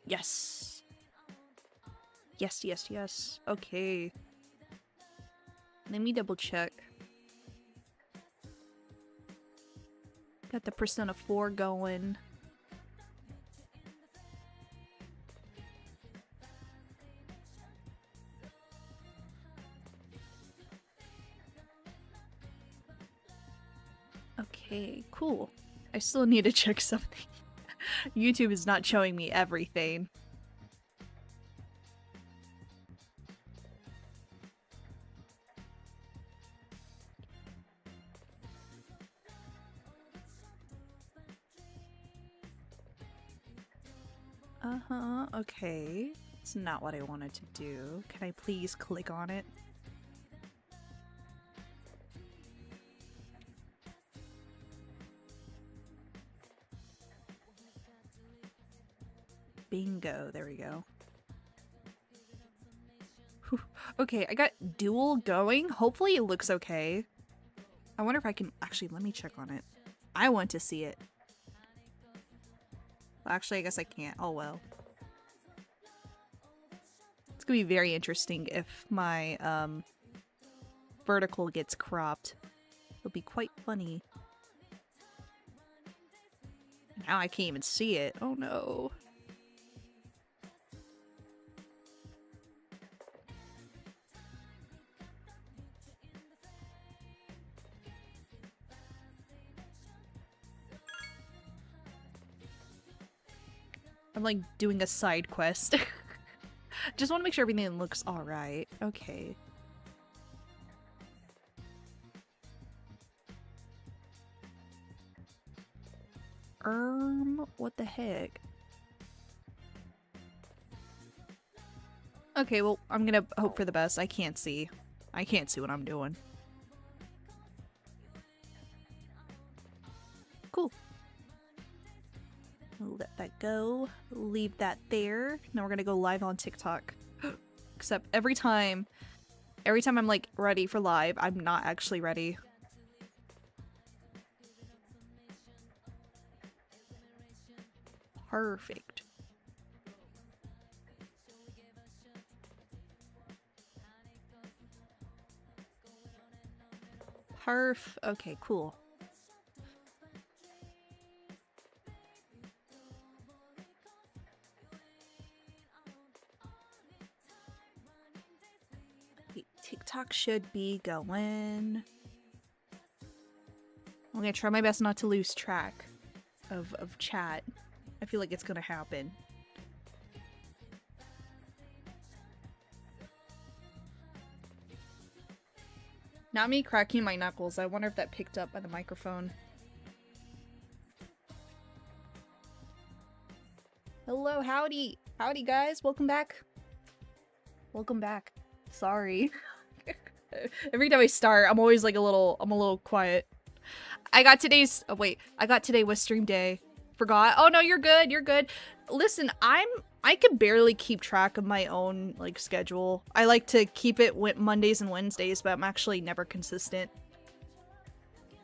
Yes. Yes, yes, yes. Okay. Let me double check. Got the Persona 4 going. Okay, cool. I still need to check something. YouTube is not showing me everything. Uh-huh, okay. It's not what I wanted to do. Can I please click on it? Bingo, there we go. Whew. Okay, I got dual going. Hopefully it looks okay. I wonder if I can... Actually, let me check on it. I want to see it. Actually, I guess I can't. Oh well. It's gonna be very interesting if my vertical gets cropped. It'll be quite funny. Now I can't even see it. Oh no. I'm like doing a side quest. Just want to make sure everything looks alright. Okay. What the heck? Okay, well, I'm gonna hope for the best. I can't see. I can't see what I'm doing. Cool. We'll let that go. Leave that there. Now we're gonna go live on TikTok. Except every time I'm like ready for live, I'm not actually ready. Perfect. Okay, cool. TikTok should be going. I'm gonna try my best not to lose track of chat. I feel like it's gonna happen. Not me cracking my knuckles. I wonder if that picked up by the microphone. Hello, howdy. Howdy guys, welcome back. Welcome back. Sorry. Every time I start, I'm always like I'm a little quiet. I got today was stream day. Forgot. Oh no, you're good. You're good. Listen, I can barely keep track of my own like schedule. I like to keep it Mondays and Wednesdays, but I'm actually never consistent.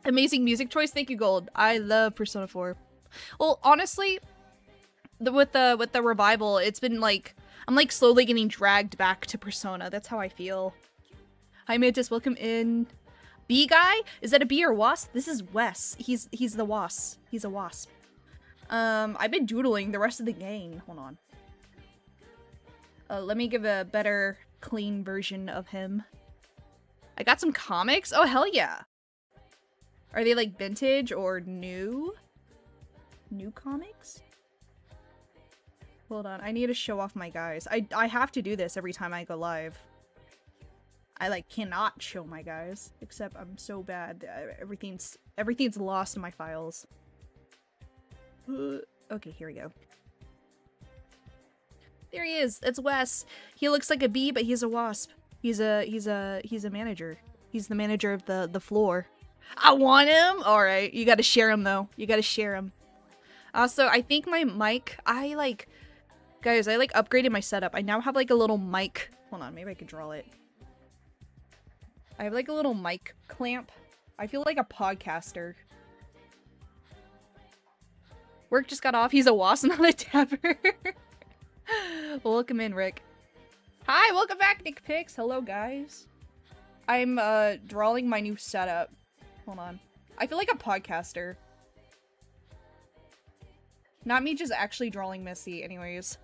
Amazing music choice. Thank you, Gold. I love Persona 4. Well, honestly, with the revival, it's been like I'm like slowly getting dragged back to Persona. That's how I feel. Hi Mantis, welcome in. Bee guy? Is that a bee or wasp? This is Wes. He's the wasp. He's a wasp. I've been doodling the rest of the gang. Hold on. Let me give a better, clean version of him. I got some comics? Oh, hell yeah! Are they like vintage or new? New comics? Hold on, I need to show off my guys. I have to do this every time I go live. I like cannot show my guys, except I'm so bad. Everything's lost in my files. Okay, here we go. There he is. It's Wes. He looks like a bee, but he's a wasp. He's a manager. He's the manager of the floor. I want him. All right, you got to share him though. You got to share him. Also, I think my mic. Guys, I like upgraded my setup. I now have like a little mic. Hold on, maybe I could draw it. I have like a little mic clamp. I feel like a podcaster. Work just got off. He's a wasp, not a tapper. Welcome in, Rick. Hi, welcome back, Nick Pix. Hello, guys. I'm, drawing my new setup. Hold on. I feel like a podcaster. Not me just actually drawing Missy, anyways.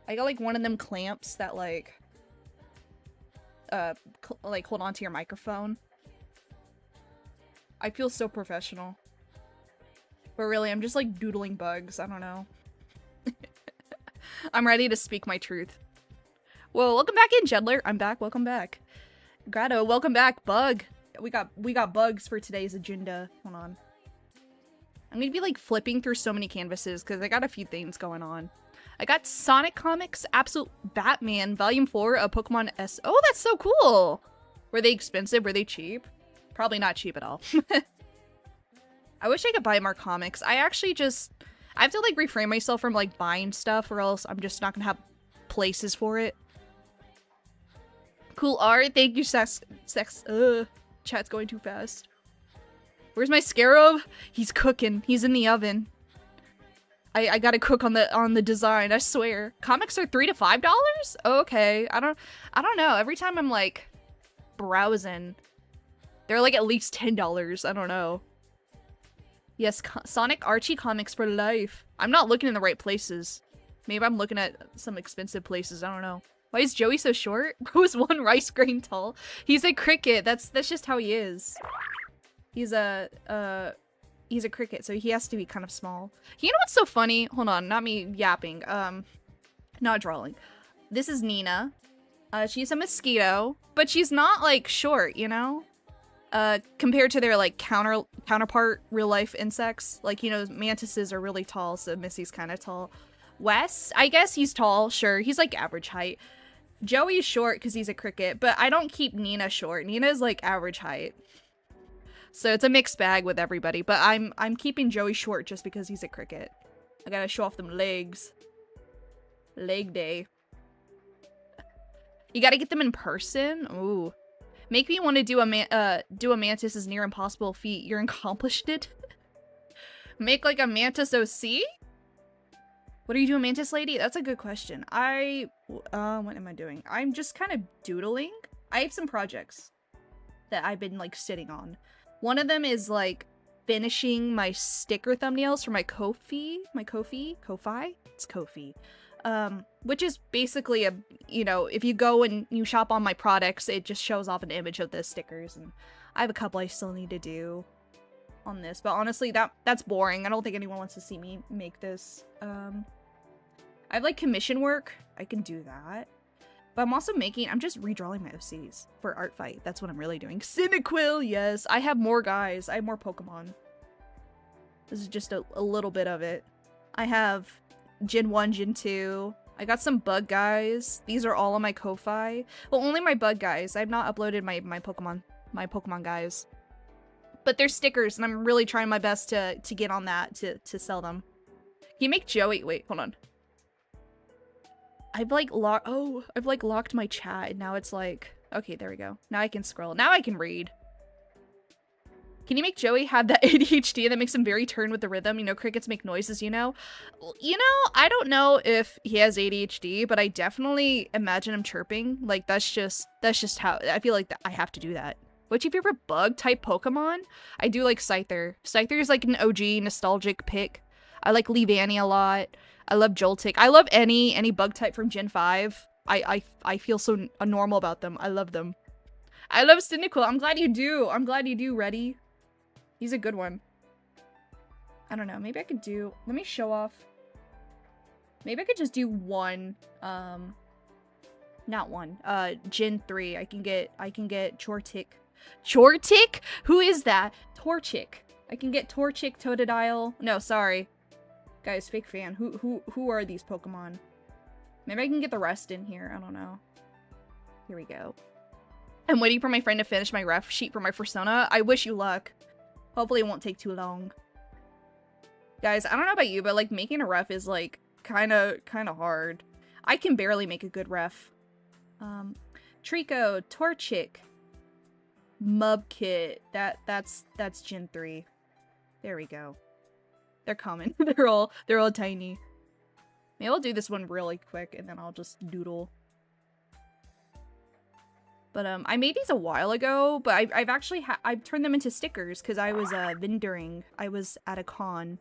I got, like, one of them clamps that, like, hold on to your microphone. I feel so professional. But really, I'm just, like, doodling bugs. I don't know. I'm ready to speak my truth. Well, welcome back in, Jedler. I'm back. Welcome back. Grotto, welcome back. Bug. We got bugs for today's agenda. Hold on. I'm gonna be, like, flipping through so many canvases because I got a few things going on. I got Sonic Comics, Absolute Batman, Volume 4 of Pokemon S. Oh, that's so cool! Were they expensive? Were they cheap? Probably not cheap at all. I wish I could buy more comics. I have to, like, refrain myself from, like, buying stuff or else I'm just not gonna have places for it. Cool art. Thank you, chat's going too fast. Where's my Scarab? He's cooking. He's in the oven. I gotta cook on the design, I swear. Comics are $3 to $5? Okay. I don't know. Every time I'm, like, browsing, they're, like, at least $10. I don't know. Yes, Sonic Archie comics for life. I'm not looking in the right places. Maybe I'm looking at some expensive places. I don't know. Why is Joey so short? Bro's one rice grain tall. He's a cricket. That's just how he is. He's a cricket, so he has to be kind of small. You know what's so funny? Hold on, not me yapping. Not drawing. This is Nina. She's a mosquito, but she's not, like, short, you know? Compared to their, like, counterpart real-life insects. Like, you know, mantises are really tall, so Missy's kind of tall. Wes, I guess he's tall, sure. He's, like, average height. Joey's short because he's a cricket, but I don't keep Nina short. Nina's, like, average height. So it's a mixed bag with everybody, but I'm keeping Joey short just because he's a cricket. I gotta show off them legs. Leg day. You gotta get them in person? Ooh. Make me want to do a Mantis' near impossible feat. You're accomplished it? Make, like, a Mantis OC? What are you doing, Mantis lady? That's a good question. What am I doing? I'm just kind of doodling. I have some projects that I've been, like, sitting on. One of them is, like, finishing my sticker thumbnails for my Ko-fi? It's Ko-fi. Which is basically you know, if you go and you shop on my products, it just shows off an image of the stickers, and I have a couple I still need to do on this, but honestly, that's boring. I don't think anyone wants to see me make this. I have, like, commission work. I can do that. But I'm just redrawing my OCs for ARTFIGHT. That's what I'm really doing. Cyndaquil, yes. I have more guys. I have more Pokemon. This is just a little bit of it. I have Gen 1, Gen 2. I got some bug guys. These are all on my Ko-fi. Well, only my bug guys. I've not uploaded my Pokemon guys. But they're stickers, and I'm really trying my best to get on that to sell them. Can you make Joey? Wait, hold on. I've locked my chat, and now it's like, okay, there we go. Now I can scroll. Now I can read. Can you make Joey have that ADHD that makes him very turn with the rhythm? You know, crickets make noises, you know? You know, I don't know if he has ADHD, but I definitely imagine him chirping. Like, that's just how, I feel like I have to do that. What's your favorite bug-type Pokemon? I do like Scyther. Scyther is like an OG nostalgic pick. I like Leavanny a lot. I love Joltik. I love any bug type from Gen 5. I feel so normal about them. I love them. I love Cyndaquil. I'm glad you do. I'm glad you do, Reddy. He's a good one. I don't know. Maybe I could do... Let me show off. Maybe I could just do one. Not one. Gen 3. I can get Chortik. Chortik? Who is that? Torchic. I can get Torchic, Totodile. No, sorry. Guys, fake fan. Who are these Pokemon? Maybe I can get the rest in here. I don't know. Here we go. I'm waiting for my friend to finish my ref sheet for my persona. I wish you luck. Hopefully it won't take too long. Guys, I don't know about you, but, like, making a ref is, like, kind of hard. I can barely make a good ref. Trico, Torchic, Mubkit. That's Gen 3. There we go. They're common. they're all tiny. Maybe I'll do this one really quick and then I'll just doodle. But I made these a while ago, but I've actually I've turned them into stickers because I was vendoring. I was at a con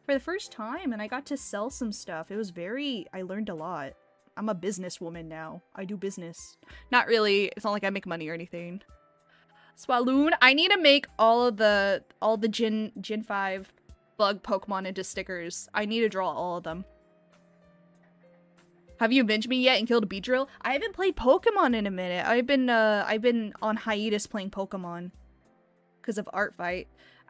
for the first time and I got to sell some stuff. It was I learned a lot. I'm a businesswoman now. I do business. Not really. It's not like I make money or anything. Swaloon, I need to make all the Gen 5 bug Pokemon into stickers. I need to draw all of them. Have you binged me yet and killed a Beedrill? I haven't played Pokemon in a minute. I've been on hiatus playing Pokemon because of ARTFIGHT.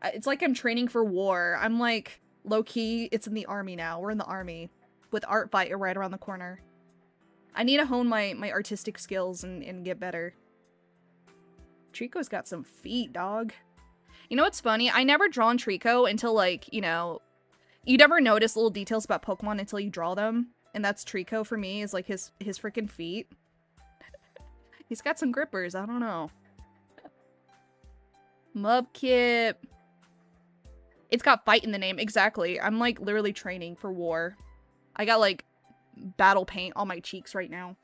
It's like I'm training for war. I'm like low-key, it's in the army now. We're in the army with ARTFIGHT right around the corner. I need to hone my artistic skills and get better. Trico's got some feet, dog. You know what's funny? I never drawn Trico until, like, you know, you never notice little details about Pokemon until you draw them. And that's Trico for me, is like his freaking feet. He's got some grippers, I don't know. Mubkip. It's got fight in the name, exactly. I'm like literally training for war. I got like battle paint on my cheeks right now.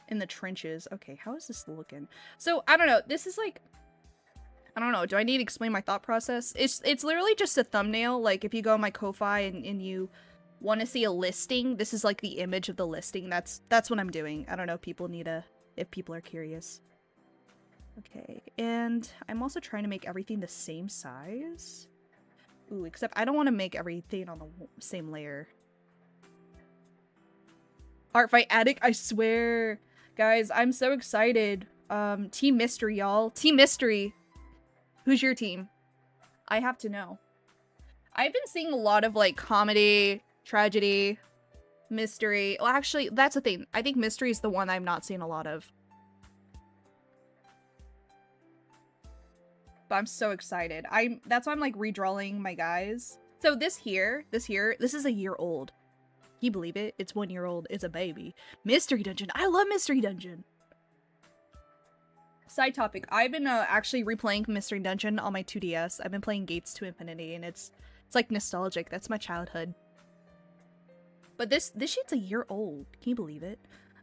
In the trenches. Okay, how is this looking? So, I don't know. This is like... I don't know. Do I need to explain my thought process? It's literally just a thumbnail. Like, if you go on my Ko-Fi and you want to see a listing, this is like the image of the listing. That's what I'm doing. I don't know if people if people are curious. Okay, and I'm also trying to make everything the same size. Ooh, except I don't want to make everything on the same layer. ARTFIGHT Addict, I swear. Guys, I'm so excited. Team Mystery, y'all. Team Mystery. Who's your team? I have to know. I've been seeing a lot of, like, comedy, tragedy, mystery. Well, actually, that's the thing. I think mystery is the one I'm not seeing a lot of. But I'm so excited. That's why I'm, like, redrawing my guys. So this is a year old. Can you believe it? It's 1 year old. It's a baby. Mystery Dungeon. I love Mystery Dungeon. Side topic. I've been actually replaying Mystery Dungeon on my 2DS. I've been playing Gates to Infinity, and it's like nostalgic. That's my childhood. But this shit's a year old. Can you believe it?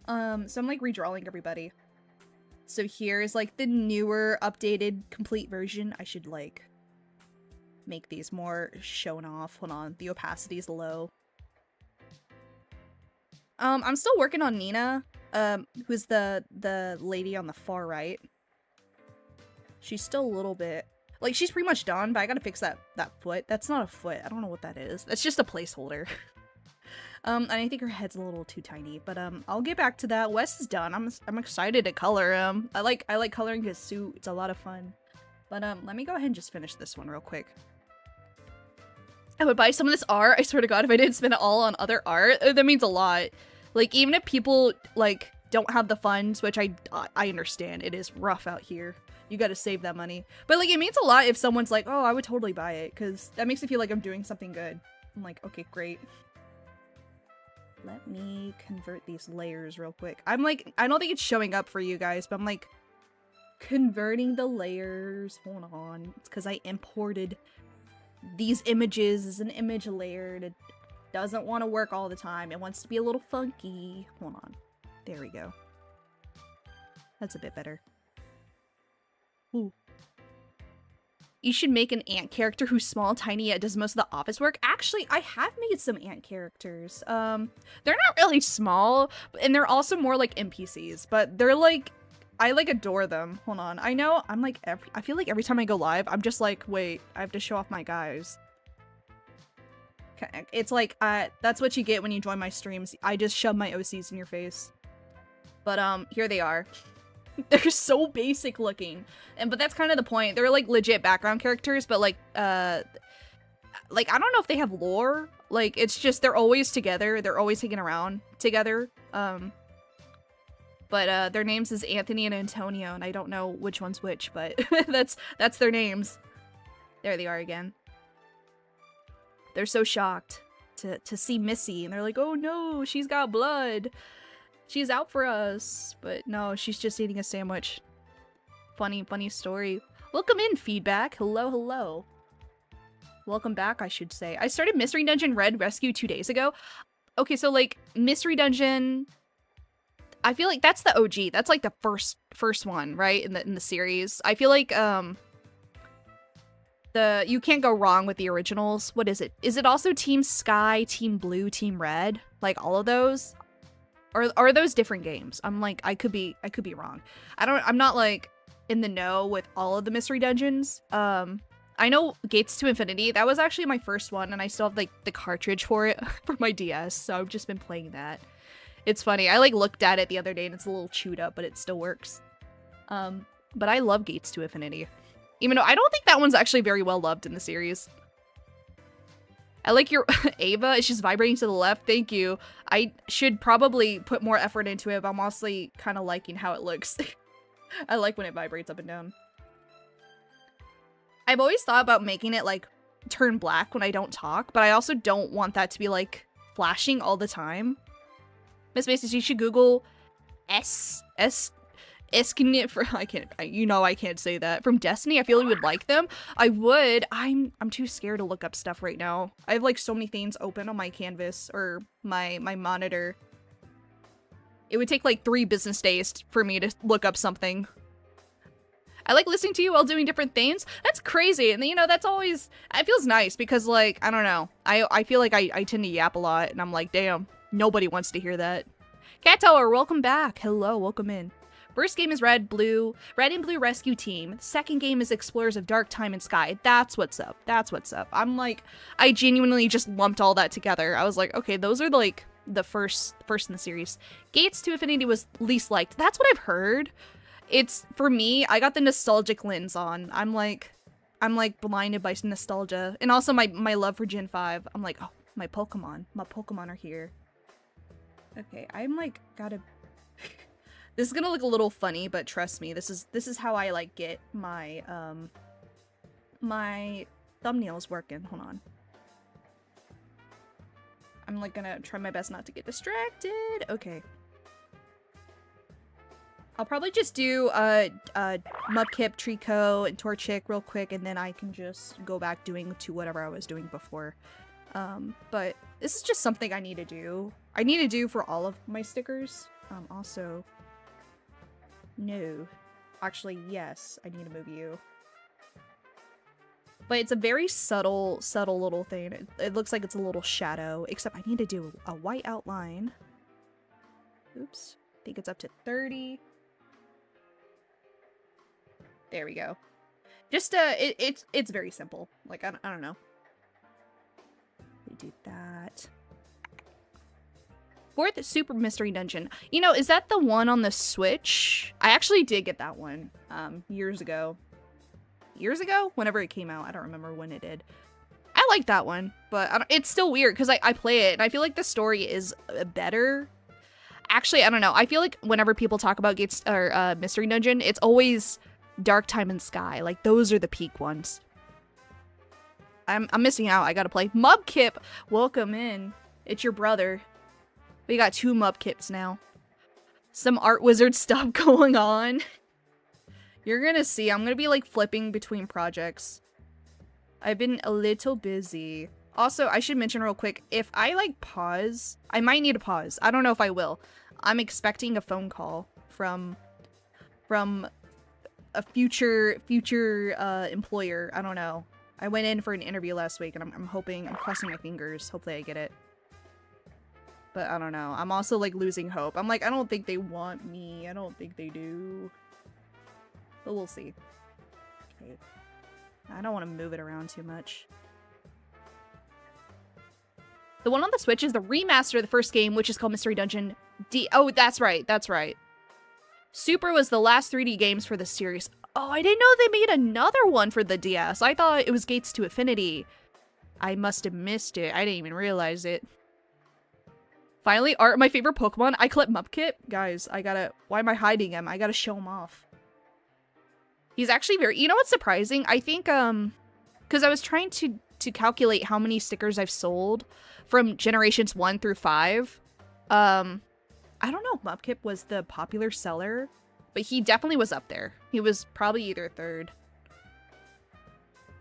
So I'm like redrawing everybody. So here is like the newer, updated, complete version. I should like make these more shown off. Hold on. The opacity is low. I'm still working on Nina, who's the lady on the far right. She's still a little bit, like, she's pretty much done, but I gotta fix that foot. That's not a foot. I don't know what that is. That's just a placeholder. And I think her head's a little too tiny, but, I'll get back to that. Wes is done. I'm excited to color him. I like coloring his suit. It's a lot of fun. But, let me go ahead and just finish this one real quick. I would buy some of this art. I swear to God, if I didn't spend it all on other art, that means a lot. Like, even if people, like, don't have the funds, which I understand. It is rough out here. You gotta save that money. But, like, it means a lot if someone's like, oh, I would totally buy it, because that makes me feel like I'm doing something good. I'm like, okay, great. Let me convert these layers real quick. I'm like, I don't think it's showing up for you guys, but I'm like, converting the layers. Hold on. It's because I imported these images as an image layer. It doesn't want to work all the time. It wants to be a little funky. Hold on. There we go. That's a bit better. Ooh. You should make an ant character who's small, tiny, yet does most of the office work. Actually, I have made some ant characters. They're not really small, and they're also more like NPCs, but they're like, I like adore them. Hold on. I know I'm like, I feel like every time I go live, I'm just like, wait, I have to show off my guys. It's like, that's what you get when you join my streams. I just shove my OCs in your face. But, here they are. They're so basic looking. But that's kind of the point. They're like legit background characters, but like I don't know if they have lore. Like, it's just, they're always together. They're always hanging around together. But their names is Anthony and Antonio, and I don't know which one's which, but that's their names. There they are again. They're so shocked to see Missy, and they're like, oh no, she's got blood. She's out for us. But no, she's just eating a sandwich. Funny story. Welcome in, feedback. Hello, hello. Welcome back, I should say. I started Mystery Dungeon Red Rescue 2 days ago. Okay, so like Mystery Dungeon, I feel like that's the OG. That's like the first one, right? In the series. I feel like you can't go wrong with the originals. What is it? Is it also Team Sky, Team Blue, Team Red? Like all of those? Or are those different games? I'm like, I could be wrong. I'm not like in the know with all of the Mystery Dungeons. I know Gates to Infinity. That was actually my first one, and I still have like the cartridge for it for my DS, so I've just been playing that. It's funny. I like looked at it the other day and it's a little chewed up, but it still works. But I love Gates to Infinity. Even though I don't think that one's actually very well loved in the series. I like your Ava. It's just vibrating to the left. Thank you. I should probably put more effort into it, but I'm honestly kind of liking how it looks. I like when it vibrates up and down. I've always thought about making it like turn black when I don't talk, but I also don't want that to be like flashing all the time. Miss Macy's, you should Google Eskinit for I can't say that. From Destiny. I feel you would like them. I would. I'm too scared to look up stuff right now. I have like so many things open on my canvas or my monitor. It would take like 3 business days for me to look up something. I like listening to you while doing different things. That's crazy. And you know, that's always, it feels nice because like, I don't know. I feel like I tend to yap a lot and I'm like, damn, nobody wants to hear that. Cat Tower, welcome back. Hello, welcome in. First game is Red and Blue Rescue Team. Second game is Explorers of Dark Time and Sky. That's what's up. That's what's up. I'm like, I genuinely just lumped all that together. I was like, okay, those are like the first in the series. Gates to Infinity was least liked. That's what I've heard. It's, for me, I got the nostalgic lens on. I'm like blinded by nostalgia. And also my love for Gen 5. I'm like, oh, my Pokemon are here. Okay, I'm like, gotta... This is gonna look a little funny, but trust me, this is how I like get my, my thumbnails working. Hold on. I'm like gonna try my best not to get distracted. Okay. I'll probably just do Mudkip, Trico, and Torchic real quick, and then I can just go back doing to whatever I was doing before. But this is just something I need to do. I need to do for all of my stickers. Also, no. Actually, yes, I need to move you. But it's a very subtle little thing. It looks like it's a little shadow, except I need to do a white outline. Oops. I think it's up to 30. There we go. Just, it's very simple. Like, I don't know. We do that. Fourth Super Mystery Dungeon. You know, is that the one on the Switch? I actually did get that one, years ago. Years ago? Whenever it came out. I don't remember when it did. I like that one, but it's still weird because I play it and I feel like the story is better. Actually, I don't know. I feel like whenever people talk about Gates or Mystery Dungeon, it's always Dark Time and Sky. Like, those are the peak ones. I'm missing out. I gotta play. Mubkip, welcome in. It's your brother. We got 2 Mubkips now. Some Art Wizard stuff going on. You're gonna see. I'm gonna be like flipping between projects. I've been a little busy. Also, I should mention real quick, if I like pause, I might need to pause. I don't know if I will. I'm expecting a phone call from a future employer. I don't know. I went in for an interview last week and I'm hoping, I'm crossing my fingers. Hopefully I get it. But I don't know. I'm also like losing hope. I'm like, I don't think they want me. I don't think they do. But we'll see. Okay. I don't want to move it around too much. The one on the Switch is the remaster of the first game, which is called Mystery Dungeon D. Oh, that's right. That's right. Super was the last 3D games for the series. Oh, I didn't know they made another one for the DS. I thought it was Gates to Infinity. I must have missed it. I didn't even realize it. Finally, Art, my favorite Pokemon. I collect Mupkit. Guys, I gotta... Why am I hiding him? I gotta show him off. He's actually very... You know what's surprising? I think, because I was trying to calculate how many stickers I've sold from generations 1 through 5. I don't know if Mupkip was the popular seller, but he definitely was up there. He was probably either 3rd.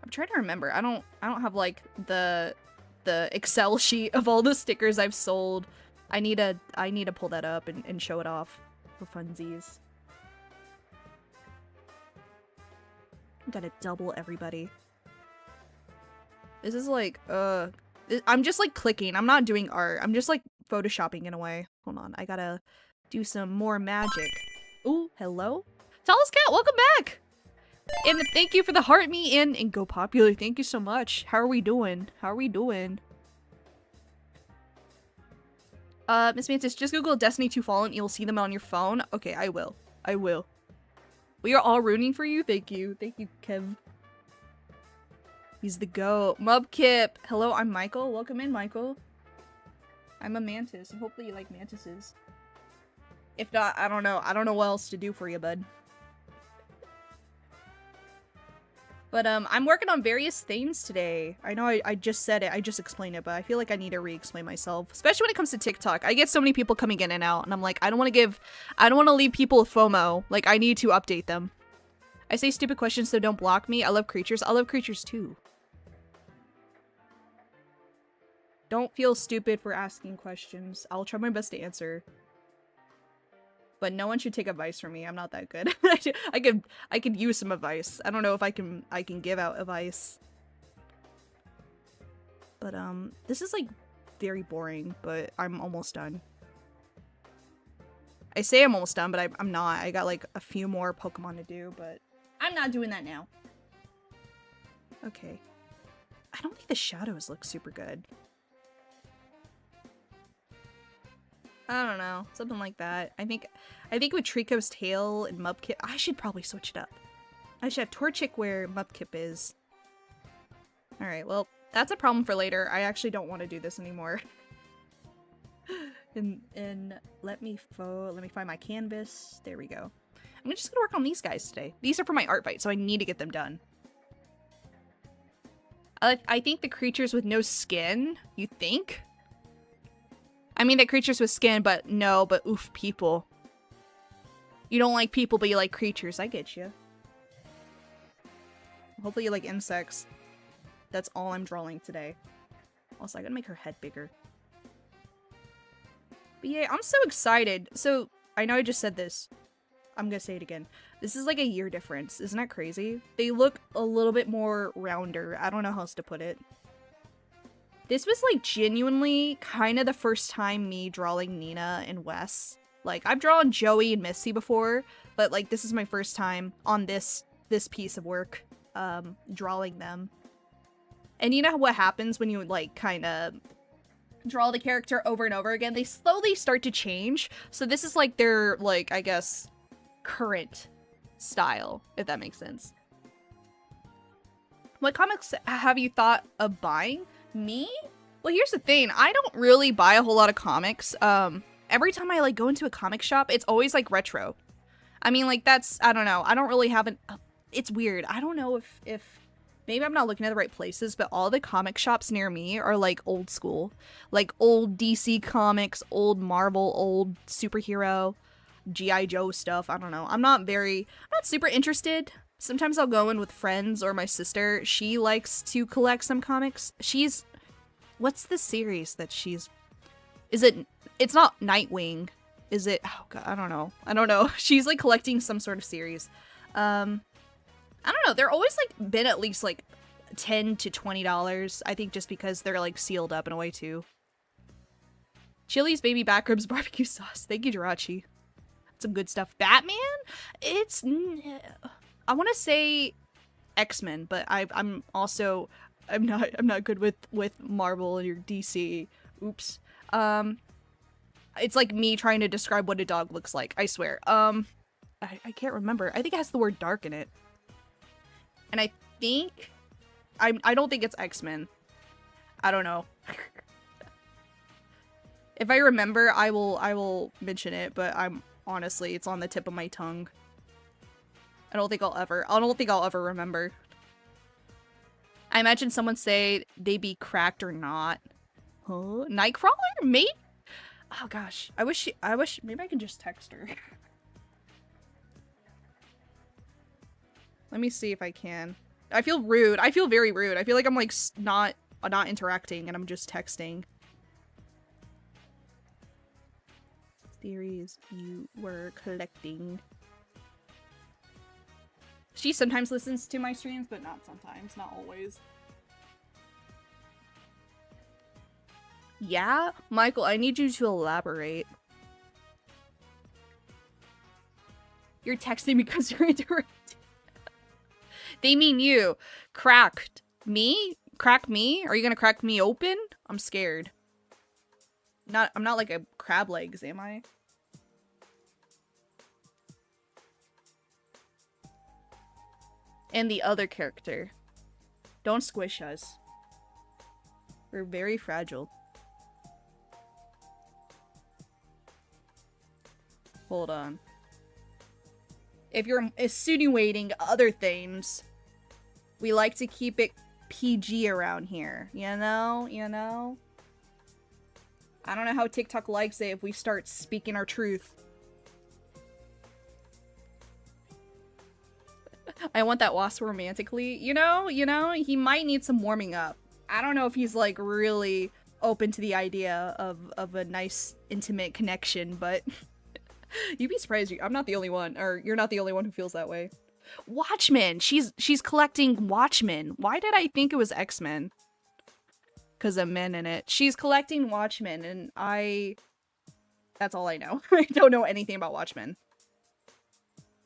I'm trying to remember. I don't have like the Excel sheet of all the stickers I've sold. I need to pull that up and show it off for funsies. Gotta double everybody. This is like, I'm just like clicking. I'm not doing art. I'm just like photoshopping in a way. Hold on. I gotta do some more magic. Ooh, hello? Tallest Cat, welcome back! And thank you for the heart me and go popular. Thank you so much. How are we doing? How are we doing? Miss Mantis, just Google Destiny 2 Fallen. You'll see them on your phone. Okay, I will. I will. We are all rooting for you. Thank you. Thank you, Kev. He's the GOAT. Mubkip. Hello, I'm Michael. Welcome in, Michael. I'm a mantis, and hopefully you like mantises. If not, I don't know. I don't know what else to do for you, bud. But, I'm working on various things today. I know I just said it. I just explained it, but I feel like I need to re-explain myself. Especially when it comes to TikTok. I get so many people coming in and out, and I'm like, I don't want to leave people with FOMO. Like, I need to update them. I say stupid questions, so don't block me. I love creatures. I love creatures, too. Don't feel stupid for asking questions. I'll try my best to answer. But no one should take advice from me. I'm not that good. I could use some advice. I don't know if I can give out advice. But this is like very boring, but I'm almost done. I say I'm almost done, but I'm not. I got like a few more Pokemon to do, but I'm not doing that now. Okay. I don't think the shadows look super good. I don't know, something like that. I think with Trico's tail and Mubkip, I should probably switch it up. I should have Torchic where Mubkip is. Alright, well, that's a problem for later. I actually don't want to do this anymore. and let me find my canvas. There we go. I'm just gonna work on these guys today. These are for my art fight, so I need to get them done. I think the creatures with no skin, you think? I mean, the creatures with skin, but no, but oof, people. You don't like people, but you like creatures. I get you. Hopefully you like insects. That's all I'm drawing today. Also, I gotta make her head bigger. But yeah, I'm so excited. So, I know I just said this. I'm gonna say it again. This is like a year difference. Isn't that crazy? They look a little bit more rounder. I don't know how else to put it. This was, like, genuinely kind of the first time me drawing Nina and Wes. Like, I've drawn Joey and Missy before, but, like, this is my first time on this piece of work, drawing them. And you know what happens when you, like, kind of draw the character over and over again? They slowly start to change. So this is, like, their, like, I guess, current style, if that makes sense. What comics have you thought of buying? Me? Well, here's the thing. I don't really buy a whole lot of comics. Every time I like go into a comic shop, it's always like retro. I mean, like that's, I don't know. I don't really have it's weird. I don't know if maybe I'm not looking at the right places, but all the comic shops near me are like old school. Like old DC comics, old Marvel, old superhero, G.I. Joe stuff. I don't know. I'm not super interested. Sometimes I'll go in with friends or my sister. She likes to collect some comics. What's the series that it's not Nightwing. Is it, oh god, I don't know. She's like collecting some sort of series. I don't know. They're always like been at least like $10 to $20. I think just because they're like sealed up in a way too. Chili's baby back ribs barbecue sauce. Thank you, Jirachi. Some good stuff. Batman? I want to say X-Men, but I'm not good with Marvel or DC. Oops. It's like me trying to describe what a dog looks like. I swear. I can't remember. I think it has the word dark in it. And I think I don't think it's X-Men. I don't know. If I remember, I will mention it, but honestly, it's on the tip of my tongue. I don't think I'll ever remember. I imagine someone say they be cracked or not. Huh? Nightcrawler? Maybe? Oh gosh. I wish maybe I can just text her. Let me see if I can. I feel rude. I feel very rude. I feel like I'm like not interacting and I'm just texting. Theories you were collecting. She sometimes listens to my streams, but not sometimes, not always. Yeah? Michael, I need you to elaborate. You're texting because you're interrupted. They mean you. Cracked. Me? Crack me? Are you gonna crack me open? I'm scared. I'm not like a crab legs, am I? And the other character. Don't squish us. We're very fragile. Hold on. If you're insinuating other things, we like to keep it PG around here. You know? You know? I don't know how TikTok likes it if we start speaking our truth. I want that wasp romantically. You know, he might need some warming up. I don't know if he's like really open to the idea of a nice intimate connection, but you'd be surprised. I'm not the only one, or you're not the only one who feels that way. Watchmen. She's collecting Watchmen. Why did I think it was X-Men? Because of men in it. She's collecting Watchmen, and that's all I know. I don't know anything about Watchmen.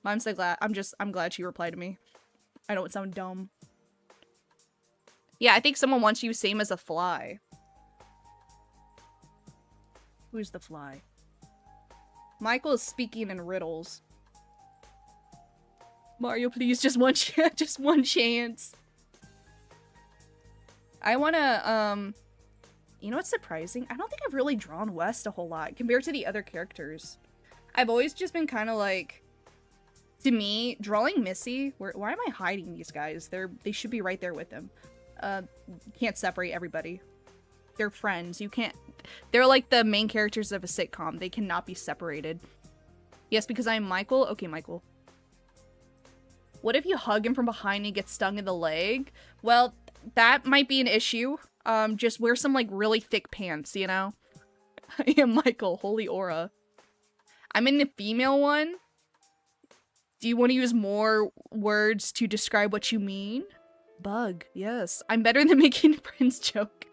I'm so glad. I'm glad she replied to me. I don't sound dumb. Yeah, I think someone wants you same as a fly. Who's the fly? Michael is speaking in riddles. Mario, please, just one chance. Just one chance. I wanna, you know what's surprising? I don't think I've really drawn West a whole lot compared to the other characters. I've always just been kind of like, to me, drawing Missy, why am I hiding these guys? They should be right there with them. Can't separate everybody. They're friends. You can't, they're like the main characters of a sitcom. They cannot be separated. Yes, because I'm Michael. Okay, Michael. What if you hug him from behind and get stung in the leg? Well, that might be an issue. Just wear some like really thick pants, you know? I am Michael. Holy aura. I'm in the female one. Do you want to use more words to describe what you mean? Bug. Yes. I'm better than making a Prince joke.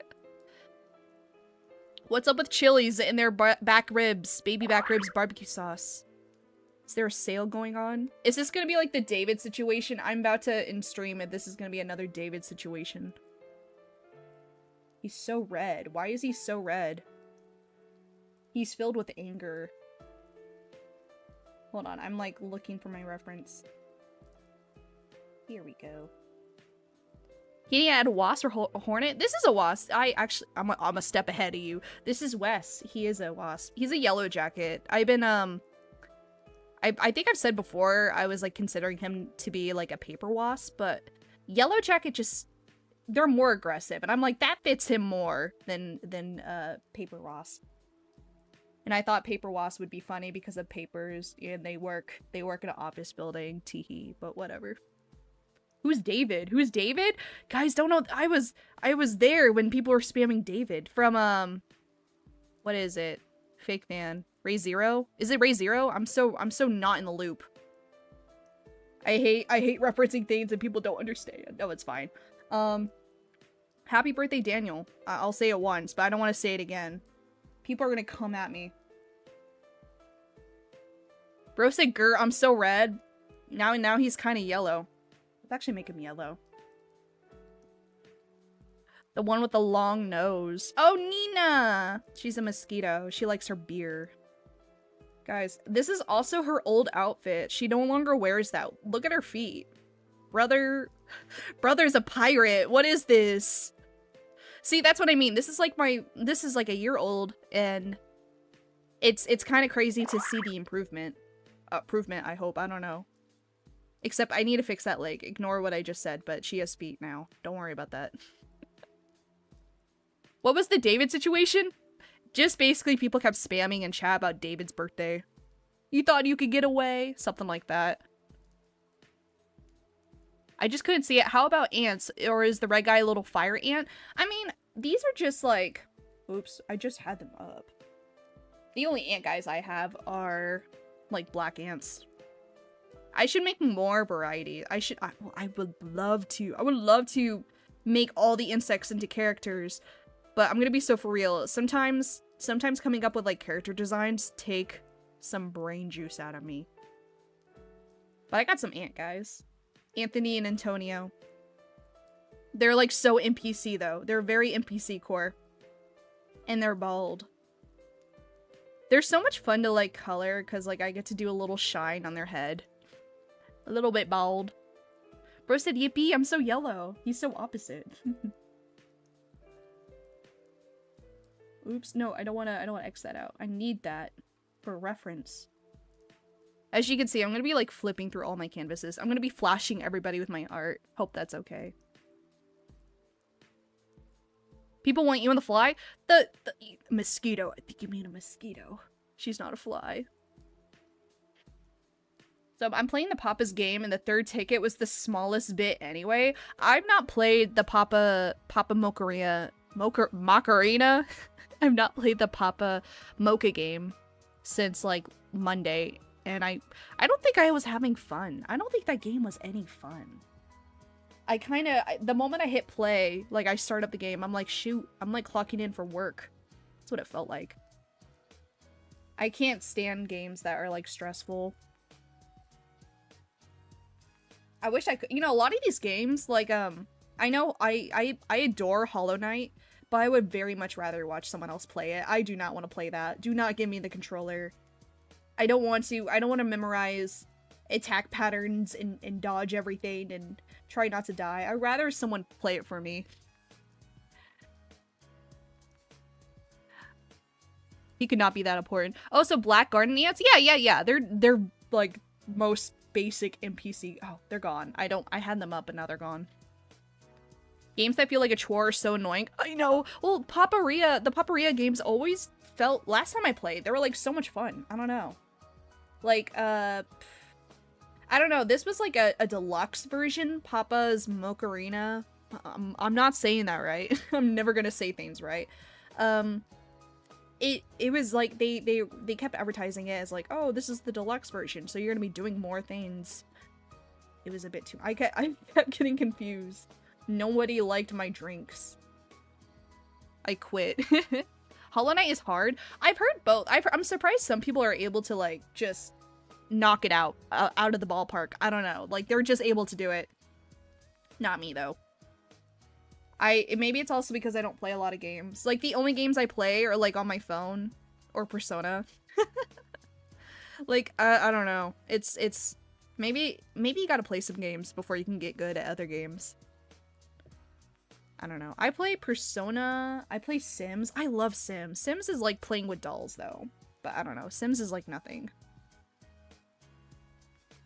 What's up with chilies and their back ribs? Baby back ribs barbecue sauce. Is there a sale going on? Is this gonna be like the David situation? I'm about to in stream it. This is gonna be another David situation. He's so red. Why is he so red? He's filled with anger. Hold on, I'm like looking for my reference. Here we go. Can you add a wasp or a hornet? This is a wasp. I'm a step ahead of you. This is Wes. He is a wasp. He's a yellow jacket. I've been I think I've said before I was like considering him to be like a paper wasp, but yellow jacket just, they're more aggressive, and I'm like, that fits him more than paper wasp. And I thought paper wasp would be funny because of papers, and they work in an office building, teehee, but whatever. Who's David? Who's David? Guys, don't know. I was there when people were spamming David from what is it? Fake fan. Ray Zero? Is it Ray Zero? I'm so not in the loop. I hate referencing things and people don't understand. No, it's fine. Happy birthday, Daniel. I'll say it once, but I don't want to say it again. People are gonna come at me. Bro said, "Grr, I'm so red." Now he's kind of yellow. Let's actually make him yellow. The one with the long nose. Oh, Nina! She's a mosquito. She likes her beer. Guys, this is also her old outfit. She no longer wears that. Look at her feet. Brother's a pirate. What is this? See, that's what I mean. This is like a year old, and it's kind of crazy to see the improvement, I hope. I don't know. Except I need to fix that leg. Ignore what I just said, but she has feet now. Don't worry about that. What was the David situation? Just basically people kept spamming in chat about David's birthday. You thought you could get away? Something like that. I just couldn't see it. How about ants? Or is the red guy a little fire ant? I mean, these are just like... Oops, I just had them up. The only ant guys I have are, like, black ants. I should make more variety. I would love to. I would love to make all the insects into characters. But I'm gonna be so for real. Sometimes coming up with, like, character designs take some brain juice out of me. But I got some ant guys. Anthony and Antonio. They're like so NPC though. They're very NPC core. And they're bald. They're so much fun to like color because like I get to do a little shine on their head. A little bit bald. Bro said, yippee, I'm so yellow. He's so opposite. Oops, no, I don't wanna X that out. I need that for reference. As you can see, I'm gonna be like flipping through all my canvases. I'm gonna be flashing everybody with my art. Hope that's okay. People want you on the fly? The mosquito. I think you mean a mosquito. She's not a fly. So I'm playing the Papa's game, and the third ticket was the smallest bit anyway. I've not played the Papa Macarena. I've not played the Papa Mocha game since like Monday. And I don't think I was having fun. I don't think that game was any fun. The moment I hit play, like I start up the game, I'm like, shoot, I'm like clocking in for work. That's what it felt like. I can't stand games that are like stressful. I wish I could, you know, a lot of these games, like, I know I adore Hollow Knight, but I would very much rather watch someone else play it. I do not want to play that. Do not give me the controller. I don't want to memorize attack patterns and dodge everything and try not to die. I'd rather someone play it for me. He could not be that important. Oh, so Black Garden Ants? Yeah. They're like most basic NPC. Oh, they're gone. I had them up and now they're gone. Games that feel like a chore are so annoying. I know. Well, the Paparia games always felt, last time I played, they were like so much fun. I don't know. Like, I don't know. This was like a deluxe version. Papa's Mocarena. I'm not saying that right. I'm never gonna say things right. It was like they kept advertising it as like, oh, this is the deluxe version, so you're gonna be doing more things. It was a bit too. I kept getting confused. Nobody liked my drinks. I quit. Hollow Knight is hard. I've heard both. I'm surprised some people are able to like just knock it out of the ballpark. I don't know. Like they're just able to do it. Not me though. Maybe it's also because I don't play a lot of games. Like the only games I play are like on my phone or Persona. Like I don't know. It's maybe you gotta play some games before you can get good at other games. I don't know. I play Persona. I play Sims. I love Sims. Sims is like playing with dolls though. But I don't know. Sims is like nothing.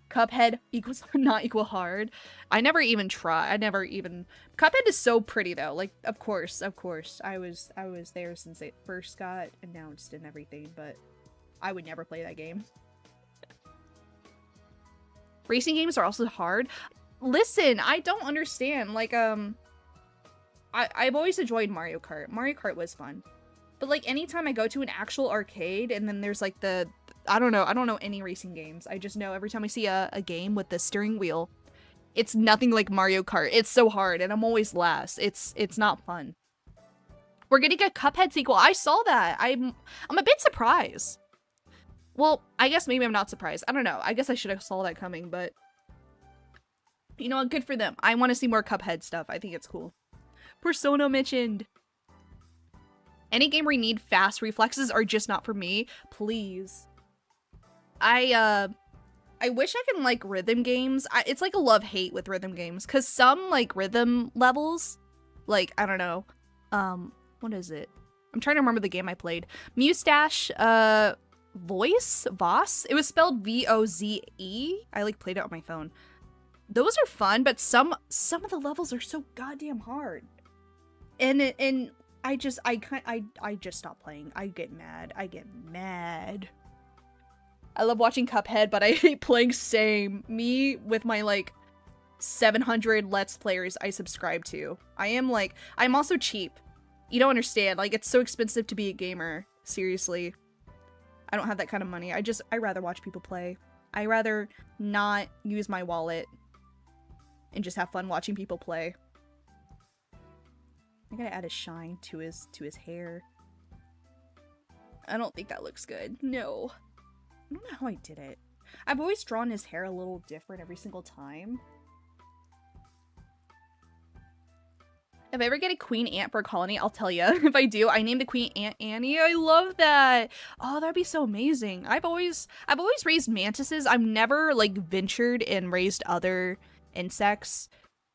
Cuphead equals not equal hard. I never even try. Cuphead is so pretty though. Like of course. I was there since it first got announced and everything, but I would never play that game. Racing games are also hard. Listen, I don't understand. Like I've always enjoyed Mario Kart. Mario Kart was fun. But like anytime I go to an actual arcade and then there's like I don't know any racing games. I just know every time I see a game with the steering wheel, it's nothing like Mario Kart. It's so hard and I'm always last. It's not fun. We're getting a Cuphead sequel. I saw that. I'm a bit surprised. Well, I guess maybe I'm not surprised. I don't know. I guess I should have saw that coming, but you know what? Good for them. I want to see more Cuphead stuff. I think it's cool. Persona mentioned. Any game where you need fast reflexes are just not for me. Please. I wish I can like rhythm games. It's like a love-hate with rhythm games. Cause some like rhythm levels, like, I don't know. What is it? I'm trying to remember the game I played. Mustache, Voss? It was spelled V-O-Z-E. I like played it on my phone. Those are fun, but some of the levels are so goddamn hard. And I just stop playing. I get mad. I love watching Cuphead, but I hate playing same. Me with my like 700 Let's Players I subscribe to. I'm also cheap. You don't understand. Like, it's so expensive to be a gamer. Seriously. I don't have that kind of money. I rather watch people play. I rather not use my wallet and just have fun watching people play. I gotta add a shine to his hair. I don't think that looks good. No. I don't know how I did it. I've always drawn his hair a little different every single time. If I ever get a queen ant for a colony, I'll tell you. If I do, I name the queen ant Annie. I love that. Oh, that'd be so amazing. I've always raised mantises. I've never like ventured and raised other insects,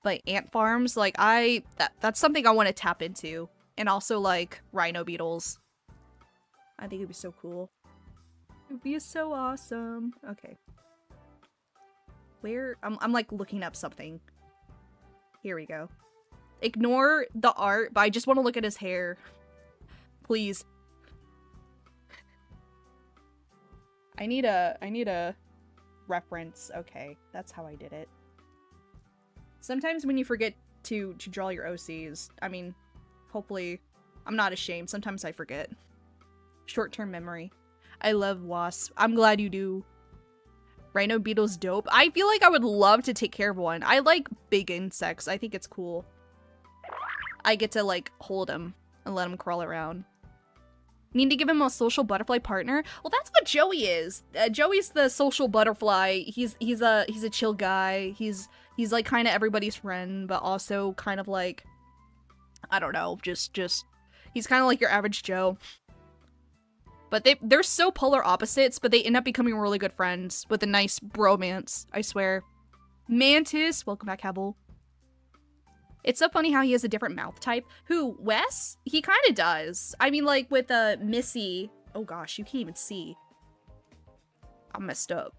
like ant farms. Like that's something I want to tap into. And also like rhino beetles. I think it'd be so cool. It would be so awesome. Okay. Where? I'm like looking up something. Here we go. Ignore the art, but I just want to look at his hair. Please. I need a reference. Okay, that's how I did it. Sometimes when you forget to draw your OCs, I mean, hopefully I'm not ashamed. Sometimes I forget. Short-term memory. I love wasps. I'm glad you do. Rhino beetle's dope. I feel like I would love to take care of one. I like big insects. I think it's cool. I get to like hold him and let him crawl around. Need to give him a social butterfly partner. Well, that's what Joey is. Joey's the social butterfly. He's a chill guy. He's like kind of everybody's friend, but also kind of like, I don't know, just he's kind of like your average Joe. But they're so polar opposites, but they end up becoming really good friends with a nice bromance, I swear. Mantis, welcome back, Habel. It's so funny how he has a different mouth type. Who, Wes? He kind of does. I mean, like with Missy. Oh gosh, you can't even see. I'm messed up.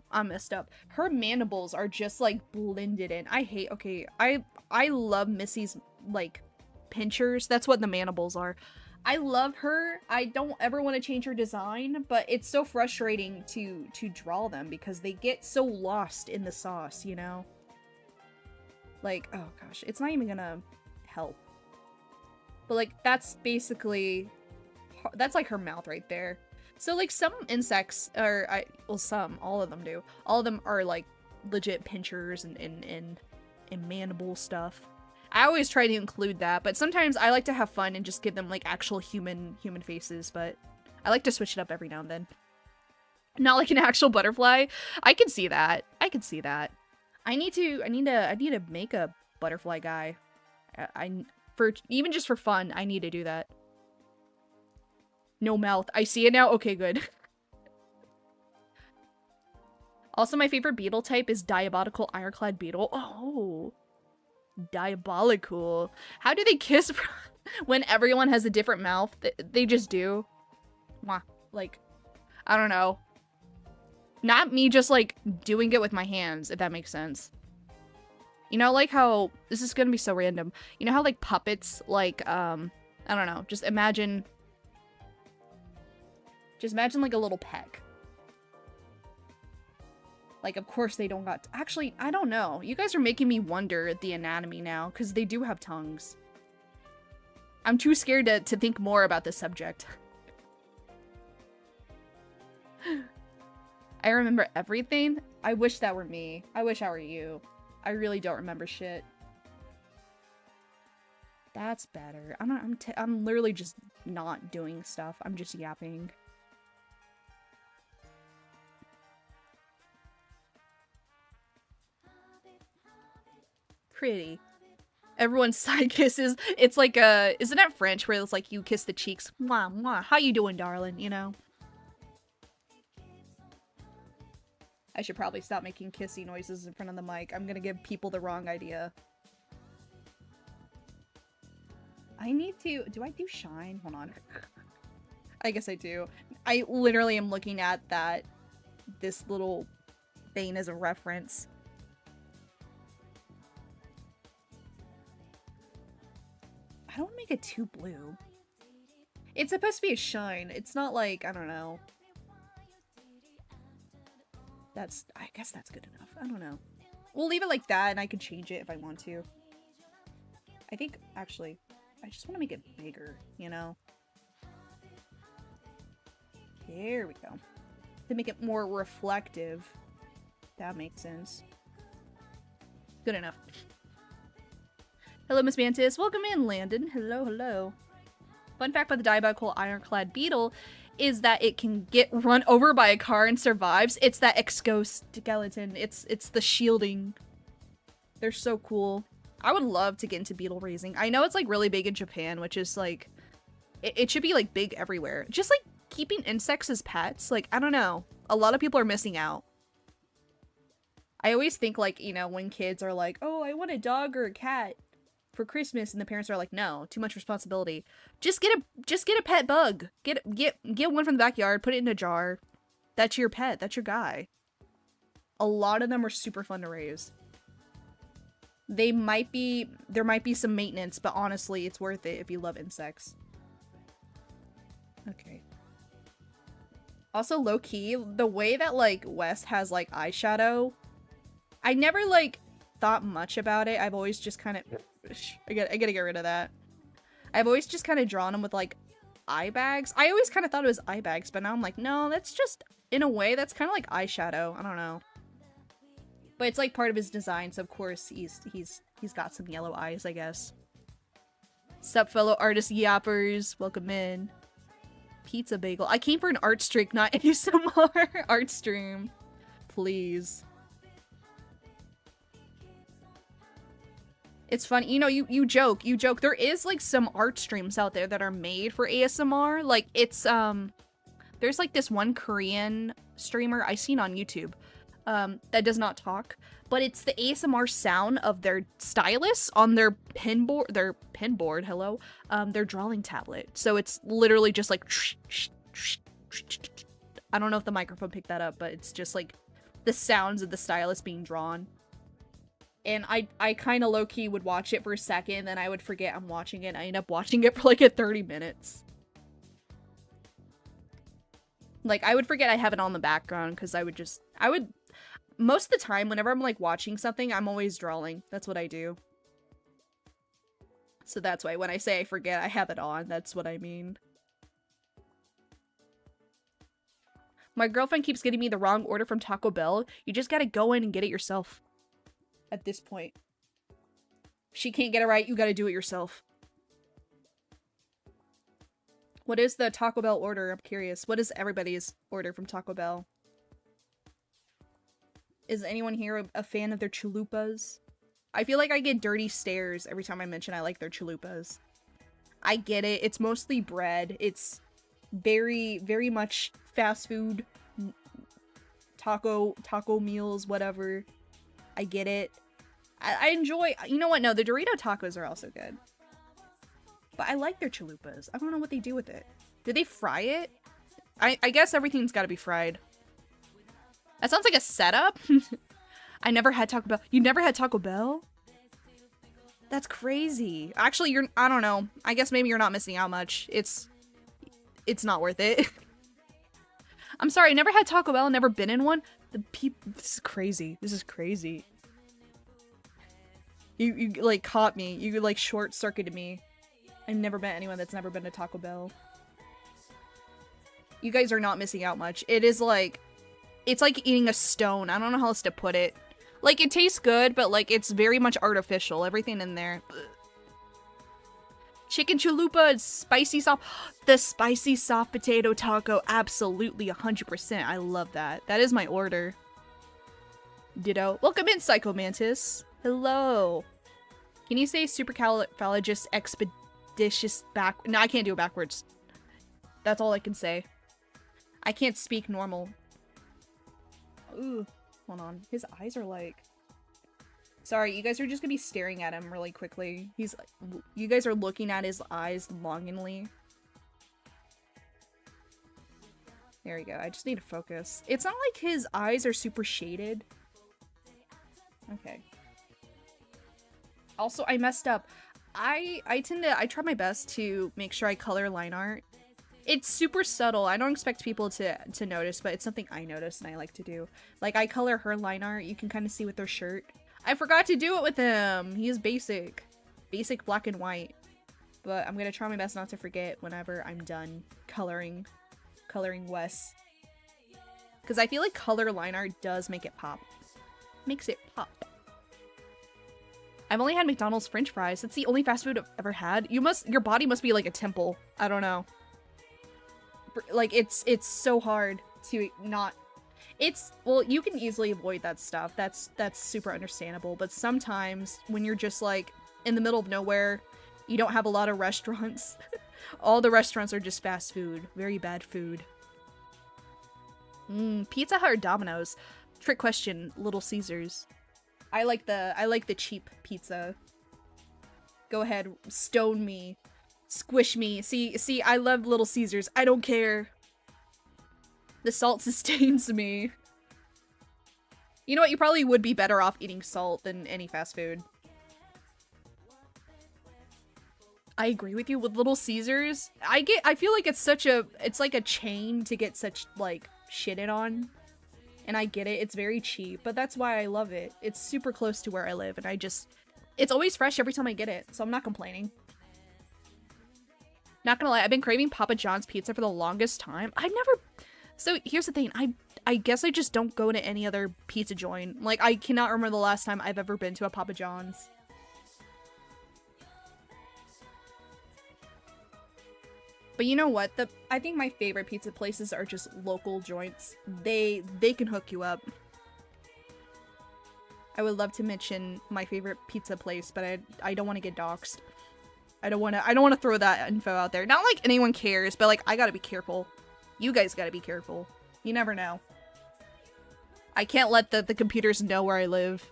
Her mandibles are just like blended in. Okay, I love Missy's like pinchers. That's what the mandibles are. I love her. I don't ever want to change her design, but it's so frustrating to draw them because they get so lost in the sauce, you know? Like, oh gosh, it's not even gonna help. But like, that's basically, that's like her mouth right there. So like some insects are, all of them do. All of them are like legit pinchers and mandible stuff. I always try to include that, but sometimes I like to have fun and just give them like actual human make but I like to switch it up every now and then. Not like an actual butterfly. I can see that. I need to make a butterfly guy. Even just for fun, I need to do that. No mouth. I see it now. Okay, good. Also, my favorite beetle type is diabolical ironclad beetle. Oh. Diabolical. How do they kiss when everyone has a different mouth? They just do. Like, I don't know. Not me just like doing it with my hands, if that makes sense. You know, like how, this is gonna be so random. You know how like puppets, like, I don't know, just imagine like a little peck. Like, of course they don't got... Actually, I don't know. You guys are making me wonder at the anatomy now, because they do have tongues. I'm too scared to think more about this subject. I remember everything? I wish that were me. I wish I were you. I really don't remember shit. That's better. I'm literally just not doing stuff. I'm just yapping. Pretty. Everyone's side kisses. It's like isn't that French where it's like you kiss the cheeks? Mwah, mwah. How you doing, darling? You know? I should probably stop making kissy noises in front of the mic. I'm gonna give people the wrong idea. I need to... Do I do shine? Hold on. I guess I do. I literally am looking at this little thing as a reference. I don't make it too blue. It's supposed to be a shine. It's not like, I don't know. I guess that's good enough. I don't know. we'll leave it like that, and I can change it if I want to. I think, actually, I just want to make it bigger, you know? There we go. To make it more reflective. That makes sense. Good enough. Hello, Miss Mantis. Welcome in, Landon. Hello, hello. Fun fact about the diabolical ironclad beetle is that it can get run over by a car and survives. It's that exoskeleton. It's the shielding. They're so cool. I would love to get into beetle raising. I know it's like really big in Japan, which is like, it should be like big everywhere. Just like keeping insects as pets. Like, I don't know. A lot of people are missing out. I always think like, you know, when kids are like, oh, I want a dog or a cat for Christmas, and the parents are like, no, too much responsibility. Just get a pet bug. Get one from the backyard, put it in a jar. That's your pet. That's your guy. A lot of them are super fun to raise. There might be some maintenance, but honestly, it's worth it if you love insects. Okay. Also, low-key, the way that, like, Wes has, like, eyeshadow, I never, like, thought much about it. I've always just kind of... I gotta get rid of that. I've always just kind of drawn them with, like, eye bags. I always kind of thought it was eye bags, but now I'm like, no, that's just, in a way, that's kind of like eyeshadow. I don't know. But it's, like, part of his design, so of course he's got some yellow eyes, I guess. Sup, fellow artist yappers. Welcome in. Pizza bagel. I came for an art streak, not ASMR art stream. Please. It's funny, you know, you joke. There is, like, some art streams out there that are made for ASMR. Like, it's, there's, like, this one Korean streamer I seen on YouTube, that does not talk, but it's the ASMR sound of their stylus on their pinboard, hello, their drawing tablet. So it's literally just like, I don't know if the microphone picked that up, but it's just, like, the sounds of the stylus being drawn. And I kind of low-key would watch it for a second, then I would forget I'm watching it, and I end up watching it for like 30 minutes. Like, I would forget I have it on the background, because most of the time, whenever I'm, like, watching something, I'm always drawing. That's what I do. So that's why when I say I forget I have it on, that's what I mean. My girlfriend keeps getting me the wrong order from Taco Bell. You just gotta go in and get it yourself. At this point. If she can't get it right, you gotta do it yourself. What is the Taco Bell order? I'm curious. What is everybody's order from Taco Bell? Is anyone here a fan of their chalupas? I feel like I get dirty stares every time I mention I like their chalupas. I get it. It's mostly bread. It's very, very much fast food. Taco meals, whatever. I get it. I enjoy, you know what? No, the Dorito tacos are also good. But I like their chalupas. I don't know what they do with it. Do they fry it? I guess everything's gotta be fried. That sounds like a setup. I never had Taco Bell. You never had Taco Bell? That's crazy. Actually, I don't know. I guess maybe you're not missing out much. It's not worth it. I'm sorry, I never had Taco Bell, never been in one. This is crazy. This is crazy. You like caught me. You like short-circuited me. I've never met anyone that's never been to Taco Bell. You guys are not missing out much. It's like eating a stone. I don't know how else to put it. Like, it tastes good, but like it's very much artificial. Everything in there. Ugh. Chicken chalupa, spicy soft. The spicy soft potato taco, absolutely 100%. I love that. That is my order. Ditto. Welcome in, Psycho Mantis. Hello. Can you say supercalifragilisticexpialidocious back? No, I can't do it backwards. That's all I can say. I can't speak normal. Ooh, hold on. His eyes are like... Sorry, you guys are just gonna be staring at him really quickly. You guys are looking at his eyes longingly. There we go. I just need to focus. It's not like his eyes are super shaded. Okay. Also, I messed up. I try my best to make sure I color line art. It's super subtle. I don't expect people to notice, but it's something I notice and I like to do. Like, I color her line art. You can kind of see with her shirt. I forgot to do it with him. He is basic. Basic black and white. But I'm gonna try my best not to forget whenever I'm done coloring Wes. Because I feel like color line art does make it pop. Makes it pop. I've only had McDonald's French fries. That's the only fast food I've ever had. Your body must be like a temple. I don't know. Like, it's so hard to not... well, you can easily avoid that stuff. That's super understandable. But sometimes when you're just like in the middle of nowhere, you don't have a lot of restaurants. All the restaurants are just fast food. Very bad food. Pizza Hut or Domino's? Trick question, Little Caesars. I like the cheap pizza. Go ahead, stone me. Squish me. See, I love Little Caesars. I don't care. The salt sustains me. You know what? You probably would be better off eating salt than any fast food. I agree with you with Little Caesars. I feel like it's like a chain to get such, like, shitted on. And I get it, it's very cheap, but that's why I love it. It's super close to where I live, and it's always fresh every time I get it, so I'm not complaining. Not gonna lie, I've been craving Papa John's pizza for the longest time. So here's the thing, I guess I just don't go to any other pizza joint. Like, I cannot remember the last time I've ever been to a Papa John's. But you know what? I think my favorite pizza places are just local joints. They can hook you up. I would love to mention my favorite pizza place, but I don't want to get doxxed. I don't want to throw that info out there. Not like anyone cares, but like I gotta be careful. You guys gotta be careful. You never know. I can't let the computers know where I live.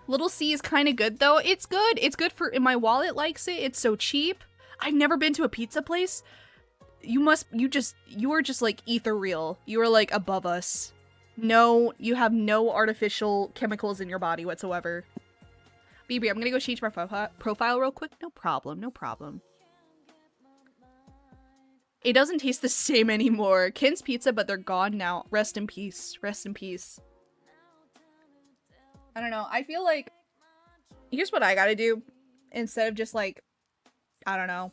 Little C is kind of good, though. It's good. It's good for... My wallet likes it. It's so cheap. I've never been to a pizza place. You are just, like, ethereal. You are, like, above us. No, you have no artificial chemicals in your body whatsoever. BB, I'm gonna go change my profile real quick. No problem. No problem. It doesn't taste the same anymore. Ken's Pizza, but they're gone now. Rest in peace. Rest in peace. I don't know. I feel like here's what I gotta do instead of just like, I don't know,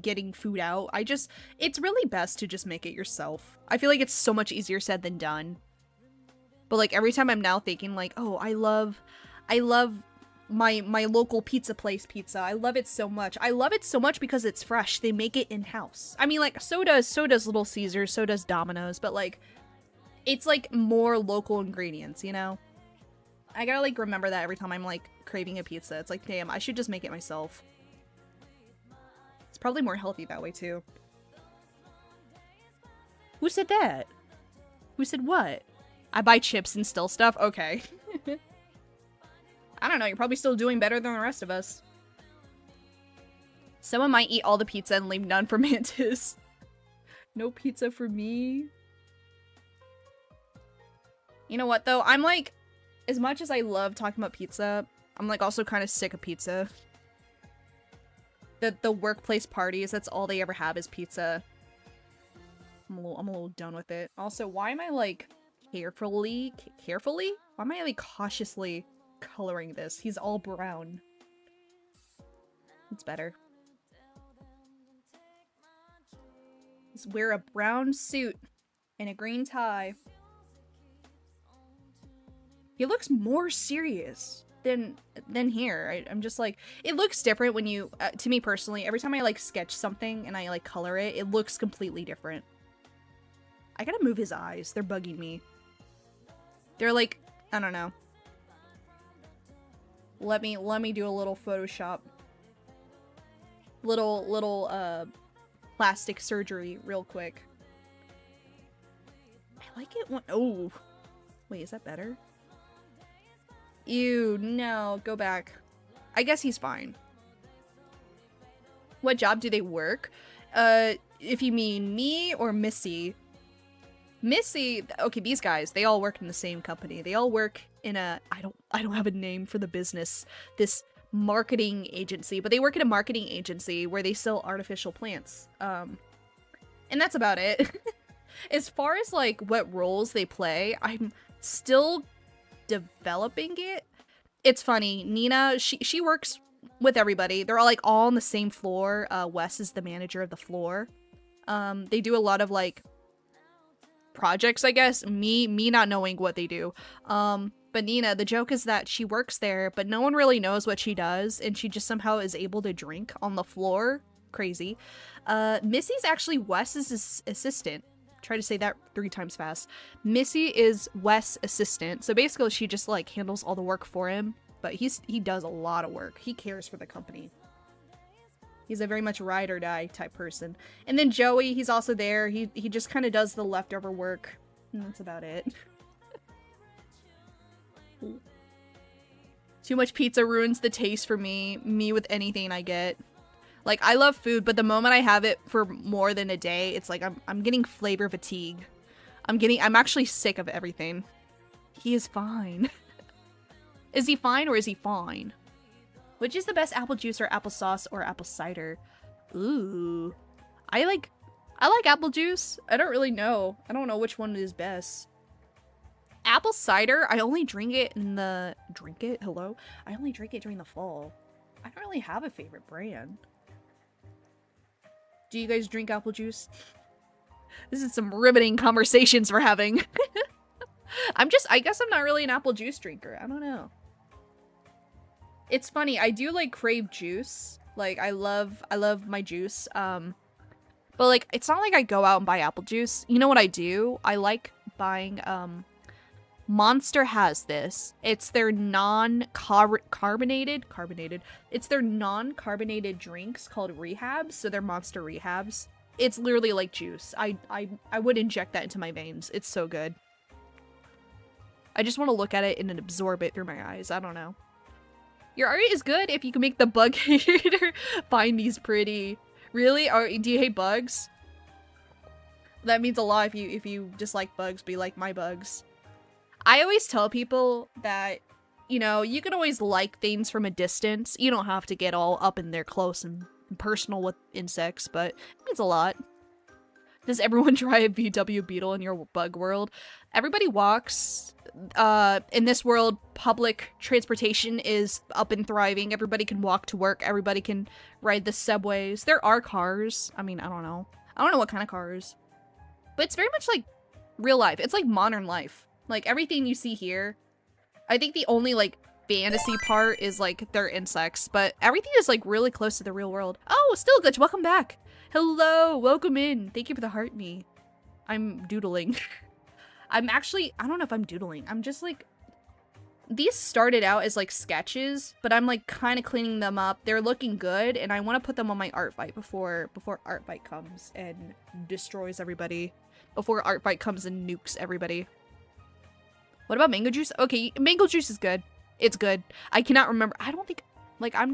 getting food out. It's really best to just make it yourself. I feel like it's so much easier said than done. But like every time I'm now thinking like, oh, I love my local pizza place pizza. I love it so much. I love it so much because it's fresh. They make it in-house. I mean, like so does Little Caesars, so does Domino's, but like it's like more local ingredients, you know? I gotta, like, remember that every time I'm, like, craving a pizza. It's like, damn, I should just make it myself. It's probably more healthy that way, too. Who said that? Who said what? I buy chips and still stuff? Okay. I don't know, you're probably still doing better than the rest of us. Someone might eat all the pizza and leave none for Mantis. No pizza for me. You know what, though? I'm, like... As much as I love talking about pizza, I'm like also kind of sick of pizza. The workplace parties, that's all they ever have is pizza. I'm a little done with it. Also, why am I like carefully? Why am I like cautiously coloring this? He's all brown. It's better. Let's wear a brown suit and a green tie. He looks more serious than here. I'm just like, it looks different when you, to me personally, every time I like sketch something and I like color it, it looks completely different. I gotta move his eyes. They're bugging me. They're like, I don't know. Let me do a little Photoshop. Little plastic surgery real quick. I like it when, oh. Wait, is that better? Ew, no, go back. I guess he's fine. What job do they work? If you mean me or Missy. Missy, okay, these guys, they all work in the same company. They all work in a, I don't have a name for the business, this marketing agency, but they work in a marketing agency where they sell artificial plants. And that's about it. As far as like what roles they play, I'm still developing it. It's funny. Nina, she works with everybody. They're all on the same floor. Wes is the manager of the floor. They do a lot of like projects, I guess. Me not knowing what they do. But Nina, the joke is that she works there, but no one really knows what she does, and she just somehow is able to drink on the floor. Crazy. Missy's actually Wes's assistant. Try to say that 3 times fast. Missy is Wes' assistant, so basically she just like handles all the work for him, but he does a lot of work. He cares for the company. He's a very much ride or die type person. And then Joey, he's also there. He just kind of does the leftover work. And that's about it. Too much pizza ruins the taste for me. Me with anything I get. Like, I love food, but the moment I have it for more than a day, it's like I'm getting flavor fatigue. I'm actually sick of everything. He is fine. Is he fine or is he fine? Which is the best apple juice or applesauce or apple cider? Ooh. I like apple juice. I don't really know. I don't know which one is best. Apple cider, I only drink it in the... Hello? I only drink it during the fall. I don't really have a favorite brand. Do you guys drink apple juice? This is some riveting conversations we're having. I guess I'm not really an apple juice drinker. I don't know. It's funny, I do like crave juice. Like I love my juice. But like it's not like I go out and buy apple juice. You know what I do? I like buying Monster has this. It's their non-carbonated. It's their non-carbonated drinks called Rehabs, so they're Monster Rehabs. It's literally like juice. I would inject that into my veins. It's so good. I just want to look at it and then absorb it through my eyes. I don't know. Your art is good if you can make the bug hater find these pretty. Really? Do you hate bugs? That means a lot if you dislike bugs, be like my bugs. I always tell people that, you know, you can always like things from a distance. You don't have to get all up in there close and personal with insects, but it means a lot. Does everyone try a VW Beetle in your bug world? Everybody walks. In this world, public transportation is up and thriving. Everybody can walk to work. Everybody can ride the subways. There are cars. I mean, I don't know. I don't know what kind of cars. But it's very much like real life. It's like modern life. Like, everything you see here, I think the only, like, fantasy part is, like, their insects, but everything is, like, really close to the real world. Oh, Still Glitch, welcome back! Hello, welcome in. Thank you for the heart me. I'm doodling. I'm actually, I don't know if I'm doodling. I'm just, like, these started out as, like, sketches, but I'm, like, kind of cleaning them up. They're looking good, and I want to put them on my ARTFIGHT before ARTFIGHT comes and destroys everybody. Before ARTFIGHT comes and nukes everybody. What about mango juice? Okay, mango juice is good. It's good. I cannot remember. I don't think, like, I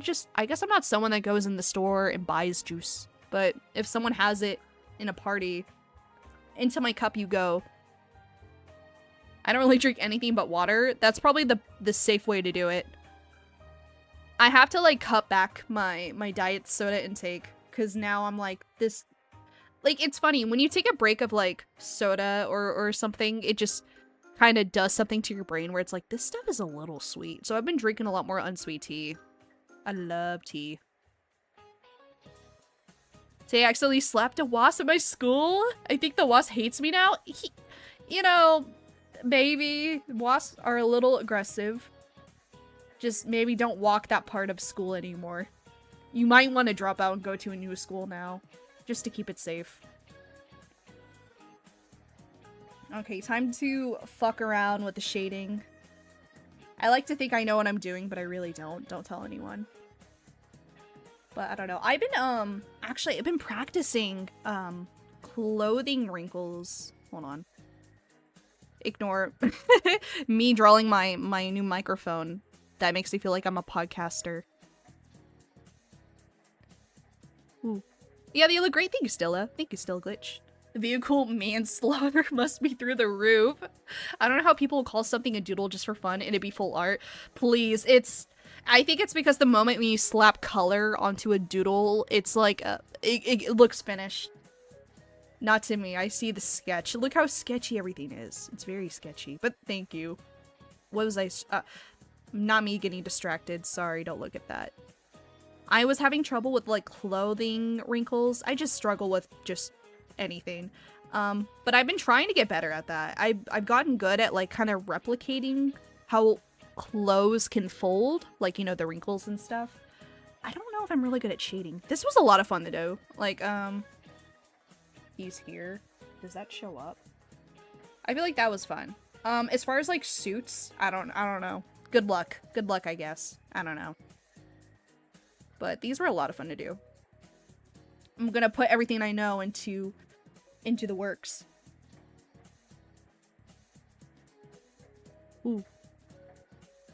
guess I'm not someone that goes in the store and buys juice. But if someone has it in a party, into my cup you go. I don't really drink anything but water. That's probably the safe way to do it. I have to, like, cut back my diet soda intake. Because now I'm like, this... Like, it's funny. When you take a break of, like, soda or something, it just... kind of does something to your brain where it's like, this stuff is a little sweet. So I've been drinking a lot more unsweet tea. I love tea. Today I accidentally slapped a wasp at my school. I think the wasp hates me now. You know, maybe wasps are a little aggressive. Just maybe don't walk that part of school anymore. You might want to drop out and go to a new school now, just to keep it safe. Okay, time to fuck around with the shading. I like to think I know what I'm doing, but I really don't. Don't tell anyone. But I don't know. I've been, actually, I've been practicing, clothing wrinkles. Hold on. Ignore me drawing my new microphone. That makes me feel like I'm a podcaster. Ooh. Yeah, they look great. Thank you, Stilla. Thank you, Still Glitch. The vehicle manslaughter must be through the roof. I don't know how people call something a doodle just for fun and it'd be full art. Please, I think it's because the moment when you slap color onto a doodle, it's like, it looks finished. Not to me, I see the sketch. Look how sketchy everything is. It's very sketchy, but thank you. what was I, not me getting distracted. Sorry, don't look at that. I was having trouble with like clothing wrinkles. I just struggle with just anything. But I've been trying to get better at that. I've gotten good at like kind of replicating how clothes can fold, like, you know, the wrinkles and stuff. I don't know if I'm really good at shading. This was a lot of fun to do. Like, he's here. Does that show up? I feel like that was fun. As far as like suits, I don't know. Good luck. Good luck, I guess. I don't know. But these were a lot of fun to do. I'm gonna put everything I know into the works. Ooh.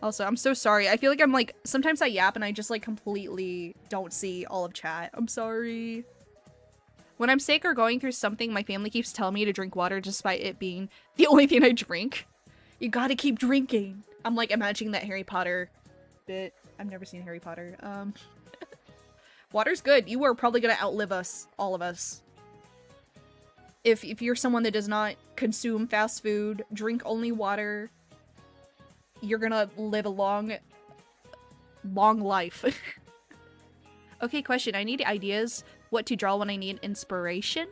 Also, I'm so sorry. I feel like I'm like, sometimes I yap and I just like completely don't see all of chat. I'm sorry. When I'm sick or going through something, my family keeps telling me to drink water despite it being the only thing I drink. You gotta keep drinking. I'm like imagining that Harry Potter bit. I've never seen Harry Potter. Water's good. You are probably gonna outlive us, all of us. If you're someone that does not consume fast food, drink only water, you're gonna live a long life. Okay, question. I need ideas what to draw when I need inspiration.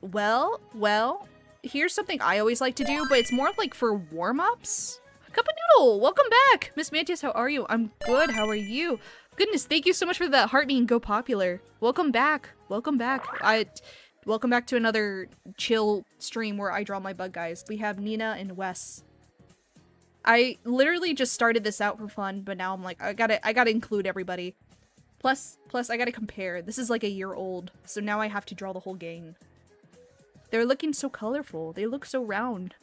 Well, here's something I always like to do, but it's more like for warm-ups. Cup of Noodle, welcome back! Miss Mantis, how are you? I'm good, how are you? Goodness, thank you so much for the heart being go popular. Welcome back. Welcome back. Welcome back to another chill stream where I draw my bug guys. We have Nina and Wes. I literally just started this out for fun, but now I'm like, I gotta include everybody. Plus, I gotta compare. This is like a year old, so now I have to draw the whole gang. They're looking so colorful. They look so round.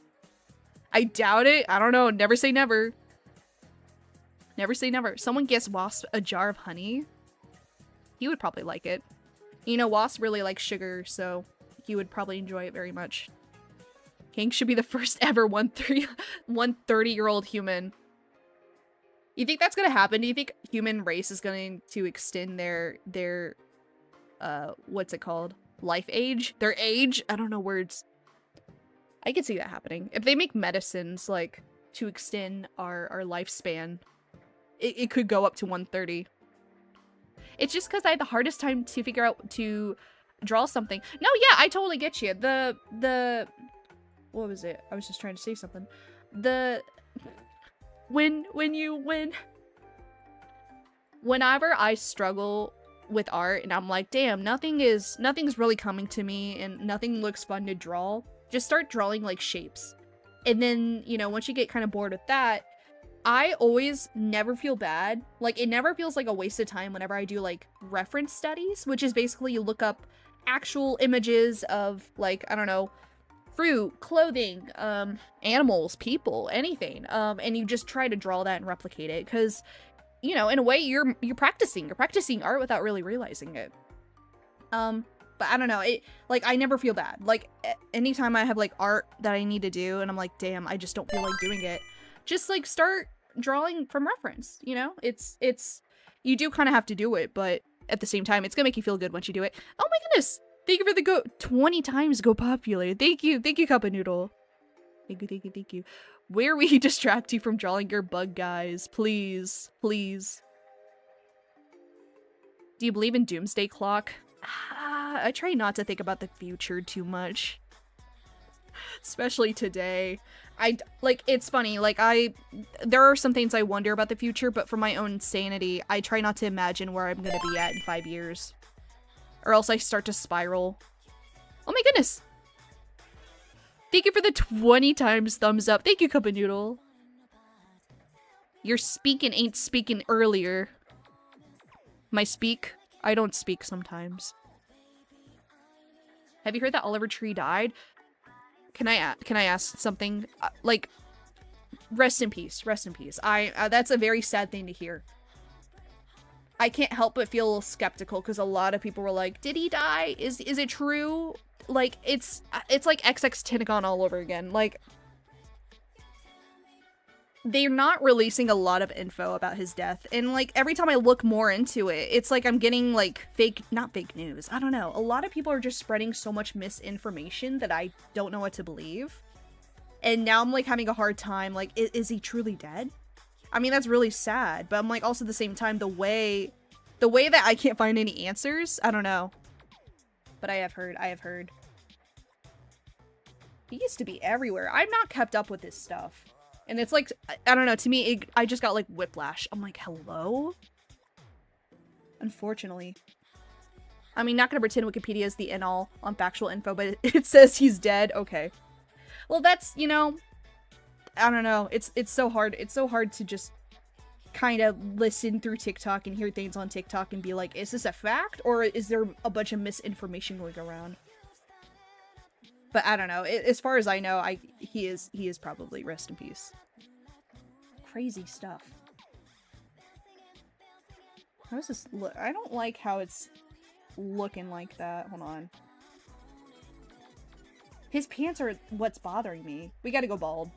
I doubt it. I don't know. Never say never. Never say never. Someone gets Wasp a jar of honey. He would probably like it. You know, Wasp really likes sugar, so he would probably enjoy it very much. Hank should be the first ever 130-year-old human. You think that's gonna happen? Do you think human race is going to extend their what's it called? Life age? Their age? I don't know words. I could see that happening. If they make medicines, like, to extend our lifespan, it could go up to 130. It's just because I had the hardest time to figure out to draw something. No, yeah, I totally get you. The what was it? I was just trying to say something. Whenever I struggle with art and I'm like, damn, nothing's really coming to me and nothing looks fun to draw, just start drawing like shapes. And then, you know, once you get kind of bored with that, I always never feel bad. Like, it never feels like a waste of time whenever I do like reference studies, which is basically you look up actual images of, like, I don't know, fruit, clothing, animals, people, anything, and you just try to draw that and replicate it, because, you know, in a way you're practicing art without really realizing it. But I don't know, it, like, I never feel bad. Like, anytime I have like art that I need to do and I'm like, damn, I just don't feel like doing it, just like start drawing from reference, you know? It's you do kind of have to do it, but at the same time it's gonna make you feel good once you do it. Oh my goodness, thank you for the 20 times go popular. Thank you, Cup of Noodle. Thank you. Where we distract you from drawing your bug guys, please. Do you believe in Doomsday Clock? I try not to think about the future too much, especially today. It's funny, like, there are some things I wonder about the future, but for my own sanity, I try not to imagine where I'm gonna be at in 5 years. Or else I start to spiral. Oh my goodness! Thank you for the 20 times thumbs up. Thank you, Cup of Noodle. Your speaking ain't speaking earlier. My speak? I don't speak sometimes. Have you heard that Oliver Tree died? Can I ask something? Like, rest in peace. Rest in peace. That's a very sad thing to hear. I can't help but feel a little skeptical because a lot of people were like, did he die? Is it true? Like, it's like XX Tentagon all over again. Like, they're not releasing a lot of info about his death, and like every time I look more into it, it's like I'm getting like not fake news, I don't know, a lot of people are just spreading so much misinformation that I don't know what to believe. And now I'm like having a hard time, like, is he truly dead? I mean, that's really sad, but I'm like also at the same time, the way that I can't find any answers, I don't know. But I have heard. He used to be everywhere. I'm not kept up with this stuff. And it's like, I don't know, to me, I just got like whiplash. I'm like, hello? Unfortunately. I mean, not gonna pretend Wikipedia is the end-all on factual info, but it says he's dead. Okay. Well, that's, you know, I don't know. It's so hard. It's so hard to just kind of listen through TikTok and hear things on TikTok and be like, is this a fact? Or is there a bunch of misinformation going around? But I don't know. As far as I know, he is probably rest in peace. Crazy stuff. How does this look? I don't like how it's looking like that. Hold on. His pants are what's bothering me. We gotta go bald.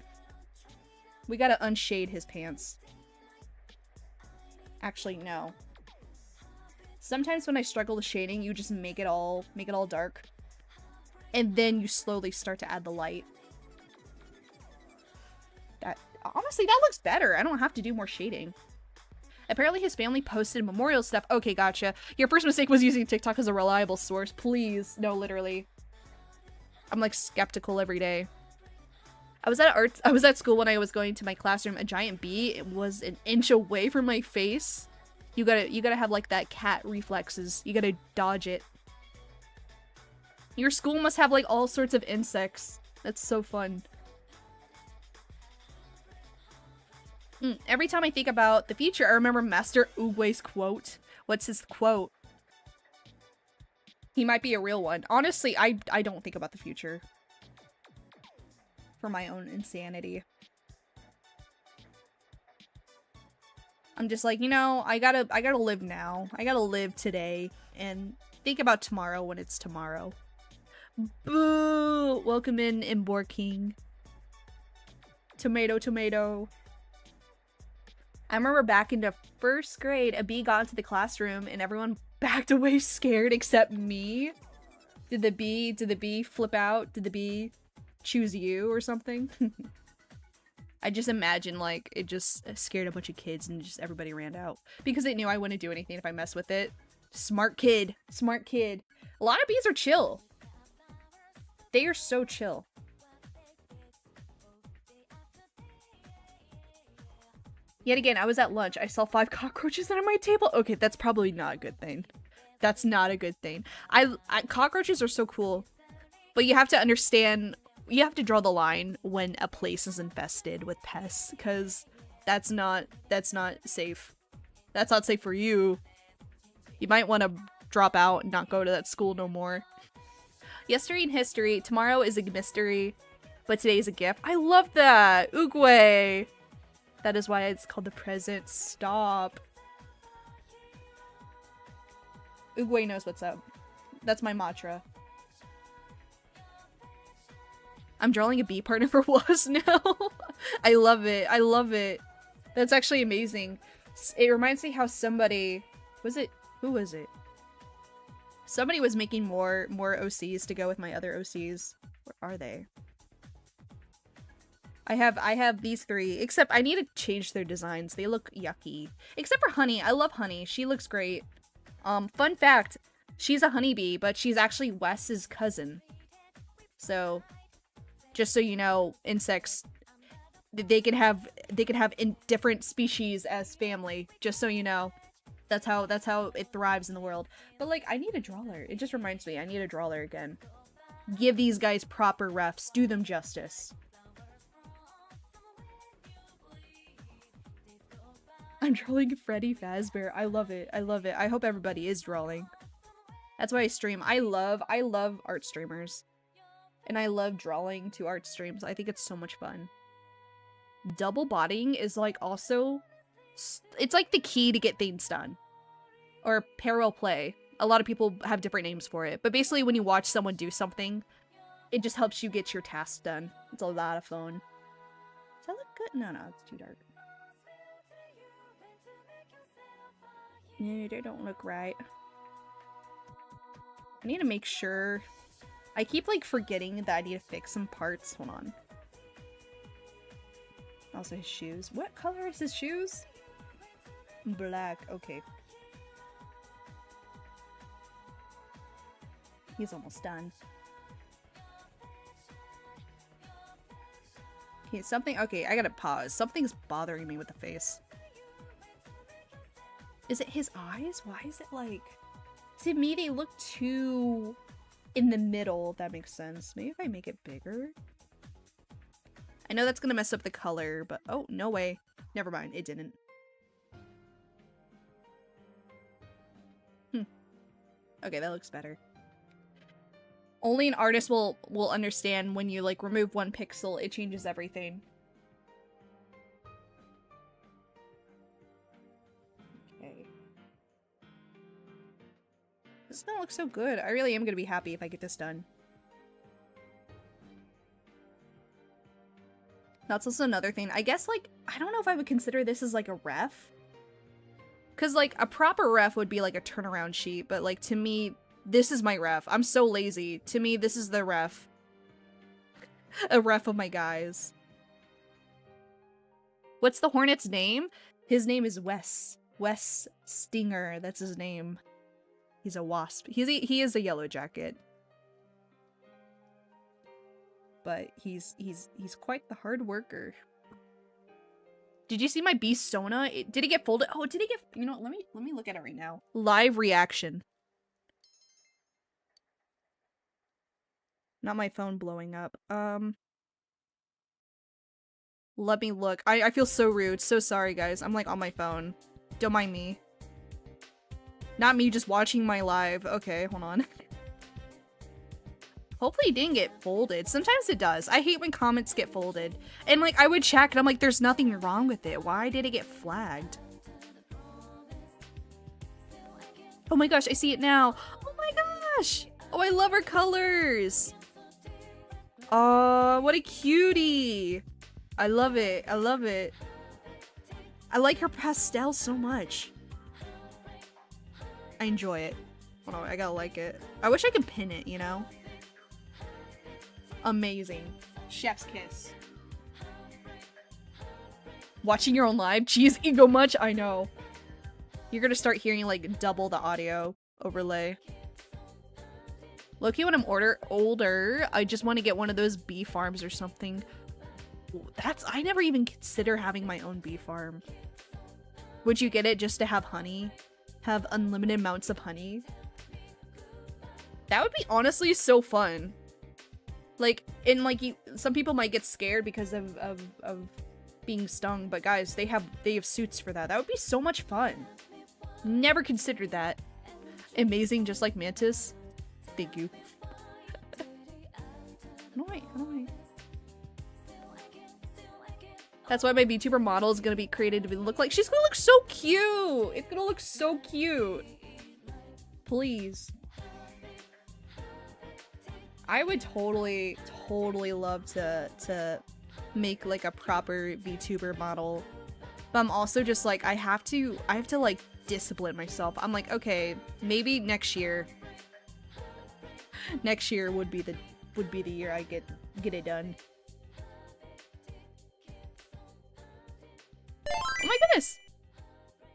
We gotta unshade his pants. Actually, no. Sometimes when I struggle with shading, you just make it all dark. And then you slowly start to add the light. That honestly, that looks better. I don't have to do more shading. Apparently his family posted memorial stuff. Okay, gotcha. Your first mistake was using TikTok as a reliable source. Please. No, literally. I'm like skeptical every day. I was at school when I was going to my classroom. A giant bee was an inch away from my face. You gotta have like that cat reflexes. You gotta dodge it. Your school must have like all sorts of insects. That's so fun. Every time I think about the future, I remember Master Oogway's quote. What's his quote? He might be a real one. Honestly, I don't think about the future. For my own insanity. I'm just like, you know, I gotta live now. I gotta live today and think about tomorrow when it's tomorrow. Boo! Welcome in, Imbor King. Tomato, tomato. I remember back into first grade, a bee got into the classroom and everyone backed away scared except me. Did the bee flip out? Did the bee choose you or something? I just imagine like it just scared a bunch of kids and just everybody ran out because it knew I wouldn't do anything if I messed with it. Smart kid. Smart kid. A lot of bees are chill. They are so chill. Yet again, I was at lunch. I saw 5 cockroaches under my table. Okay, that's probably not a good thing. That's not a good thing. Cockroaches are so cool. But you have to understand, you have to draw the line when a place is infested with pests, because that's not safe. That's not safe for you. You might want to drop out and not go to that school no more. Yesterday in history, tomorrow is a mystery, but today is a gift. I love that! Oogway! That is why it's called the present. Stop. Oogway knows what's up. That's my mantra. I'm drawing a bee partner for Was now. I love it. I love it. That's actually amazing. It reminds me how somebody... Who was it? Somebody was making more OCs to go with my other OCs. Where are they? I have these 3, except I need to change their designs. They look yucky. Except for Honey. I love Honey. She looks great. Fun fact, she's a honeybee, but she's actually Wes's cousin. So, just so you know, insects, they can have in different species as family. Just so you know. That's how it thrives in the world. But like, I need a drawler. It just reminds me, I need a drawler again. Give these guys proper refs. Do them justice. I'm drawing Freddy Fazbear. I love it. I love it. I hope everybody is drawing. That's why I stream. I love art streamers. And I love drawing to art streams. I think it's so much fun. Double bodying is like also... It's like the key to get things done. Or parallel play. A lot of people have different names for it. But basically when you watch someone do something, it just helps you get your task done. It's a lot of fun. Does that look good? No, it's too dark. No, they don't look right. I need to make sure... I keep like forgetting that I need to fix some parts. Hold on. Also his shoes. What color is his shoes? Black. Okay. He's almost done. Okay, something. Okay, I gotta pause. Something's bothering me with the face. Is it his eyes? Why is it like... To me, they look too in the middle, if that makes sense. Maybe if I make it bigger? I know that's gonna mess up the color, but... Oh, no way. Never mind, it didn't. Okay, that looks better. Only an artist will understand when you, like, remove one pixel, it changes everything. Okay. This is gonna look so good. I really am gonna be happy if I get this done. That's also another thing. I guess, like, I don't know if I would consider this as, like, a ref. Because, like, a proper ref would be, like, a turnaround sheet. But, like, to me, this is my ref. I'm so lazy. To me, this is the ref. A ref of my guys. What's the Hornet's name? His name is Wes. Wes Stinger. That's his name. He's a wasp. He is a yellow jacket. But he's quite the hard worker. Did you see my beast Sona? Did it get folded? Oh, did it get... You know what? Let me look at it right now. Live reaction. Not my phone blowing up. Let me look. I feel so rude. So sorry, guys. I'm like on my phone. Don't mind me. Not me just watching my live. Okay, hold on. Hopefully it didn't get folded. Sometimes it does. I hate when comments get folded. And like, I would check and I'm like, there's nothing wrong with it. Why did it get flagged? Oh my gosh, I see it now. Oh my gosh. Oh, I love her colors. Oh, what a cutie. I love it. I love it. I like her pastel so much. I enjoy it. Hold on, I gotta like it. I wish I could pin it, you know? Amazing. Chef's kiss. Watching your own live? Geez, ego much? I know. You're gonna start hearing like double the audio overlay. Loki, when I'm older, I just want to get one of those bee farms or something. I never even consider having my own bee farm. Would you get it just to have honey? Have unlimited amounts of honey? That would be honestly so fun. Like, in like, some people might get scared because of being stung, but guys, they have suits for that. That would be so much fun. Never considered that. Amazing, just like Mantis. Thank you. How do I? That's why my VTuber model is gonna be created to look like. She's gonna look so cute. It's gonna look so cute. Please. I would totally love to make like a proper VTuber model. But I'm also just like, I have to like discipline myself. I'm like, okay, maybe next year. Next year would be the year I get it done. Oh my goodness!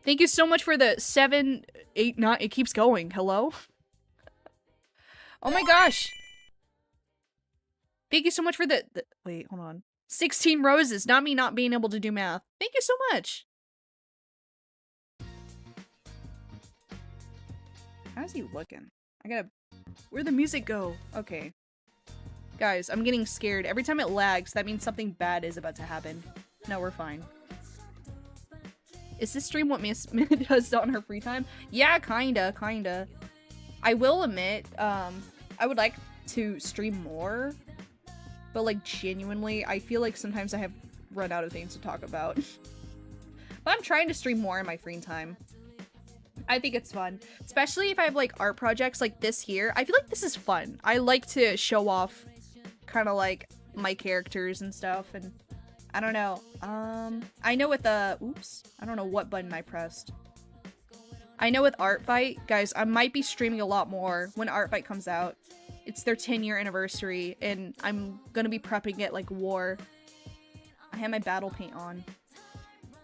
Thank you so much for the 7, 8, 9. It keeps going. Hello? Oh my gosh! Thank you so much for the wait, hold on. 16 roses. Not me not being able to do math. Thank you so much. How's he looking? I gotta... Where'd the music go? Okay. Guys, I'm getting scared. Every time it lags, that means something bad is about to happen. No, we're fine. Is this stream what Miss Minute does on her free time? Yeah, kinda. I will admit, I would like to stream more. But, like, genuinely, I feel like sometimes I have run out of things to talk about. But I'm trying to stream more in my free time. I think it's fun. Especially if I have, like, art projects like this here. I feel like this is fun. I like to show off kind of, like, my characters and stuff. And I don't know. I know with the... Oops. I don't know what button I pressed. I know with ARTFIGHT, guys, I might be streaming a lot more when ARTFIGHT comes out. It's their 10-year anniversary, and I'm gonna be prepping it like war. I have my battle paint on.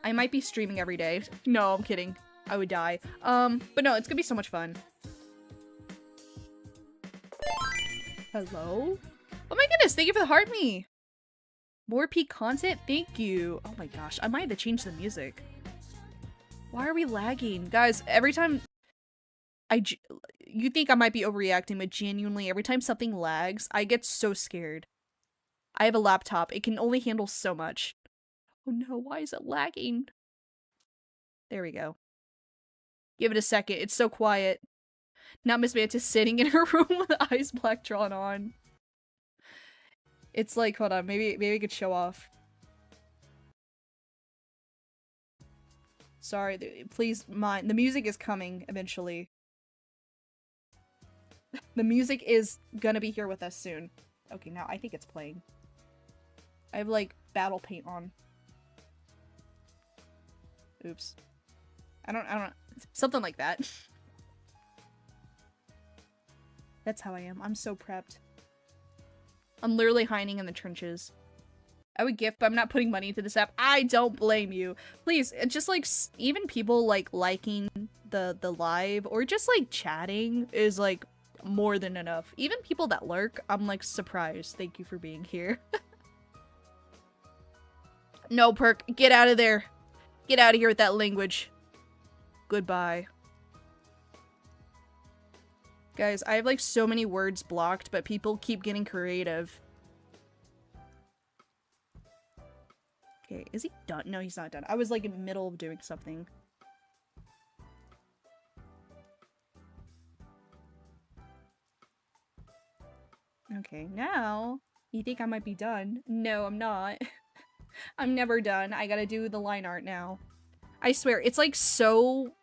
I might be streaming every day. No, I'm kidding. I would die. But no, it's gonna be so much fun. Hello? Oh my goodness, thank you for the heart me. More peak content? Thank you. Oh my gosh, I might have to change the music. Why are we lagging? Guys, every time you think I might be overreacting, but genuinely, every time something lags, I get so scared. I have a laptop. It can only handle so much. Oh no, why is it lagging? There we go. Give it a second. It's so quiet. Now Miss Mantis sitting in her room with eyes black drawn on. It's like, hold on, maybe we could show off. Sorry, please mind. The music is coming eventually. The music is gonna be here with us soon. Okay, now I think it's playing. I have like battle paint on. Oops. I don't know. Something like that. That's how I am. I'm so prepped. I'm literally hiding in the trenches. I would gift, but I'm not putting money into this app. I don't blame you. Please, just like, even people like liking the live or just like chatting is like more than enough. Even people that lurk, I'm like surprised. Thank you for being here. No, Perk, get out of there. Get out of here with that language. Goodbye. Guys, I have like so many words blocked, but people keep getting creative. Okay, is he done? No, he's not done. I was like in the middle of doing something. Okay, now you think I might be done? No, I'm not. I'm never done. I gotta do the line art now. I swear, it's like so...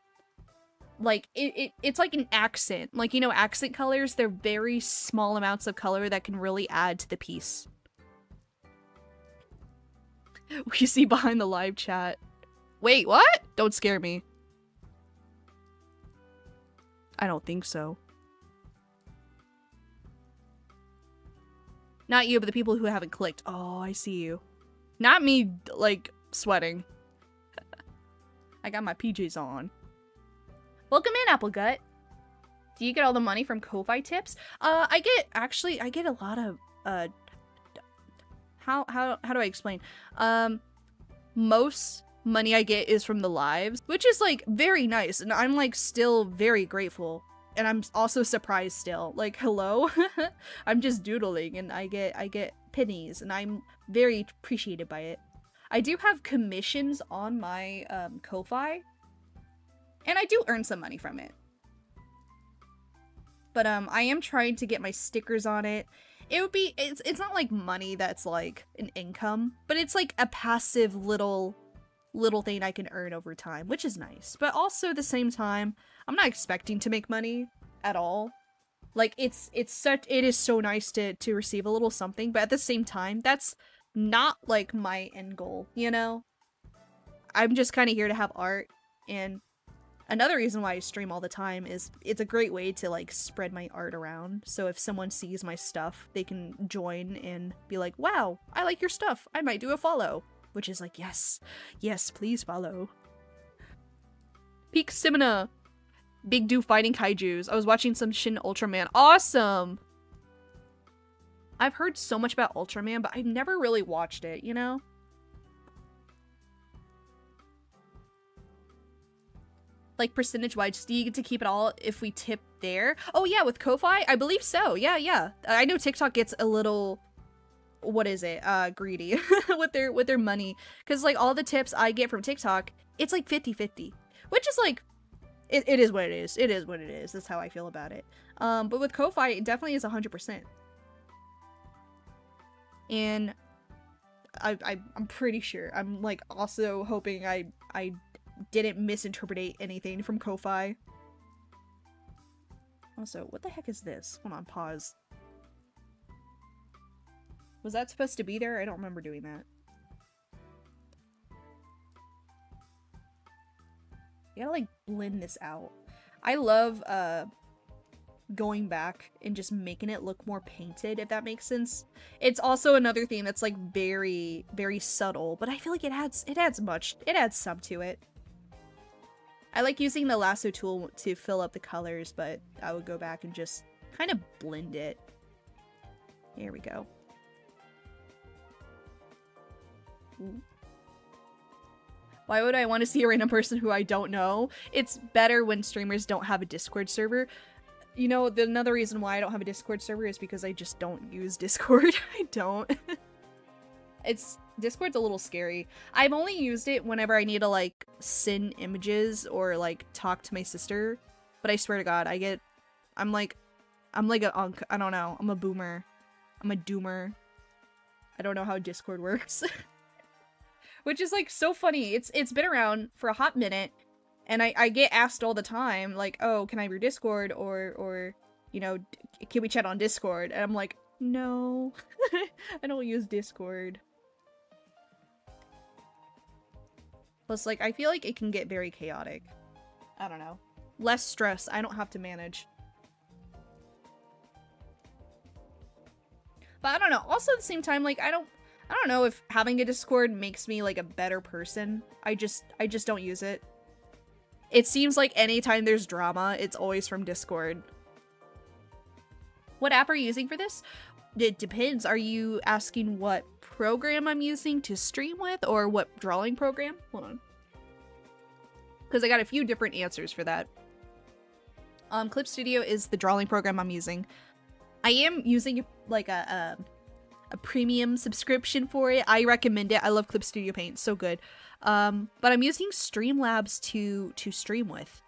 Like, it's like an accent. Like, you know, accent colors, they're very small amounts of color that can really add to the piece. We see behind the live chat. Wait, what? Don't scare me. I don't think so. Not you, but the people who haven't clicked. Oh, I see you. Not me, like, sweating. I got my PJs on. Welcome in, Applegut. Do you get all the money from Ko-Fi tips? I get a lot of, how do I explain? Most money I get is from the lives, which is, like, very nice, and I'm, like, still very grateful. And I'm also surprised still. Like, hello? I'm just doodling, and I get pennies, and I'm very appreciated by it. I do have commissions on my, Ko-Fi, and I do earn some money from it. But, I am trying to get my stickers on it. It's not like money that's like an income, but it's like a passive little thing I can earn over time, which is nice. But also at the same time, I'm not expecting to make money at all. Like, it is so nice to receive a little something, but at the same time, that's not like my end goal, you know? I'm just kind of here to have art, and another reason why I stream all the time is it's a great way to like spread my art around. So if someone sees my stuff, they can join and be like, wow, I like your stuff. I might do a follow. Which is like, yes, please follow. Peak Simina. Big Do fighting kaijus. I was watching some Shin Ultraman. Awesome! I've heard so much about Ultraman, but I've never really watched it, you know? Like, percentage-wise, do you get to keep it all if we tip there? Oh yeah, with Ko-Fi? I believe so. Yeah. I know TikTok gets a little... what is it? Greedy with their money. Because, like, all the tips I get from TikTok, it's like 50-50. Which is, like... It is what it is. It is what it is. That's how I feel about it. But with Ko-Fi, it definitely is 100%. And... I'm pretty sure. I'm, like, also hoping I didn't misinterpret anything from Ko-Fi. Also, what the heck is this? Hold on, pause. Was that supposed to be there? I don't remember doing that. You gotta, like, blend this out. I love, going back and just making it look more painted, if that makes sense. It's also another thing that's like very, very subtle, but I feel like it adds some to it. I like using the lasso tool to fill up the colors, but I would go back and just kind of blend it. Here we go. Ooh. Why would I want to see a random person who I don't know? It's better when streamers don't have a Discord server. You know, another reason why I don't have a Discord server is because I just don't use Discord. I don't. Discord's a little scary. I've only used it whenever I need to, like, send images or, like, talk to my sister. But I swear to God, I'm like a unk. I don't know. I'm a boomer. I'm a doomer. I don't know how Discord works. Which is, like, so funny. It's been around for a hot minute, and I get asked all the time, like, oh, can I have your Discord? Or you know, can we chat on Discord? And I'm like, no. I don't use Discord. Plus, like, I feel like it can get very chaotic. I don't know. Less stress. I don't have to manage. But I don't know. Also, at the same time, like, I don't know if having a Discord makes me, like, a better person. I just don't use it. It seems like anytime there's drama, it's always from Discord. What app are you using for this? It depends. Are you asking what program I'm using to stream with, or what drawing program? Hold on. Because I got a few different answers for that. Clip Studio is the drawing program I'm using. I am using, like, a premium subscription for it. I recommend it. I love Clip Studio Paint. So good. But I'm using Streamlabs to stream with.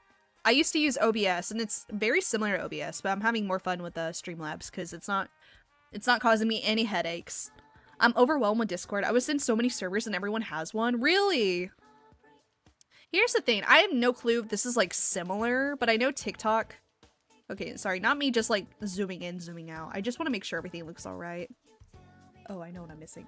I used to use OBS, and it's very similar to OBS, but I'm having more fun with Streamlabs because it's not causing me any headaches. I'm overwhelmed with Discord. I was in so many servers and everyone has one. Really? Here's the thing. I have no clue if this is, like, similar, but I know TikTok... Okay, sorry, not me just, like, zooming in, zooming out. I just want to make sure everything looks alright. Oh, I know what I'm missing.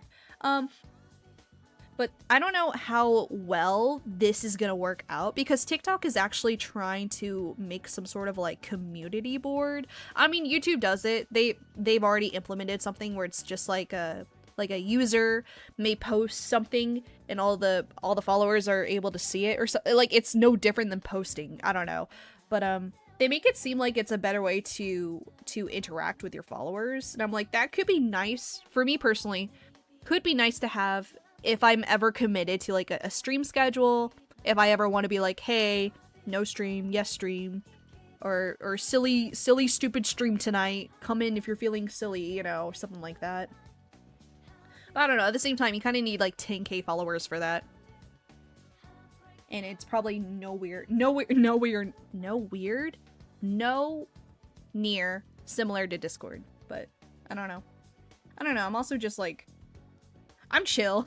But I don't know how well this is gonna work out, because TikTok is actually trying to make some sort of, like, community board. I mean, YouTube does it. They've already implemented something where it's just like a user may post something and all the followers are able to see it, or so. Like, it's no different than posting. I don't know, but they make it seem like it's a better way to interact with your followers, and I'm like, that could be nice for me personally. Could be nice to have if I'm ever committed to, like, a stream schedule. If I ever want to be like, hey, no stream, yes stream, or silly stupid stream tonight. Come in if you're feeling silly, you know, or something like that. But I don't know. At the same time, you kind of need, like, 10k followers for that. And it's probably no near similar to Discord. But I don't know. I'm also just, like, I'm chill.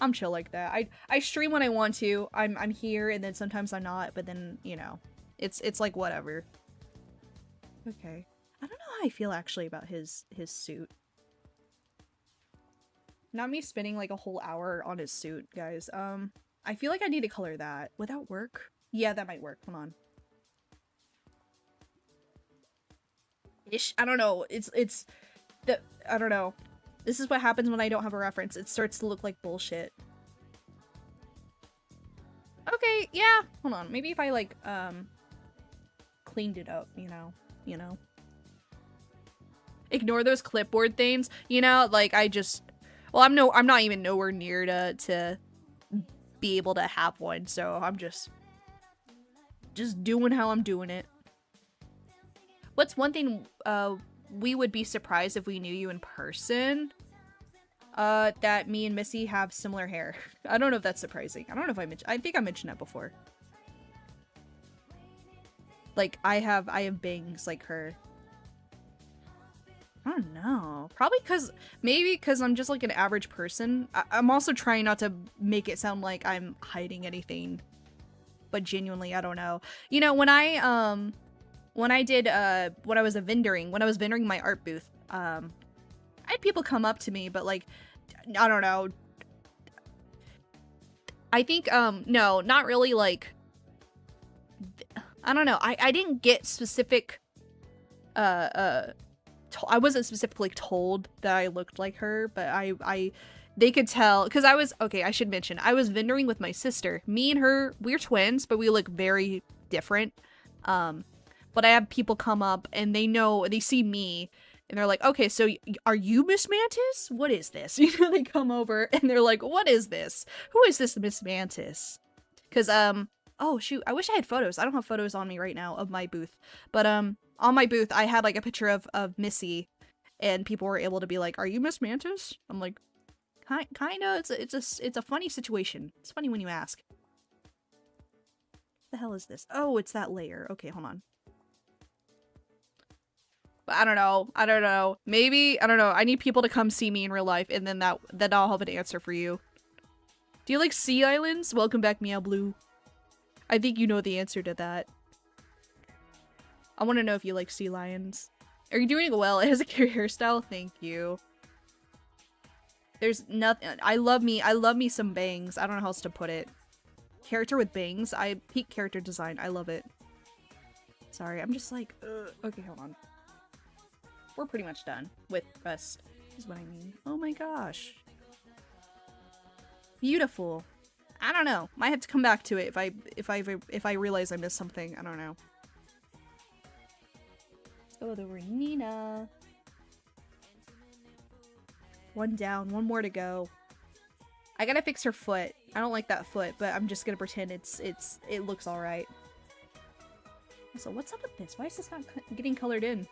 I'm chill like that. I stream when I want to. I'm here, and then sometimes I'm not, but then, you know, it's like whatever. Okay. I don't know how I feel actually about his suit. Not me spending, like, a whole hour on his suit, guys. I feel like I need to color that. Would that work? Yeah, that might work. Hold on. Ish. I don't know. I don't know. This is what happens when I don't have a reference. It starts to look like bullshit. Okay, yeah. Hold on. Maybe if I, like, cleaned it up, you know. Ignore those clipboard things. You know, like, well, I'm not even nowhere near to be able to have one, so I'm just doing how I'm doing it. What's one thing we would be surprised if we knew you in person? That me and Missy have similar hair. I don't know if that's surprising. I don't know if I think I mentioned that before. Like, I have bangs like her. I don't know. Probably maybe because I'm just, like, an average person. I'm also trying not to make it sound like I'm hiding anything. But genuinely, I don't know. You know, when I was vendoring my art booth, I had people come up to me, but, like, I don't know. I think, no, not really, like, I don't know. I didn't get specific I wasn't specifically told that I looked like her, but they could tell because okay, I should mention I was vendoring with my sister. Me and her, we're twins, but we look very different. But I have people come up and they see me and they're like, okay, so are you Miss Mantis? What is this? You know, they come over and they're like, what is this? Who is this Miss Mantis? Because, oh shoot, I wish I had photos. I don't have photos on me right now of my booth. But, on my booth, I had like a picture of Missy and people were able to be like, are you Miss Mantis? I'm like, kinda. It's a funny situation. It's funny when you ask. What the hell is this? Oh, it's that layer. Okay, hold on. But I don't know. Maybe, I don't know. I need people to come see me in real life and then I'll have an answer for you. Do you like sea islands? Welcome back, Meow Blue. I think you know the answer to that. I want to know if you like sea lions. Are you doing well? It has a cute hairstyle. Thank you. There's nothing. I love me some bangs. I don't know how else to put it. Character with bangs. Peak character design. I love it. Sorry, I'm just like, okay, hold on. We're pretty much done with rest, is what I mean. Oh my gosh. Beautiful. I don't know. Might have to come back to it if I realize I missed something. I don't know. Let's go with over Nina. One down, one more to go. I gotta fix her foot. I don't like that foot, but I'm just gonna pretend it looks alright. So what's up with this? Why is this not getting colored in?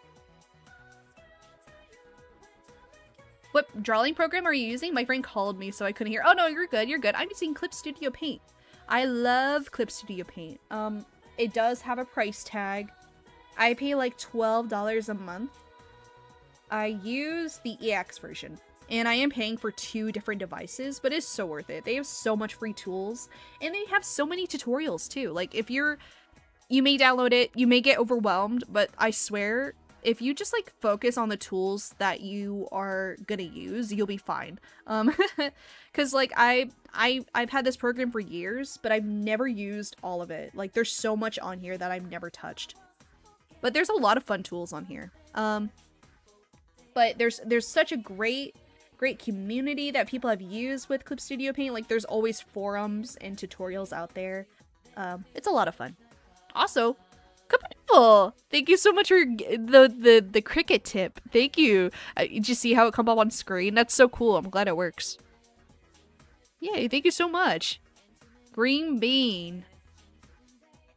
What drawing program are you using? My friend called me so I couldn't hear. Oh no, you're good, you're good. I'm using Clip Studio Paint. I love Clip Studio Paint. It does have a price tag. I pay like $12 a month. I use the EX version. And I am paying for 2 different devices, but it's so worth it. They have so much free tools, and they have so many tutorials too. Like if you may download it, you may get overwhelmed, but I swear, if you just like focus on the tools that you are gonna use, you'll be fine. Cause like I've had this program for years, but I've never used all of it. Like there's so much on here that I've never touched. But there's a lot of fun tools on here. But there's such a great community that people have used with Clip Studio Paint. Like there's always forums and tutorials out there. It's a lot of fun. Also, Kapoodle! Thank you so much for the cricket tip. Thank you. Did you see how it come up on screen? That's so cool. I'm glad it works. Yay, thank you so much. Green bean.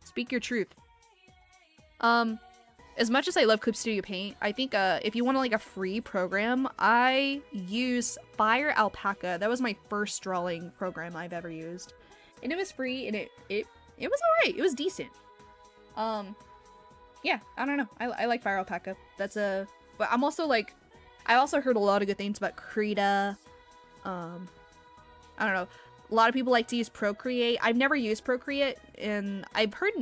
Speak your truth. As much as I love Clip Studio Paint, I think if you want like a free program, I use Fire Alpaca. That was my first drawing program I've ever used. And it was free and it was alright. It was decent. Yeah, I don't know. I like Fire Alpaca. But I'm also like, I also heard a lot of good things about Krita. I don't know. A lot of people like to use Procreate. I've never used Procreate, and I've heard,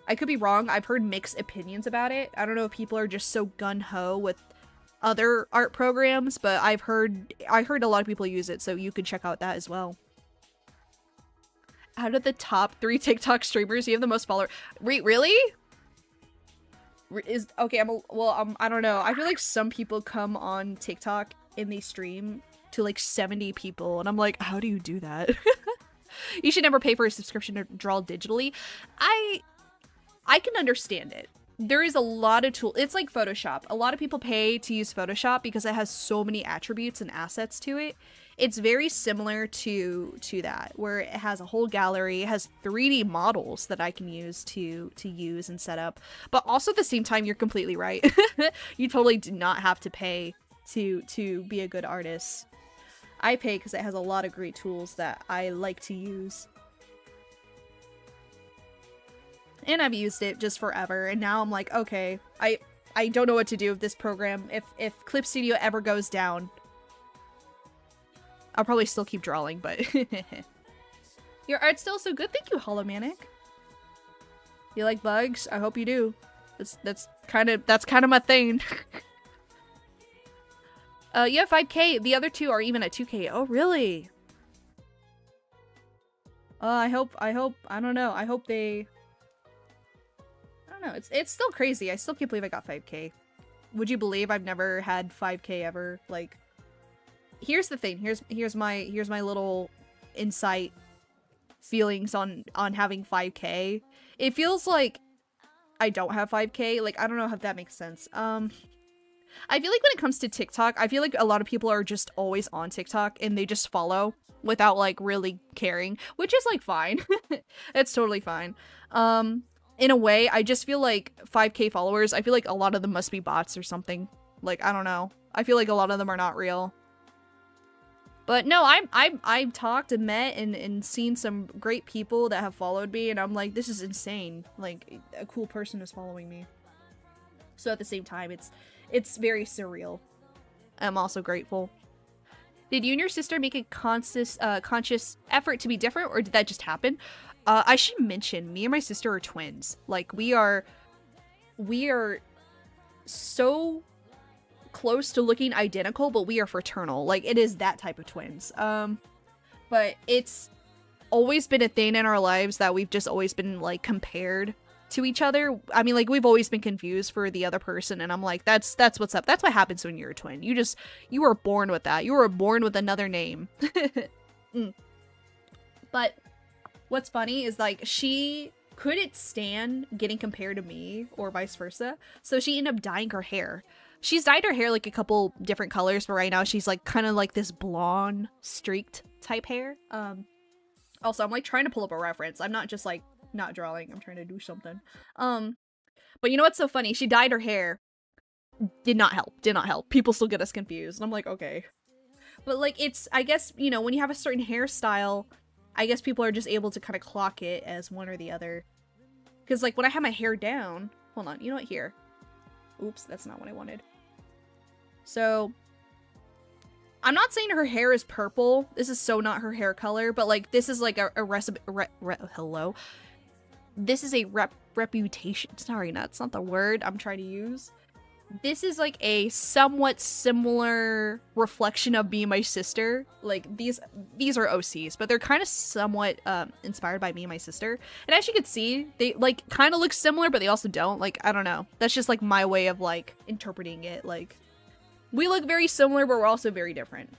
I could be wrong, I've heard mixed opinions about it. I don't know if people are just so gun-ho with other art programs, but I heard a lot of people use it, so you could check out that as well. Out of the top 3 TikTok streamers, you have the most followers. Wait, really? Okay, I don't know. I feel like some people come on TikTok and they stream to like 70 people, and I'm like, how do you do that? You should never pay for a subscription to draw digitally. I can understand it. There is a lot of tools. It's like Photoshop. A lot of people pay to use Photoshop because it has so many attributes and assets to it. It's very similar to that, where it has a whole gallery. It has 3D models that I can use to use and set up. But also at the same time, you're completely right. You totally do not have to pay to be a good artist. I pay because it has a lot of great tools that I like to use. And I've used it just forever, and now I'm like, okay, I don't know what to do with this program. If Clip Studio ever goes down, I'll probably still keep drawing, but your art's still so good. Thank you, Hollow Manic. You like bugs? I hope you do. That's kind of my thing. Yeah, 5K. The other 2 are even at 2K. Oh, really? I don't know. I hope they... don't know. It's still crazy. I still can't believe I got 5K. Would you believe I've never had 5K ever? Like, here's the thing. Here's my little insight feelings on having 5K. It feels like I don't have 5K. Like, I don't know if that makes sense. I feel like when it comes to TikTok, I feel like a lot of people are just always on TikTok and they just follow without like really caring, which is like fine. It's totally fine. In a way, I just feel like 5K followers, I feel like a lot of them must be bots or something. Like, I don't know. I feel like a lot of them are not real. But no, I've talked and met and seen some great people that have followed me, and I'm like, this is insane. Like, a cool person is following me. So at the same time, it's very surreal. I'm also grateful. Did you and your sister make a conscious effort to be different, or did that just happen? I should mention, me and my sister are twins. Like, we are so close to looking identical, but we are fraternal. Like, it is that type of twins. But it's always been a thing in our lives that we've just always been, like, compared to each other. I mean, like, we've always been confused for the other person, and I'm like, that's what's up. That's what happens when you're a twin. You were born with that. You were born with another name. But what's funny is, like, she couldn't stand getting compared to me, or vice versa, so she ended up dyeing her hair. She's dyed her hair, like, a couple different colors, but right now she's, like, kind of like this blonde, streaked type hair. Also, I'm, like, trying to pull up a reference. I'm not just, like, not drawing. I'm trying to do something. But you know what's so funny? She dyed her hair. Did not help. People still get us confused. And I'm like, okay. But, like, it's, I guess, you know, when you have a certain hairstyle, I guess people are just able to kind of clock it as one or the other. Because, like, when I have my hair down... Hold on, you know what? Here. Oops, that's not what I wanted. So, I'm not saying her hair is purple. This is so not her hair color. But, like, this is, like, a recipe... Hello? This is a reputation. Sorry, that's not the word I'm trying to use. This is, like, a somewhat similar reflection of me and my sister. Like, these are OCs, but they're kind of somewhat inspired by me and my sister. And as you can see, they, like, kind of look similar, but they also don't. Like, I don't know. That's just, like, my way of, like, interpreting it. Like, we look very similar, but we're also very different.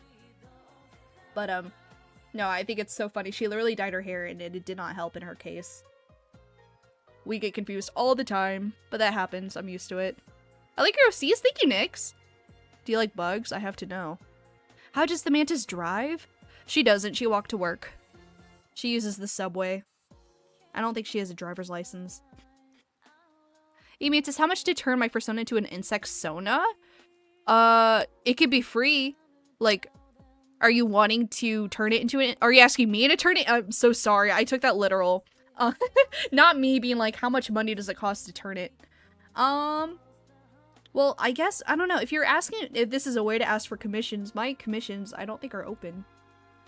But, no, I think it's so funny. She literally dyed her hair, and it did not help in her case. We get confused all the time, but that happens. I'm used to it. I like your OCs. Thank you, Nyx. Do you like bugs? I have to know. How does the Mantis drive? She doesn't. She walked to work. She uses the subway. I don't think she has a driver's license. Hey, Mantis, how much to turn my persona into an insect sona? It could be free. Like, are you wanting to turn it into an... Are you asking me to turn it? I'm so sorry. I took that literal. Not me being like, how much money does it cost to turn it? Well, I guess, I don't know. If you're asking if this is a way to ask for commissions, my commissions, I don't think are open.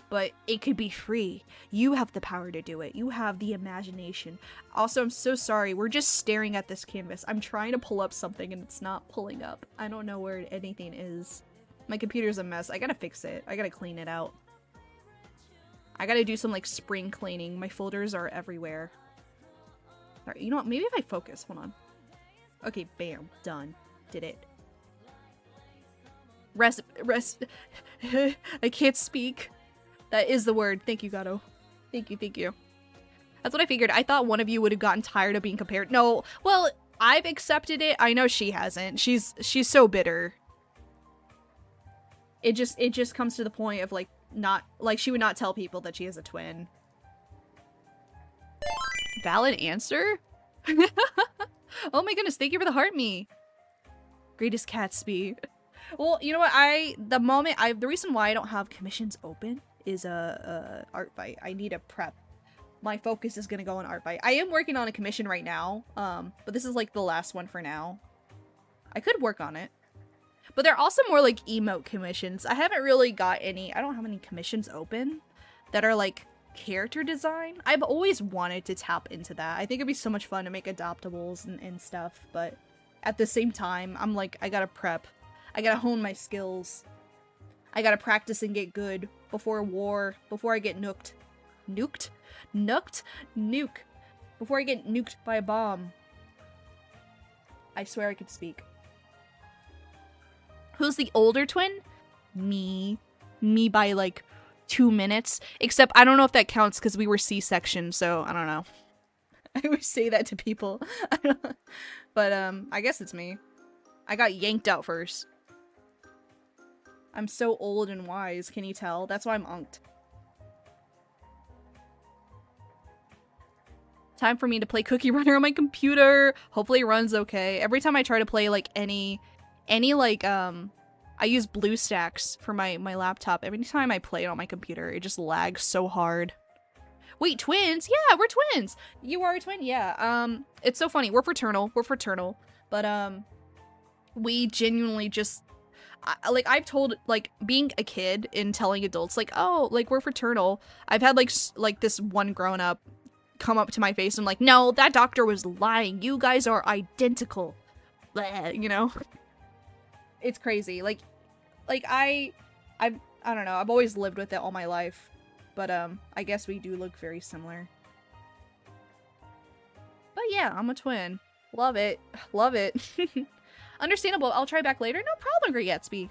But it could be free. You have the power to do it. You have the imagination. Also, I'm so sorry. We're just staring at this canvas. I'm trying to pull up something and it's not pulling up. I don't know where anything is. My computer's a mess. I gotta fix it. I gotta clean it out. I gotta do some, like, spring cleaning. My folders are everywhere. Alright, you know what? Maybe if I focus. Hold on. Okay, bam. Done. Did it. Rest. I can't speak. That is the word. Thank you, Gato. Thank you. That's what I figured. I thought one of you would have gotten tired of being compared. No, well, I've accepted it. I know she hasn't. She's so bitter. It just comes to the point of, like, not, like, she would not tell people that she has a twin. Valid answer? Oh my goodness, thank you for the heart me. Greatest Catsby. Well, you know what, the reason why I don't have commissions open is ARTFIGHT. I need a prep. My focus is gonna go on ARTFIGHT. I am working on a commission right now, but this is, like, the last one for now. I could work on it. But there are also more, like, emote commissions. I haven't really got any, I don't have any commissions open that are, like, character design. I've always wanted to tap into that. I think it'd be so much fun to make adoptables and stuff, but at the same time, I'm like, I gotta prep. I gotta hone my skills. I gotta practice and get good before war, before I get nuked. Nuked? Nuked? Nuke. Before I get nuked by a bomb. I swear I could speak. Who's the older twin? Me. Me by like 2 minutes. Except I don't know if that counts because we were C-section, so I don't know. I always say that to people. But I guess it's me. I got yanked out first. I'm so old and wise, can you tell? That's why I'm unked. Time for me to play Cookie Runner on my computer. Hopefully it runs okay. Every time I try to play like any like I use BlueStacks for my laptop. Every time I play it on my computer, it just lags so hard. Wait, twins? Yeah, we're twins. You are a twin? Yeah. It's so funny. We're fraternal. We're fraternal. But we genuinely just like I've told like being a kid and telling adults like, "Oh, like we're fraternal." I've had like this one grown up come up to my face and like, "No, that doctor was lying. You guys are identical." Bleh, you know? It's crazy. Like I don't know. I've always lived with it all my life. But I guess we do look very similar. But yeah, I'm a twin. Love it. Love it. Understandable. I'll try back later. No problem, Great Gatsby.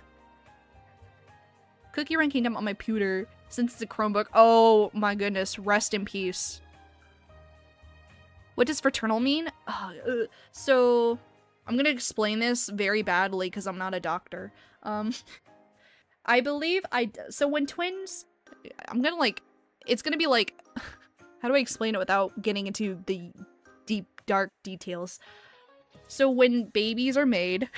Cookie Run Kingdom on my pewter since it's a Chromebook. Oh my goodness. Rest in peace. What does fraternal mean? So I'm gonna explain this very badly because I'm not a doctor. I believe so when twins, I'm gonna like, it's gonna be like, how do I explain it without getting into the deep, dark details? So when babies are made,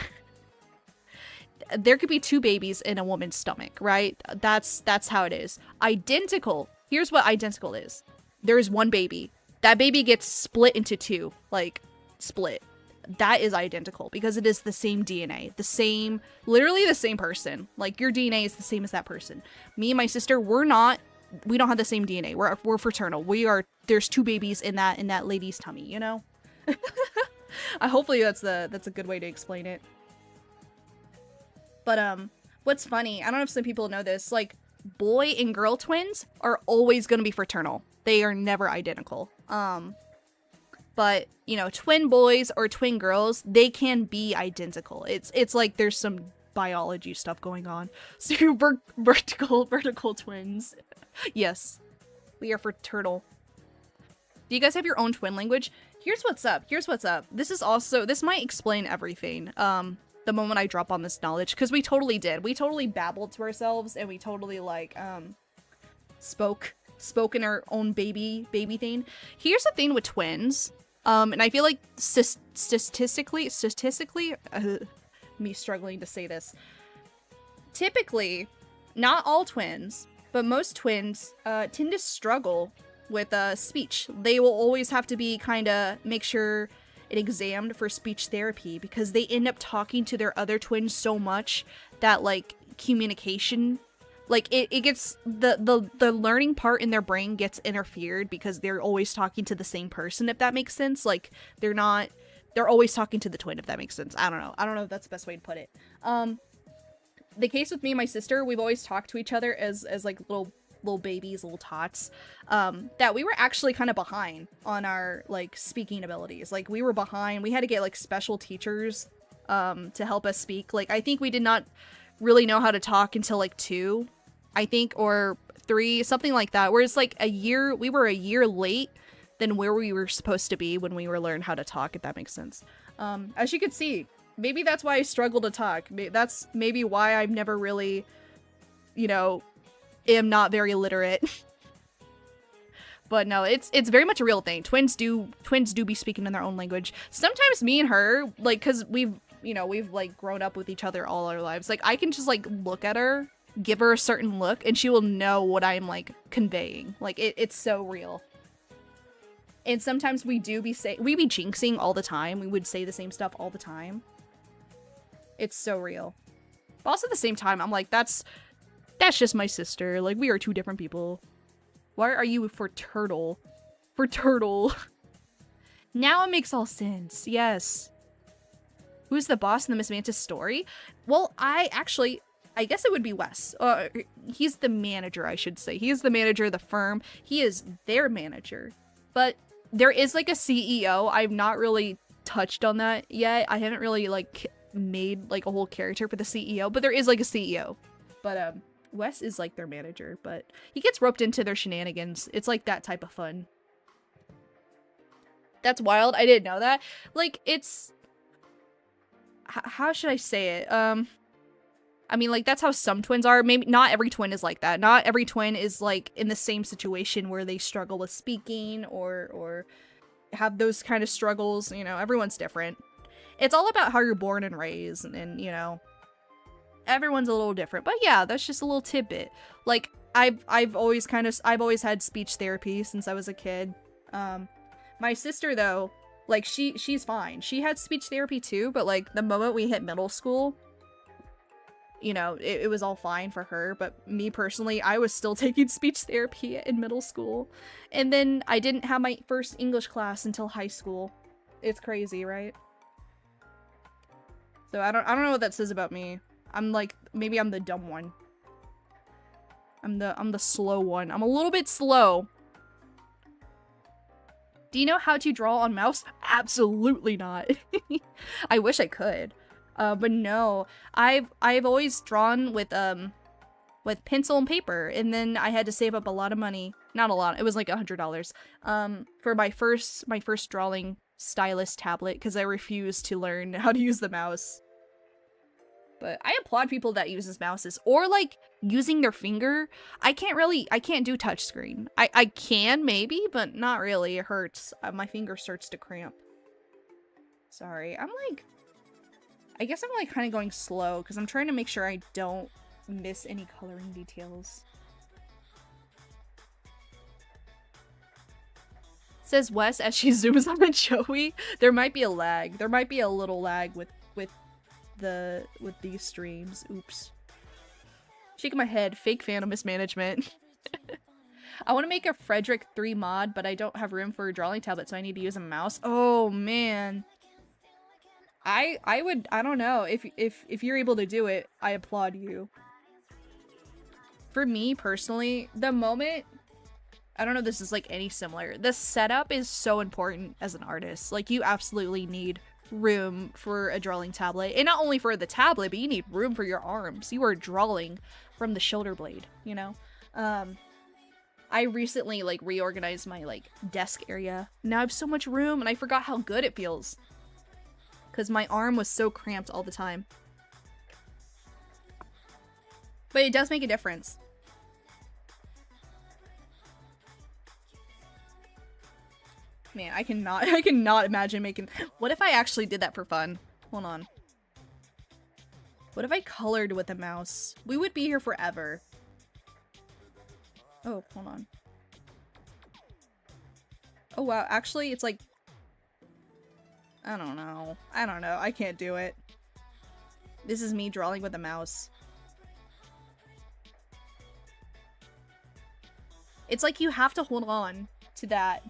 there could be 2 babies in a woman's stomach, right? That's how it is. Identical. Here's what identical is. There is 1 baby. That baby gets split into 2, like split. That is identical because it is the same DNA, the same, literally the same person. Like your DNA is the same as that person. Me and my sister, we don't have the same DNA. We're fraternal. There's 2 babies in that lady's tummy, you know? Hopefully that's a good way to explain it. But what's funny, I don't know if some people know this, like boy and girl twins are always going to be fraternal. They are never identical. But, you know, twin boys or twin girls, they can be identical. It's like there's some biology stuff going on. Super vertical twins. Yes, we are fraternal. Do you guys have your own twin language? Here's what's up. This might explain everything. The moment I drop on this knowledge, because we totally did. We totally babbled to ourselves, and we totally like spoke in our own baby thing. Here's the thing with twins. And I feel like statistically, me struggling to say this. Typically, not all twins, but most twins tend to struggle with speech. They will always have to be make sure it examined for speech therapy because they end up talking to their other twins so much that like communication, like it gets the learning part in their brain gets interfered because they're always talking to the same person, if that makes sense. Like they're always talking to the twin, if that makes sense. I don't know if that's the best way to put it. The case with me and my sister, we've always talked to each other as like little babies, little tots, that we were actually kind of behind on our like speaking abilities. Like we were behind. We had to get like special teachers to help us speak. Like I think we did not really know how to talk until like 2, I think, or 3, something like that, where it's like we were a year late than where we were supposed to be when we were learning how to talk, if that makes sense. As you can see, maybe that's why I struggle to talk. That's maybe why I've never really, you know, am not very literate. But no, it's very much a real thing. Twins do be speaking in their own language. Sometimes me and her, like, because we've like grown up with each other all our lives. Like I can just like look at her, give her a certain look, and she will know what I'm like conveying. Like it's so real. And sometimes we be jinxing all the time. We would say the same stuff all the time. It's so real. But also at the same time, I'm like, that's just my sister. Like we are 2 different people. Why are you for turtle? For turtle. Now it makes all sense. Yes. Who's the boss in the Miss Mantis story? Well, I guess it would be Wes. He's the manager, I should say. He is the manager of the firm. He is their manager. But there is like a CEO. I've not really touched on that yet. I haven't really like made like a whole character for the CEO, but there is like a CEO. But Wes is like their manager, but he gets roped into their shenanigans. It's like that type of fun. That's wild. I didn't know that. Like, it's... how should I say it? I mean, like, that's how some twins are. Maybe not every twin is like that. Not every twin is, like, in the same situation where they struggle with speaking or have those kind of struggles. You know, everyone's different. It's all about how you're born and raised, and you know, everyone's a little different. But yeah, that's just a little tidbit. Like, I've always had speech therapy since I was a kid. My sister, though, like, she's fine. She had speech therapy too, but like, the moment we hit middle school, you know, it was all fine for her. But me personally, I was still taking speech therapy in middle school. And then I didn't have my first English class until high school. It's crazy, right? So I don't know what that says about me. I'm like, maybe I'm the dumb one. I'm the slow one. I'm a little bit slow. Do you know how to draw on mouse? Absolutely not. I wish I could. But no. I've always drawn with pencil and paper, and then I had to save up a lot of money. Not a lot. It was like $100. For my first drawing stylus tablet, because I refused to learn how to use the mouse. But I applaud people that uses mouses, or like using their finger. I can't do touchscreen. I can maybe, but not really. It hurts. My finger starts to cramp. Sorry. I guess I'm like kind of going slow because I'm trying to make sure I don't miss any coloring details. Says Wes as she zooms on at Joey. There might be a lag. There might be a little lag with these streams. Oops. Shaking my head. Fake fan of mismanagement. I want to make a Frederick 3 mod, but I don't have room for a drawing tablet, so I need to use a mouse. Oh man. I don't know. If you're able to do it, I applaud you. For me personally, the moment, I don't know if this is like any similar. The setup is so important as an artist. Like, you absolutely need room for a drawing tablet, and not only for the tablet, but you need room for your arms. You are drawing from the shoulder blade, you know. I recently like reorganized my like desk area. Now I have so much room, and I forgot how good it feels because my arm was so cramped all the time. But it does make a difference. Man, I cannot imagine making... What if I actually did that for fun? Hold on. What if I colored with a mouse? We would be here forever. Oh, hold on. Oh wow, actually it's like... I don't know. I can't do it. This is me drawing with a mouse. It's like you have to hold on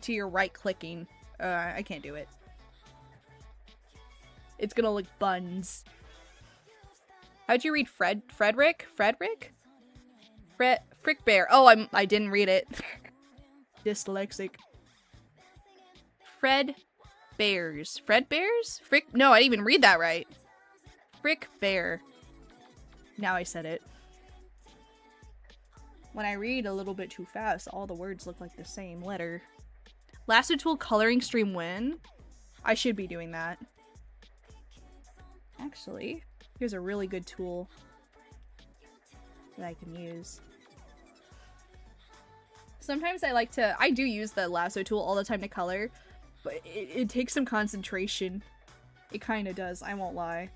to your right clicking. I can't do it. It's gonna look buns. How'd you read Frederick? Frick Bear. Oh, I didn't read it. Dyslexic. Fred Bears. Frick? No, I didn't even read that right. Frick Bear. Now I said it. When I read a little bit too fast, all the words look like the same letter. Lasso tool coloring stream win? I should be doing that. Actually, here's a really good tool that I can use. Sometimes I do use the lasso tool all the time to color, but it takes some concentration. It kind of does, I won't lie.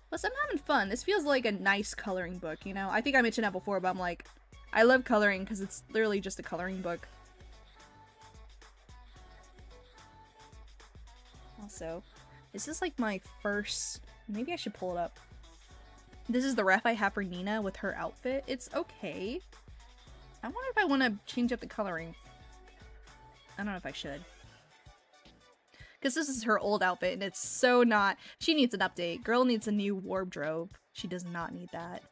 Plus, I'm having fun. This feels like a nice coloring book, you know? I think I mentioned that before, but I'm like, I love coloring because it's literally just a coloring book. Also, this is like my first... Maybe I should pull it up. This is the ref I have for Nina with her outfit. It's okay. I wonder if I want to change up the coloring. I don't know if I should. Because this is her old outfit, and it's so not... She needs an update. Girl needs a new wardrobe. She does not need that.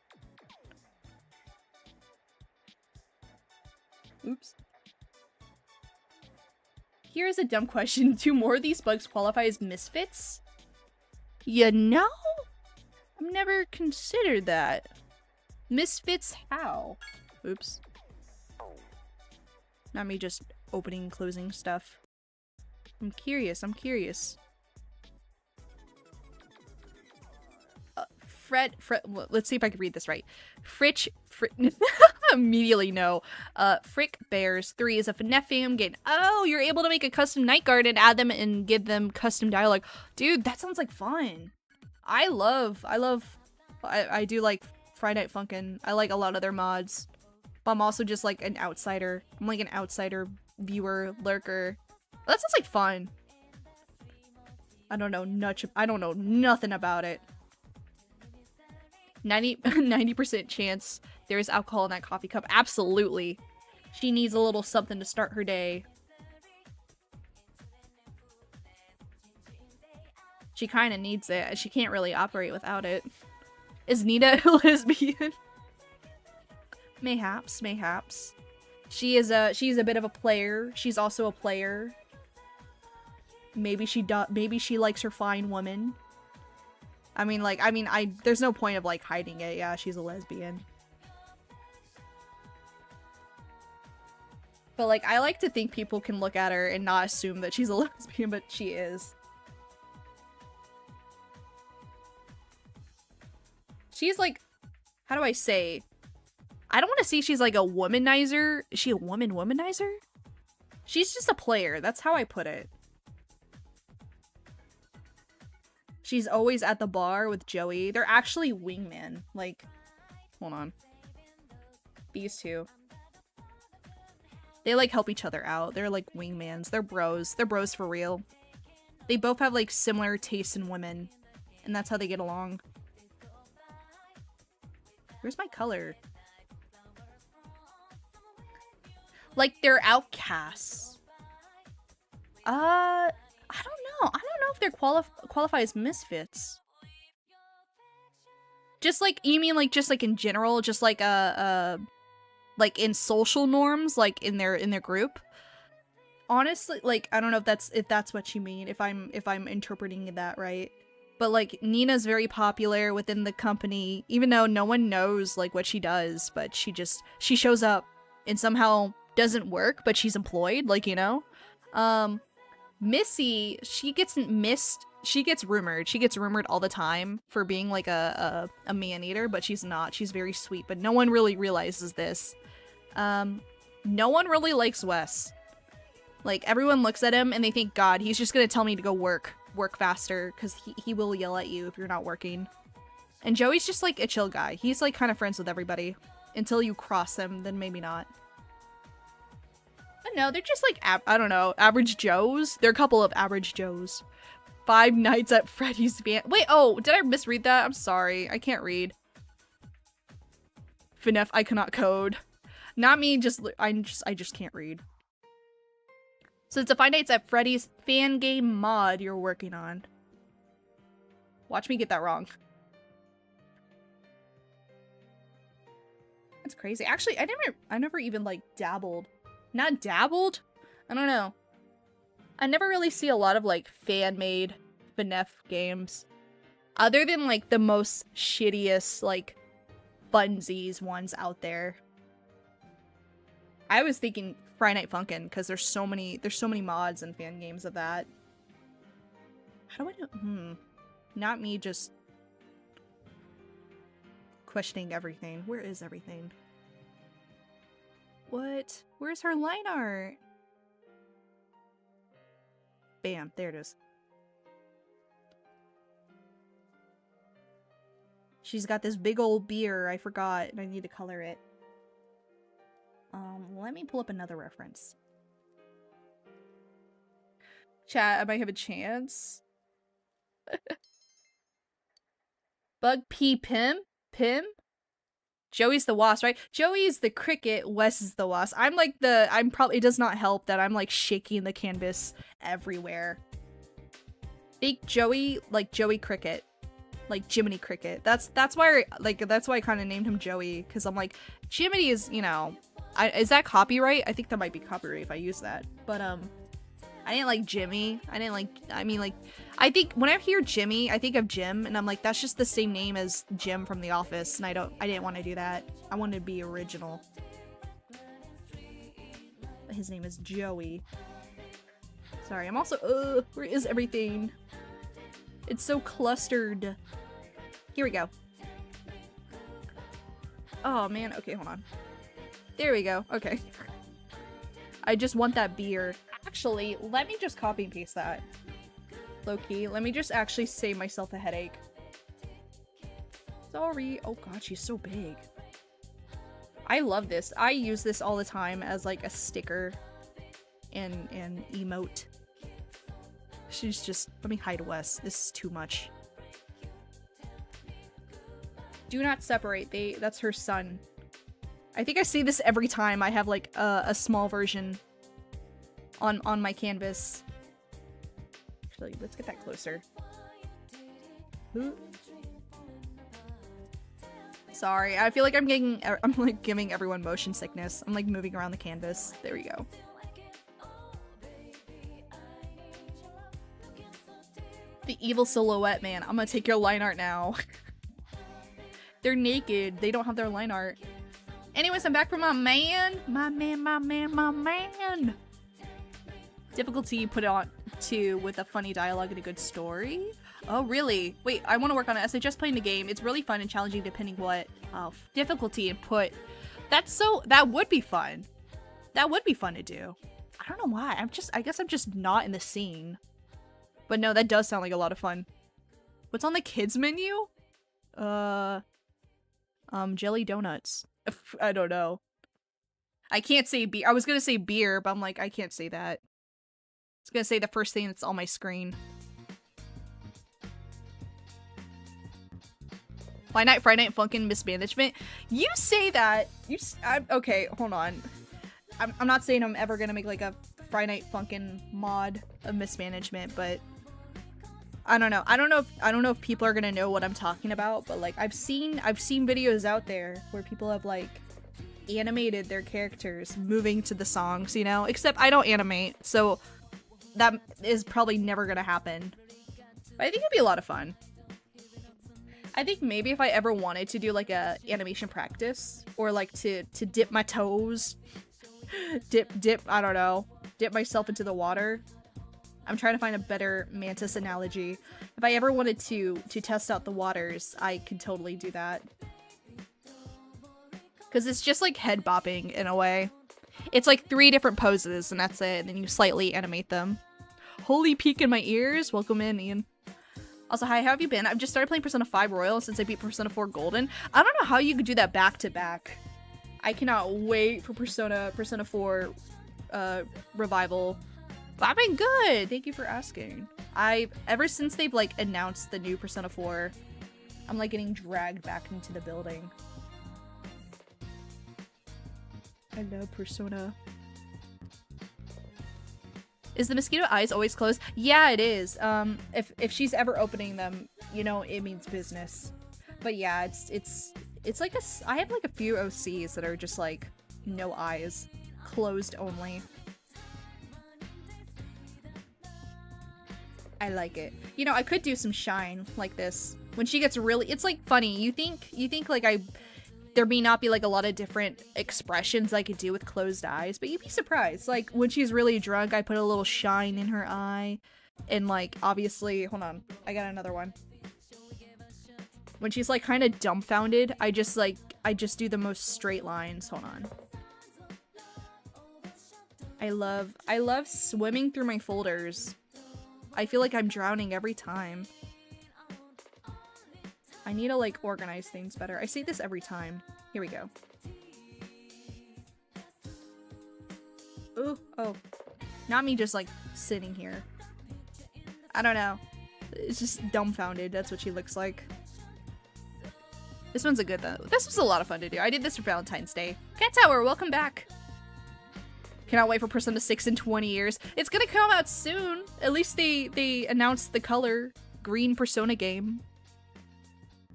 Oops. here's a dumb question. Do more of these bugs qualify as misfits? You know? I've never considered that. Misfits how? Oops. Not me just opening and closing stuff. I'm curious, I'm curious. Let's see if I can read this right. Immediately no. Frick Bears 3 is a FNF fan game. Oh, you're able to make a custom night guard and add them and give them custom dialogue. Dude, that sounds like fun. I do like Friday Night Funkin'. I like a lot of their mods. But I'm also just like an outsider. I'm like an outsider viewer, lurker. That sounds like fun. I don't know nothing about it. 90% chance there is alcohol in that coffee cup. Absolutely. She needs a little something to start her day. She kind of needs it. She can't really operate without it. Is Nina a lesbian? Mayhaps, mayhaps. She's a bit of a player. She's also a player. Maybe she likes her fine woman. There's no point of like hiding it. Yeah, she's a lesbian. But like, I like to think people can look at her and not assume that she's a lesbian, but she is. She's like, how do I say? I don't want to say she's like a womanizer. Is she a womanizer? She's just a player. That's how I put it. She's always at the bar with Joey. They're actually wingmen. Like, hold on. These two. They like help each other out. They're like wingmans. They're bros. They're bros for real. They both have like similar tastes in women. And that's how they get along. Where's my color? Like, they're outcasts. I don't know. I don't know if they're qualify as misfits. Just like, you mean like just like in general, just like like in social norms, like in their group? Honestly, like I don't know if that's what you mean, if I'm interpreting that right. But like Nina's very popular within the company, even though no one knows like what she does, but she shows up and somehow doesn't work, but she's employed, like, you know? Missy, she gets rumored. She gets rumored all the time for being like a man-eater, but she's not. She's very sweet, but no one really realizes this. No one really likes Wes. Like, everyone looks at him and they think, God, he's just gonna tell me to go work faster, because he will yell at you if you're not working. And Joey's just like a chill guy. He's like kind of friends with everybody. Until you cross him, then maybe not. But no, they're just like, I don't know, average Joes? They're a couple of average Joes. Five Nights at Freddy's band. Wait, oh, did I misread that? I'm sorry. I can't read. FNF, I cannot code. Not me, I just can't read. So it's a Five Nights at Freddy's fan game mod you're working on. Watch me get that wrong. That's crazy. Actually, I never even like dabbled. Not dabbled? I don't know. I never really see a lot of like fan-made FNF games. Other than like the most shittiest like funsies ones out there. I was thinking Friday Night Funkin' because there's so many mods and fan games of that. How do I know? Not me just questioning everything. Where is everything? What? Where's her line art? Bam, there it is. She's got this big old beer, I forgot, and I need to color it. Let me pull up another reference. Chat, I might have a chance. Bug P Pim? Pim? Joey's the wasp, right? Joey's the cricket, Wes is the wasp. It does not help that I'm like shaking the canvas everywhere. Fake Joey, like Joey Cricket. Like Jiminy Cricket. That's why I kind of named him Joey, because I'm like, Jiminy is, you know, is that copyright? I think that might be copyright if I use that. But I didn't like Jimmy. I mean, like, I think when I hear Jimmy, I think of Jim, and I'm like, that's just the same name as Jim from The Office, and I didn't want to do that. I wanted to be original. His name is Joey. Sorry, I'm also, where is everything? It's so clustered. Here we go. Oh man, okay, hold on. There we go, okay. I just want that beer. Actually, let me just copy and paste that. Low-key, let me just actually save myself a headache. Sorry. Oh god, she's so big. I love this. I use this all the time as like a sticker and emote. She's just, let me hide Wes. This is too much. Do not separate. That's her son. I think I say this every time I have like a small version on my canvas. Actually, let's get that closer. Ooh. Sorry, I feel like I'm like giving everyone motion sickness. I'm like moving around the canvas. There we go. The evil silhouette, man. I'm gonna take your line art now. They're naked. They don't have their line art. Anyways, I'm back from my man. My man. Difficulty you put it on to with a funny dialogue and a good story. Oh, really? Wait, I want to work on it. As I just playing the game, it's really fun and challenging depending what difficulty and put. That would be fun. That would be fun to do. I don't know why. I guess I'm just not in the scene. But no, that does sound like a lot of fun. What's on the kids menu? Jelly donuts. I don't know. I can't say beer. I was gonna say beer, but I'm like, I can't say that. I was gonna say the first thing that's on my screen. Friday Night Funkin' Mismanagement. You say that. Okay, hold on. I'm not saying I'm ever gonna make like a Friday Night Funkin' mod of Mismanagement, but I don't know. I don't know if people are gonna know what I'm talking about, but like I've seen videos out there where people have like animated their characters moving to the songs, you know? Except I don't animate, so that is probably never gonna happen. But I think it'd be a lot of fun. I think maybe if I ever wanted to do like a animation practice or like to dip my toes, I don't know, dip myself into the water. I'm trying to find a better Mantis analogy. If I ever wanted to test out the waters, I could totally do that. Because it's just like head bopping in a way. It's like 3 different poses and that's it, and then you slightly animate them. Holy peak in my ears. Welcome in, Ian. Also, hi, how have you been? I've just started playing Persona 5 Royal since I beat Persona 4 Golden. I don't know how you could do that back to back. I cannot wait for Persona 4 Revival. I've been good. Thank you for asking. Ever since they've like announced the new Persona 4, I'm like getting dragged back into the building. I love Persona. Is the mosquito eyes always closed? Yeah, it is. If she's ever opening them, you know, it means business. But yeah, it's like I have like a few OCs that are just like no eyes, closed only. I like it. You know, I could do some shine like this. When she gets really, it's like funny. You think like there may not be like a lot of different expressions I could do with closed eyes, but you'd be surprised. Like when she's really drunk, I put a little shine in her eye. And like, obviously, hold on, I got another one. When she's like kind of dumbfounded, I just do the most straight lines. Hold on. I love swimming through my folders. I feel like I'm drowning every time. I need to like organize things better. I say this every time. Here we go. Ooh, oh. Not me just like sitting here. I don't know. It's just dumbfounded. That's what she looks like. This one's a good though. This was a lot of fun to do. I did this for Valentine's Day. Cat Tower, welcome back. Cannot wait for Persona 6 in 20 years. It's gonna come out soon. At least they announced the color green Persona game.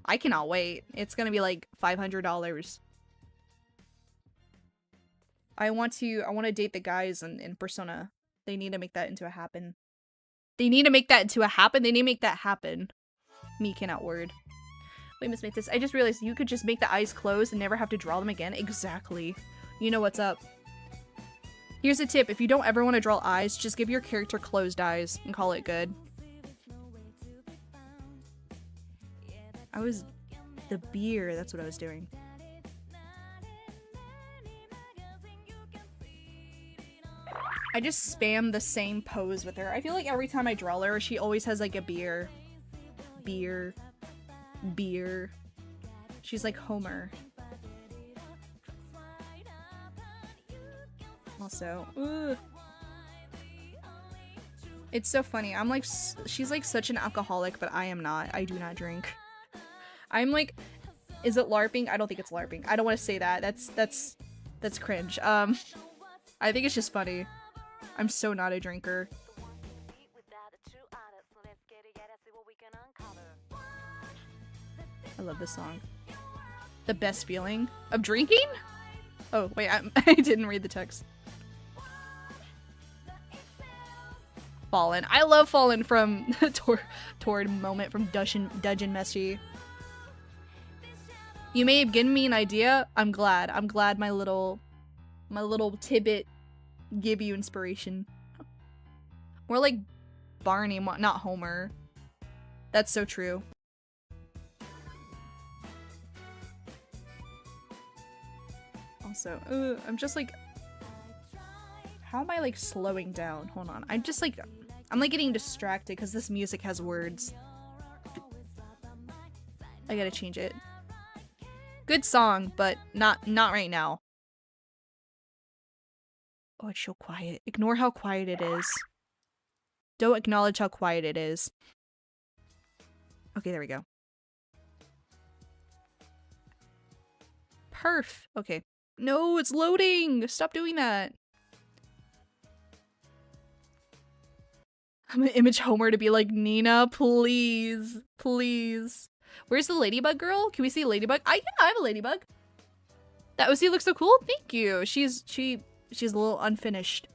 I cannot wait. It's gonna be like $500. I want to date the guys in Persona. They need to make that into a happen. They need to make that into a happen. They need to make that happen. Me cannot word. Wait, Miss Mantis, I just realized you could just make the eyes closed and never have to draw them again. Exactly. You know what's up. Here's a tip. If you don't ever want to draw eyes, just give your character closed eyes and call it good. I was... the beer. That's what I was doing. I just spam the same pose with her. I feel like every time I draw her, she always has like a beer. Beer. Beer. She's like Homer. Also, ugh. It's so funny. I'm like, she's like such an alcoholic, but I am not. I do not drink. I'm like, is it LARPing? I don't think it's LARPing. I don't want to say that. That's cringe. I think it's just funny. I'm so not a drinker. I love this song. The best feeling of drinking? Oh, wait, I didn't read the text. Fallen. I love Fallen from Toward Moment from Dudgeon Messi. You may have given me an idea. I'm glad. I'm glad my little tidbit give you inspiration. More like Barney, not Homer. That's so true. Also, I'm just like, how am I like slowing down? Hold on. I'm like getting distracted because this music has words. I gotta change it. Good song, but not right now. Oh, it's so quiet. Ignore how quiet it is. Don't acknowledge how quiet it is. Okay, there we go. Perf. Okay. No, it's loading! Stop doing that! I'm gonna image Homer to be like, Nina, please. Please. Where's the ladybug girl? Can we see a ladybug? Yeah, I have a ladybug. That OC looks so cool. Thank you. She's a little unfinished.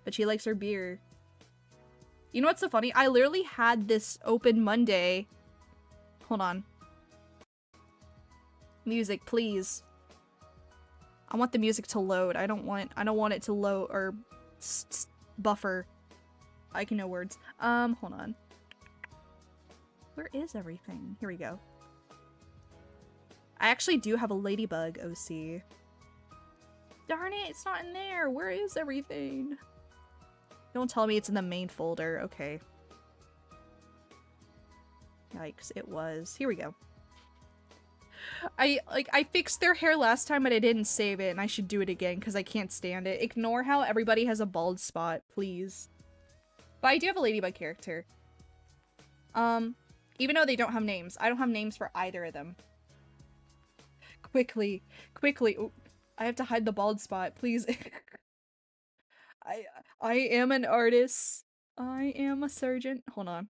But she likes her beer. You know what's so funny? I literally had this open Monday. Hold on. Music, please. I want the music to load. I don't want it to load or buffer. I can know words. Hold on. Where is everything? Here we go. I actually do have a ladybug OC. Darn it, it's not in there. Where is everything? Don't tell me it's in the main folder. Okay. Yikes, it was. Here we go. I fixed their hair last time, but I didn't save it, and I should do it again because I can't stand it. Ignore how everybody has a bald spot, please. But I do have a ladybug character. Even though they don't have names. I don't have names for either of them. Quickly. Ooh, I have to hide the bald spot, please. I am an artist. I am a surgeon. Hold on.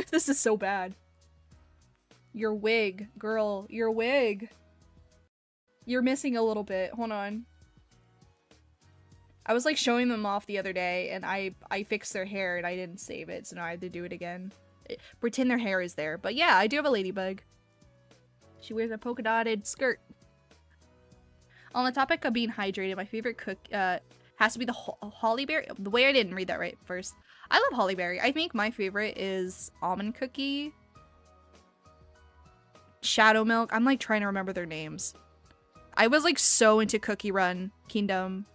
This is so bad. Your wig, girl. Your wig. You're missing a little bit. Hold on. I was like showing them off the other day and I fixed their hair and I didn't save it, so now I have to do it again. Pretend their hair is there. But yeah, I do have a ladybug. She wears a polka dotted skirt. On the topic of being hydrated, my favorite cook has to be the hollyberry. The way I didn't read that right first. I love hollyberry. I think my favorite is almond cookie. Shadow milk. I'm like trying to remember their names. I was like so into Cookie Run Kingdom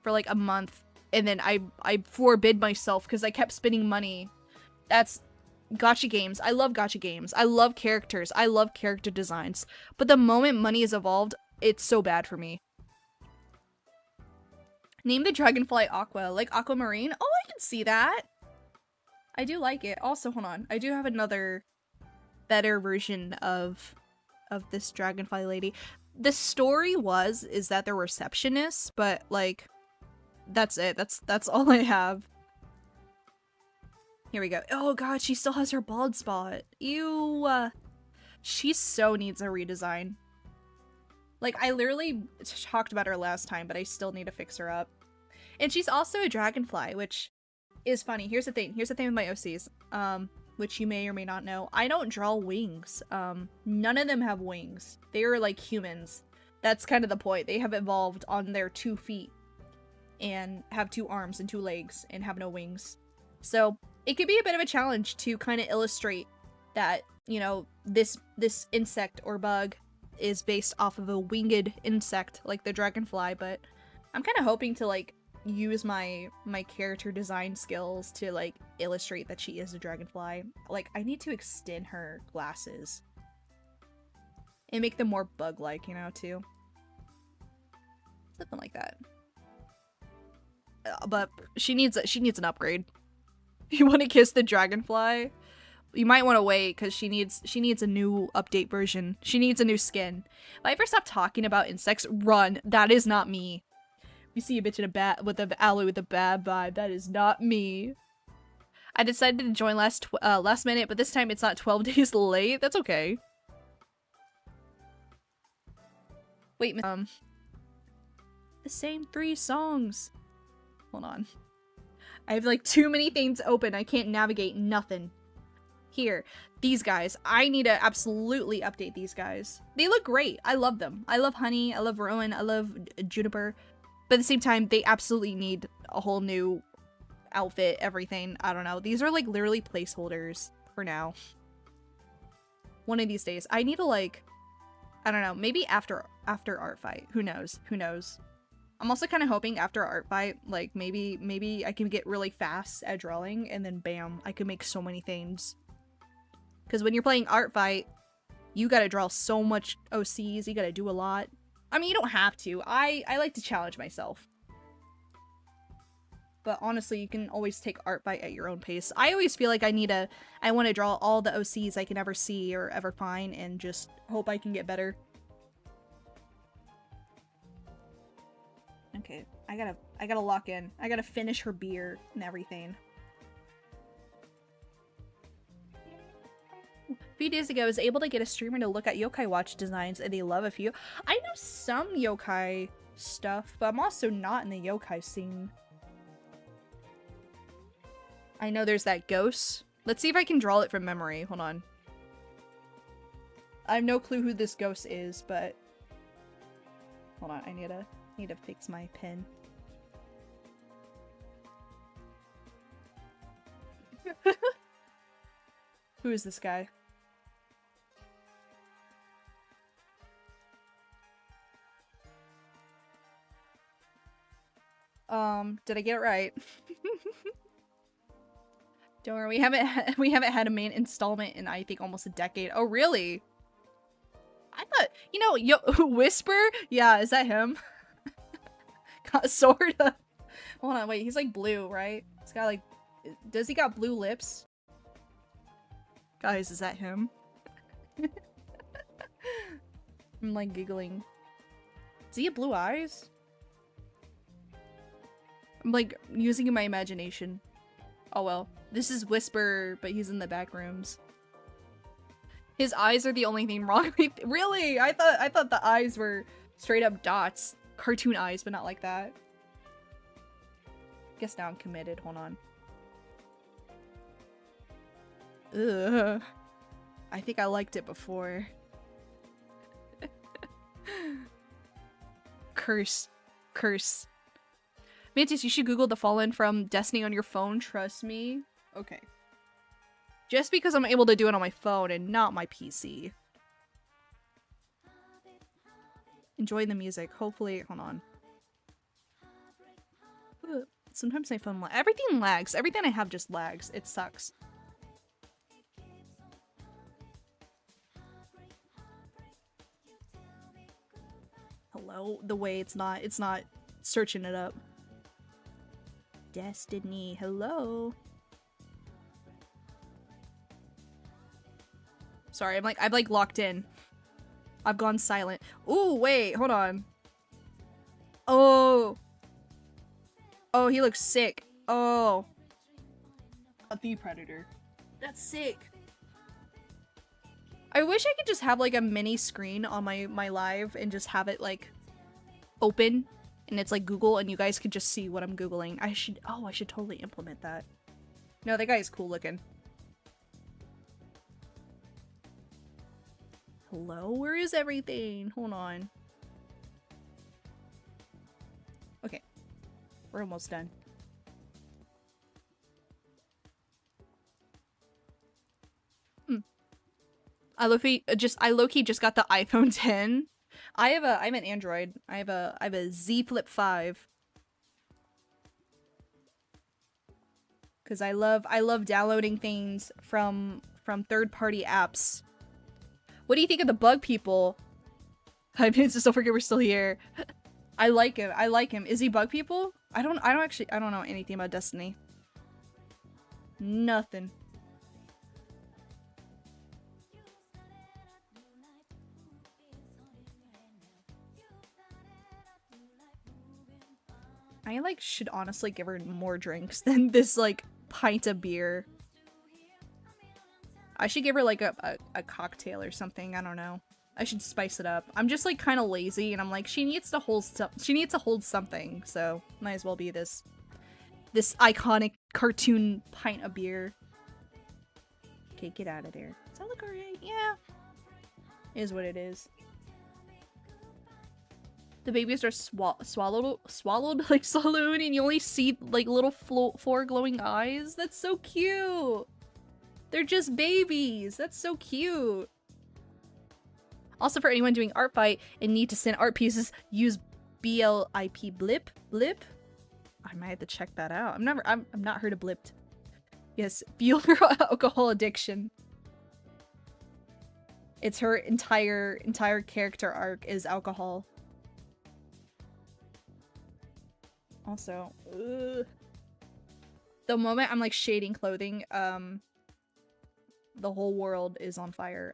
for like a month, and then I forbid myself because I kept spending money. That's gacha games. I love gacha games. I love characters. I love character designs. But the moment money is involved, it's so bad for me. Name the dragonfly Aqua. Like aquamarine? Oh, I can see that. I do like it. Also, hold on. I do have another better version of this dragonfly lady. The story is that they're receptionists, but like that's it. That's all I have. Here we go. Oh god, she still has her bald spot. Ew. She so needs a redesign. Like, I literally talked about her last time, but I still need to fix her up. And she's also a dragonfly, which is funny. Here's the thing. Here's the thing with my OCs, which you may or may not know. I don't draw wings. None of them have wings. They are like humans. That's kind of the point. They have evolved on their 2 feet and have 2 arms and 2 legs and have no wings. So it could be a bit of a challenge to kind of illustrate that, you know, this insect or bug is based off of a winged insect like the dragonfly, but I'm kind of hoping to like use my character design skills to like illustrate that she is a dragonfly. Like, I need to extend her glasses and make them more bug-like, you know, too. Something like that. But she needs an upgrade. If you want to kiss the dragonfly, you might want to wait because she needs a new update version. She needs a new skin. If I ever stop talking about insects, run. That is not me. We see a bitch in a bat with an alley with a bad vibe. That is not me. I decided to join last minute, but this time it's not 12 days late. That's okay. Wait, the same 3 songs. Hold on. I have like too many things open. I can't navigate nothing. Here, these guys. I need to absolutely update these guys. They look great. I love them. I love Honey. I love Rowan. I love Juniper. But at the same time, they absolutely need a whole new outfit, everything. I don't know. These are like literally placeholders for now. One of these days. I need to like, I don't know, maybe after ARTFIGHT. Who knows? Who knows? I'm also kind of hoping after ARTFIGHT, like maybe I can get really fast at drawing and then bam, I can make so many things. Because when you're playing ARTFIGHT, you gotta draw so much OCs, you gotta do a lot. I mean, you don't have to. I like to challenge myself. But honestly, you can always take ARTFIGHT at your own pace. I always feel like I want to draw all the OCs I can ever see or ever find and just hope I can get better. Okay, I gotta lock in. I gotta finish her beer and everything. A few days ago, I was able to get a streamer to look at Yokai Watch designs, and they love a few. I know some yokai stuff, but I'm also not in the yokai scene. I know there's that ghost. Let's see if I can draw it from memory. Hold on. I have no clue who this ghost is, but hold on. I need to fix my pen. Who is this guy? Did I get it right? Don't worry, we haven't had a main installment in I think almost a decade. Oh really? I thought, you know, Whisper? Yeah, is that him? Sorta. Hold on, wait, he's like blue, right? He's got like, does he got blue lips? Guys, is that him? I'm like giggling. Does he have blue eyes? I'm like using my imagination. Oh well. This is Whisper, but he's in the back rooms. His eyes are the only thing wrong with— Really? I thought the eyes were straight up dots. Cartoon eyes, but not like that. Guess now I'm committed. Hold on. Ugh. I think I liked it before. Curse. Curse. Mantis, you should Google The Fallen from Destiny on your phone. Trust me. Okay. Just because I'm able to do it on my phone and not my PC. Enjoy the music. Hopefully, hold on. Ugh. Sometimes my phone everything lags. Everything I have just lags. It sucks. Hello? The way it's not searching it up. Destiny, hello. Sorry, I'm like locked in. I've gone silent. Ooh, wait, hold on. Oh. Oh, he looks sick. Oh. The Predator. That's sick. I I wish I could just have like a mini screen on my live and just have it like open and it's like Google and you guys could just see what I'm Googling. I should totally implement that. No, that guy is cool looking. Hello, where is everything? Hold on. Okay, we're almost done. I low-key just got the iPhone 10. I'm an Android. I have a Z Flip 5. Cause I love downloading things from third-party apps. What do you think of the bug people? I mean, it's just don't forget we're still here. I like him. Is he bug people? I don't know anything about Destiny. Nothing. I like should honestly give her more drinks than this like pint of beer. I should give her like a cocktail or something. I don't know. I should spice it up. I'm just like kind of lazy and I'm like she needs to hold something. So might as well be this iconic cartoon pint of beer. Okay, get out of there. Does that look alright? Yeah. Is what it is. The babies are swallowed like saloon and you only see like little four glowing eyes. That's so cute. They're just babies. That's so cute. Also, for anyone doing art fight and need to send art pieces, use BLIP blip. I might have to check that out. I'm not heard of blipped. Yes, fuel her alcohol addiction. It's her entire character arc is alcohol. Also, ugh. The moment I'm like shading clothing, the whole world is on fire.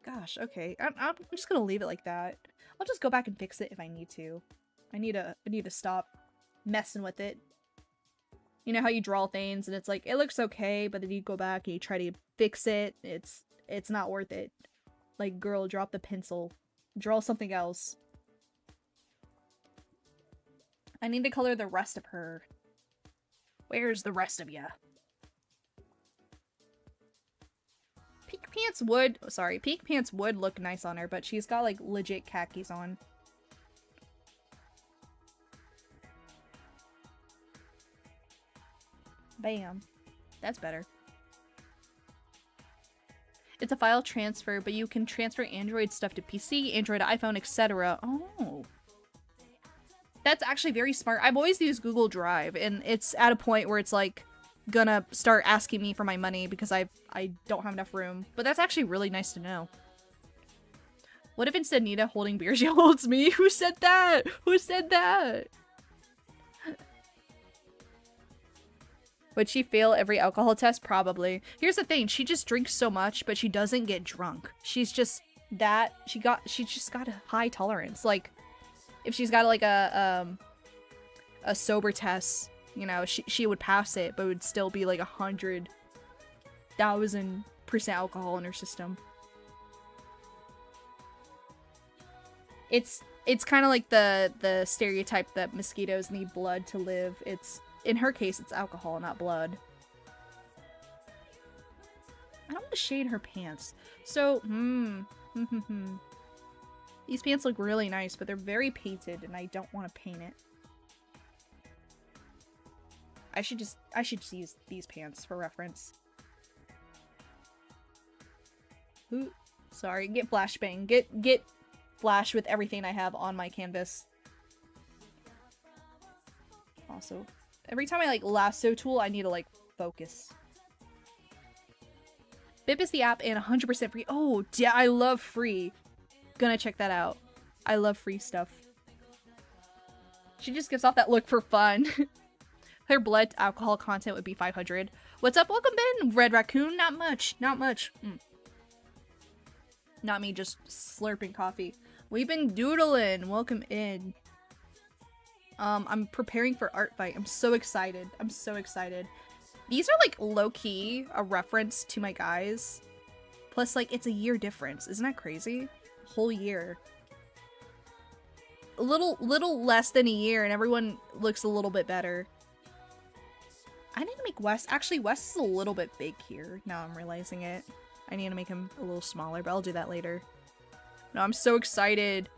Gosh, okay. I'm just gonna leave it like that. I'll just go back and fix it if I need to. I need to stop messing with it. You know how you draw things and it's like it looks okay, but then you go back and you try to fix it. It's not worth it. Like, girl, drop the pencil. Draw something else. I need to color the rest of her. Where's the rest of ya? Pink Pants would look nice on her, but she's got like legit khakis on. Bam. That's better. It's a file transfer, but you can transfer Android stuff to PC, Android to iPhone, etc. Oh. That's actually very smart. I've always used Google Drive, and it's at a point where it's like gonna start asking me for my money because I don't have enough room. But that's actually really nice to know. What if instead Nita holding beer, she holds me? Who said that? Who said that? Would she fail every alcohol test? Probably. Here's the thing, she just drinks so much, but she doesn't get drunk. She's just that, she just got a high tolerance. Like, if she's got like a sober test, you know, she would pass it, but it would still be like 100,000% alcohol in her system. It's kind of like the stereotype that mosquitoes need blood to live. In her case, it's alcohol, not blood. I don't want to shade her pants. So, these pants look really nice, but they're very painted, and I don't want to paint it. I should just use these pants for reference. Ooh, sorry, get flashbang. Get flash with everything I have on my canvas. Also, every time I like lasso tool, I need to like focus. Bip is the app and 100% free. Oh, yeah, I love free. Gonna check that out. I love free stuff. She just gives off that look for fun. Her blood alcohol content would be 500. What's up? Welcome in, Red Raccoon. Not much. Not much. Not me just slurping coffee. We've been doodling. Welcome in. I'm preparing for art fight. I'm so excited. I'm so excited. These are like low-key a reference to my guys Plus, like, it's a year difference. Isn't that crazy? Whole year. A little less than a year, and everyone looks a little bit better. I need to make Wes. Actually, Wes is a little bit big here. Now I'm realizing it. I need to make him a little smaller, but I'll do that later. No, I'm so excited.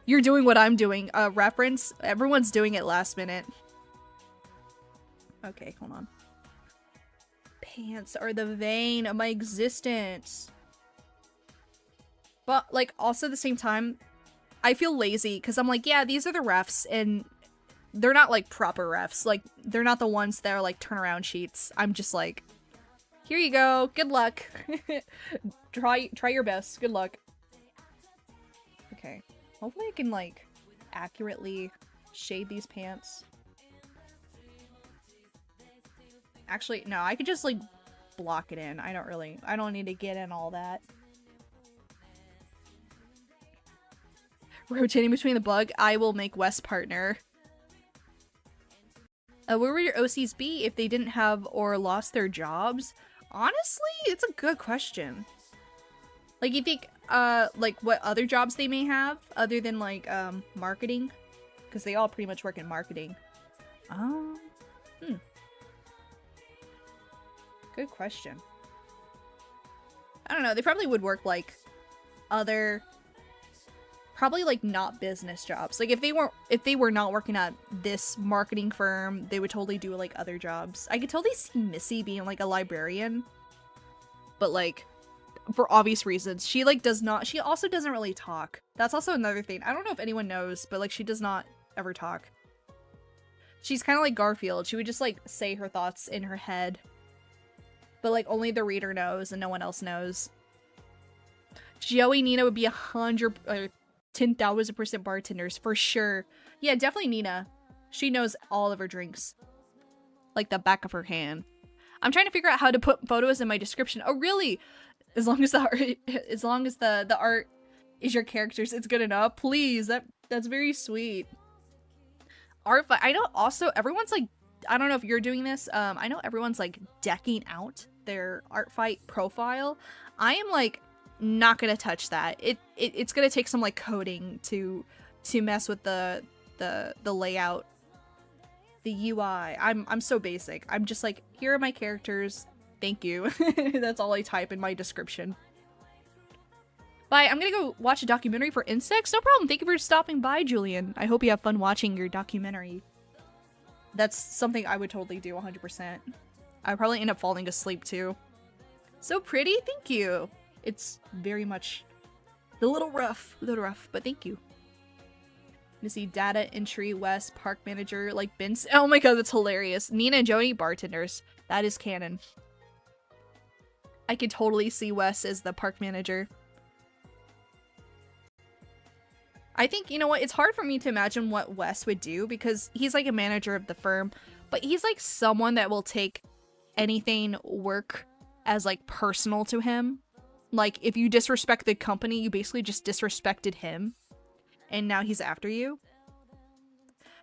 You're doing what I'm doing. Reference. Everyone's doing it last minute. Okay, hold on. Pants are the vein of my existence. But, like, also at the same time, I feel lazy because I'm like, yeah, these are the refs, and they're not, like, proper refs. Like, they're not the ones that are, like, turnaround sheets. I'm just like, here you go. Good luck. Try your best. Good luck. Okay. Hopefully I can, like, accurately shade these pants. Actually, no, I could just, like, block it in. I don't need to get in all that. Rotating between the bug, I will make Wes partner. Where would your OCs be if they didn't have or lost their jobs? Honestly, it's a good question. Like, you think, like, what other jobs they may have other than, like, marketing? Because they all pretty much work in marketing. Good question. I don't know, they probably would work, like, other... Probably, like, not business jobs. Like, if they were not working at this marketing firm, they would totally do, like, other jobs. I could totally see Missy being, like, a librarian. But, like, for obvious reasons. She, like, she also doesn't really talk. That's also another thing. I don't know if anyone knows, but, like, she does not ever talk. She's kind of like Garfield. She would just, like, say her thoughts in her head. But, like, only the reader knows and no one else knows. Joey Nina would be 10,000% bartenders for sure. Yeah, definitely Nina. She knows all of her drinks. Like the back of her hand. I'm trying to figure out how to put photos in my description. Oh, really? As long as the art is your characters, it's good enough. Please, that's very sweet. ARTFIGHT. I know also everyone's like, I don't know if you're doing this. I know everyone's like decking out their ARTFIGHT profile. I am like not gonna touch that. It's gonna take some like coding to mess with the layout, the UI. I'm so basic. I'm just like, here are my characters. Thank you. That's all I type in my description. Bye. I'm gonna go watch a documentary for insects. No problem. Thank you for stopping by, Julian. I hope you have fun watching your documentary. That's something I would totally do 100%. I'd probably end up falling asleep too. So pretty. Thank you. It's very much a little rough, but thank you. Missy, data entry, West, park manager, like Vince. Oh my god, that's hilarious. Nina and Jody, bartenders. That is canon. I could totally see Wes as the park manager. I think, you know what, it's hard for me to imagine what Wes would do because he's like a manager of the firm, but he's like someone that will take anything work as like personal to him. Like, if you disrespect the company, you basically just disrespected him. And now he's after you.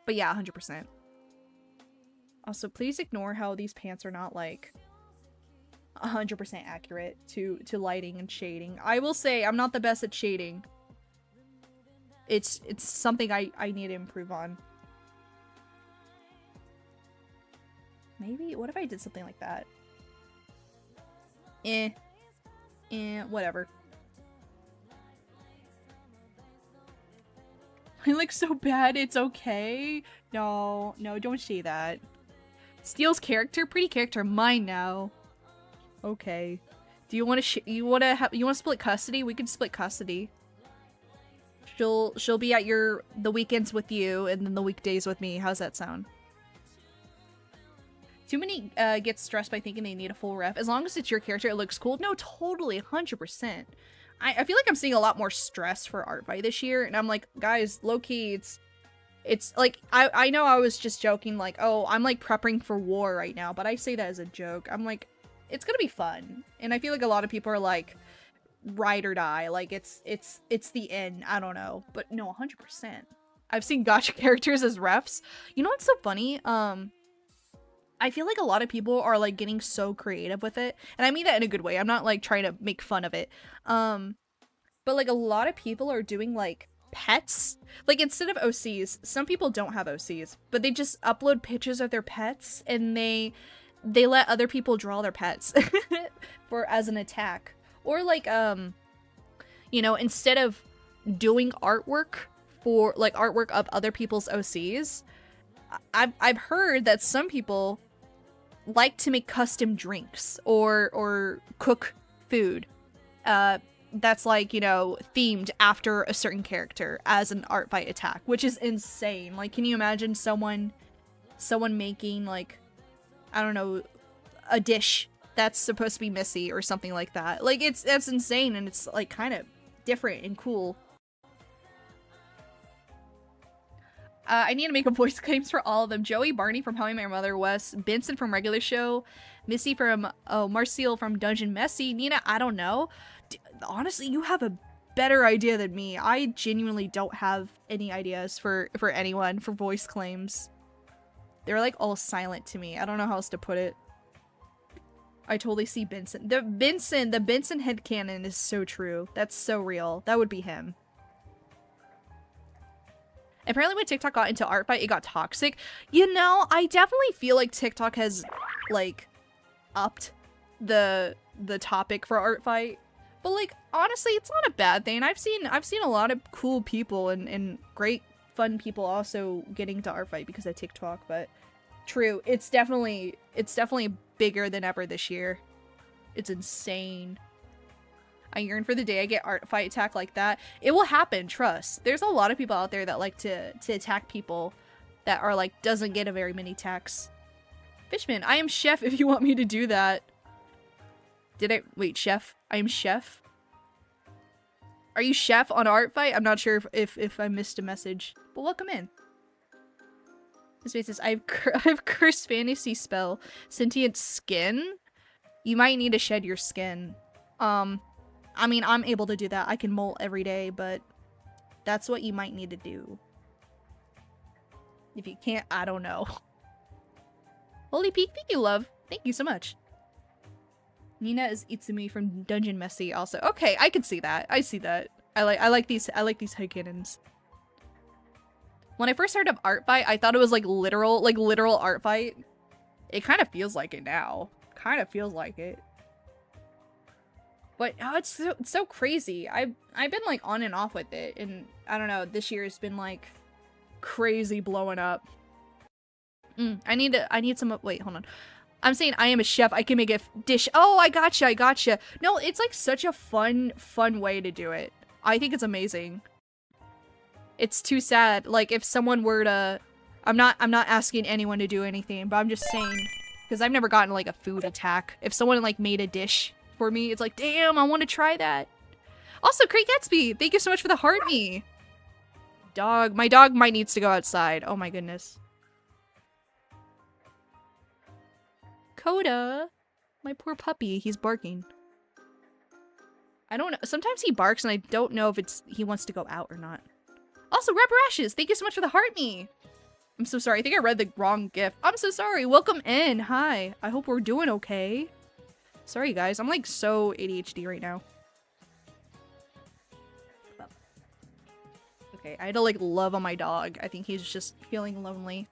But yeah, 100%. Also, please ignore how these pants are not, like, 100% accurate to lighting and shading. I will say, I'm not the best at shading. It's something I need to improve on. Maybe? What if I did something like that? Whatever. I look so bad, it's okay. No, don't say that. Steele's character? Pretty character. Mine now. Okay. Do you want to you want to split custody? We can split custody. She'll be at the weekends with you and then the weekdays with me. How's that sound? Too many get stressed by thinking they need a full ref. As long as it's your character, it looks cool. No, totally, 100%. I feel like I'm seeing a lot more stress for ARTFIGHT this year, and I'm like, guys, low-key, it's like, I know I was just joking, like, oh, I'm like prepping for war right now, but I say that as a joke. I'm like, it's gonna be fun. And I feel like a lot of people are like, ride or die, like, it's the end, I don't know. But no, 100%. I've seen gacha characters as refs. You know what's so funny? I feel like a lot of people are like getting so creative with it, and I mean that in a good way. I'm not like trying to make fun of it. But like a lot of people are doing like pets. Like instead of OCs, some people don't have OCs, but they just upload pictures of their pets and they let other people draw their pets for as an attack. Or like you know, instead of doing artwork for like artwork of other people's OCs, I've heard that some people like to make custom drinks or cook food that's like, you know, themed after a certain character as an art fight attack, which is insane. Like, can you imagine someone making like, I don't know, a dish that's supposed to be Missy or something like that? Like, that's insane, and it's like kind of different and cool. I need to make a voice claims for all of them. Joey, Barney from How I Met Your Mother, Wes, Benson from Regular Show, Missy from, Marcel from Dungeon Messy, Nina, I don't know. Honestly, you have a better idea than me. I genuinely don't have any ideas for anyone for voice claims. They're like all silent to me. I don't know how else to put it. I totally see Benson. The Benson headcanon is so true. That's so real. That would be him. Apparently when TikTok got into art fight, it got toxic. You know, I definitely feel like TikTok has like upped the topic for art fight. But like honestly, it's not a bad thing. I've seen a lot of cool people and great fun people also getting to art fight because of TikTok, but true, it's definitely bigger than ever this year. It's insane. I yearn for the day I get art fight attack like that. It will happen, trust. There's a lot of people out there that like to attack people that are like doesn't get a very many attacks. Fishman, I am chef if you want me to do that. Wait, chef? I am chef? Are you chef on art fight? I'm not sure if I missed a message. But welcome in. This man says, I have cursed fantasy spell. Sentient skin? You might need to shed your skin. I mean, I'm able to do that. I can molt every day, but that's what you might need to do. If you can't, I don't know. Holy Peak, thank you, love. Thank you so much. Nina is Itsumi from Dungeon Messy also. Okay, I can see that. I see that. I like these headcanons. When I first heard of art fight, I thought it was like literal art fight. It kind of feels like it now. Kind of feels like it. But oh, it's so crazy. I've been like on and off with it, and I don't know, this year has been like crazy blowing up. I need some, wait, hold on. I'm saying I am a chef. I can make a dish. Oh, I gotcha. No, it's like such a fun way to do it. I think it's amazing. It's too sad. Like if someone were to, I'm not asking anyone to do anything, but I'm just saying, because I've never gotten like a food attack. If someone like made a dish for me, it's like, damn, I want to try that. Also, Craig Gatsby, thank you so much for the heart me. Dog, my dog might needs to go outside. Oh my goodness. Coda, my poor puppy, he's barking. I don't know. Sometimes he barks and I don't know if he wants to go out or not. Also, Rapper Ashes, thank you so much for the heart me. I'm so sorry. I think I read the wrong gift. I'm so sorry. Welcome in. Hi. I hope we're doing okay. Sorry, guys. I'm like so ADHD right now. Okay, I had to like love on my dog. I think he's just feeling lonely.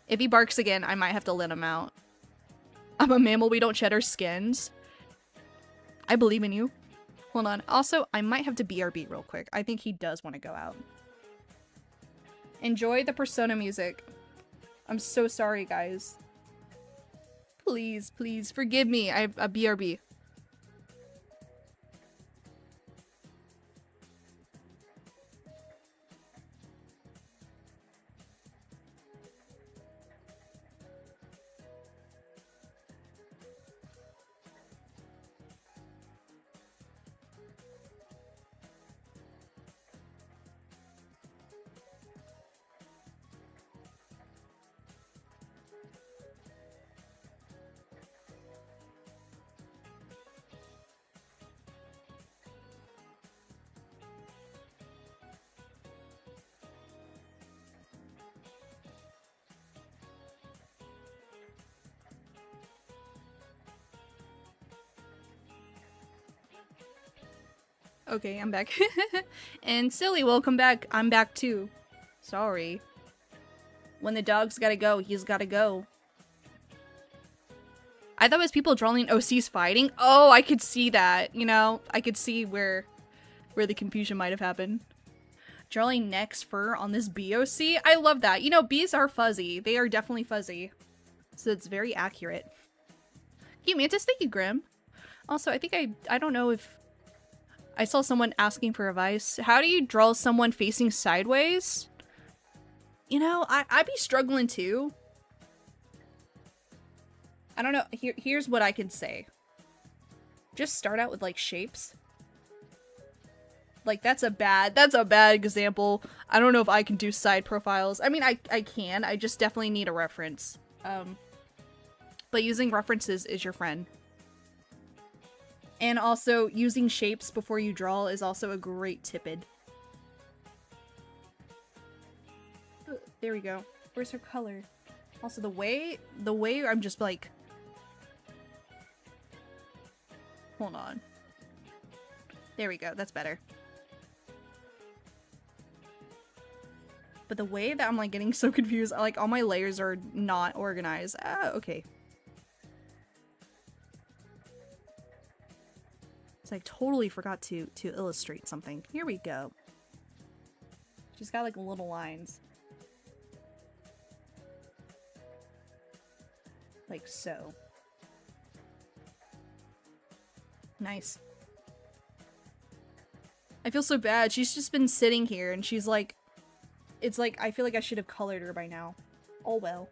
If he barks again, I might have to let him out. I'm a mammal. We don't shed our skins. I believe in you. Hold on. Also, I might have to BRB real quick. I think he does want to go out. Enjoy the Persona music. I'm so sorry, guys. Please, please, forgive me. I have a BRB. Okay, I'm back. And Silly, welcome back. I'm back too. Sorry. When the dog's gotta go, he's gotta go. I thought it was people drawing OCs fighting. Oh, I could see that, you know? I could see where the confusion might have happened. Drawing neck's fur on this BOC. I love that. You know, bees are fuzzy. They are definitely fuzzy. So it's very accurate. Cute Mantis, thank you, Grim. Also, I think I don't know if I saw someone asking for advice. How do you draw someone facing sideways? You know, I'd be struggling too. I don't know. Here's what I can say. Just start out with like shapes. Like that's a bad example. I don't know if I can do side profiles. I mean, I can. I just definitely need a reference. But using references is your friend. And also using shapes before you draw is also a great tipid. There we go. Where's her color? Also the way I'm just like, hold on. There we go. That's better. But the way that I'm like getting so confused, like all my layers are not organized. Okay. So I totally forgot to illustrate something. Here we go. She's got like little lines. Like so. Nice. I feel so bad. She's just been sitting here and she's like, it's like, I feel like I should have colored her by now. Oh well.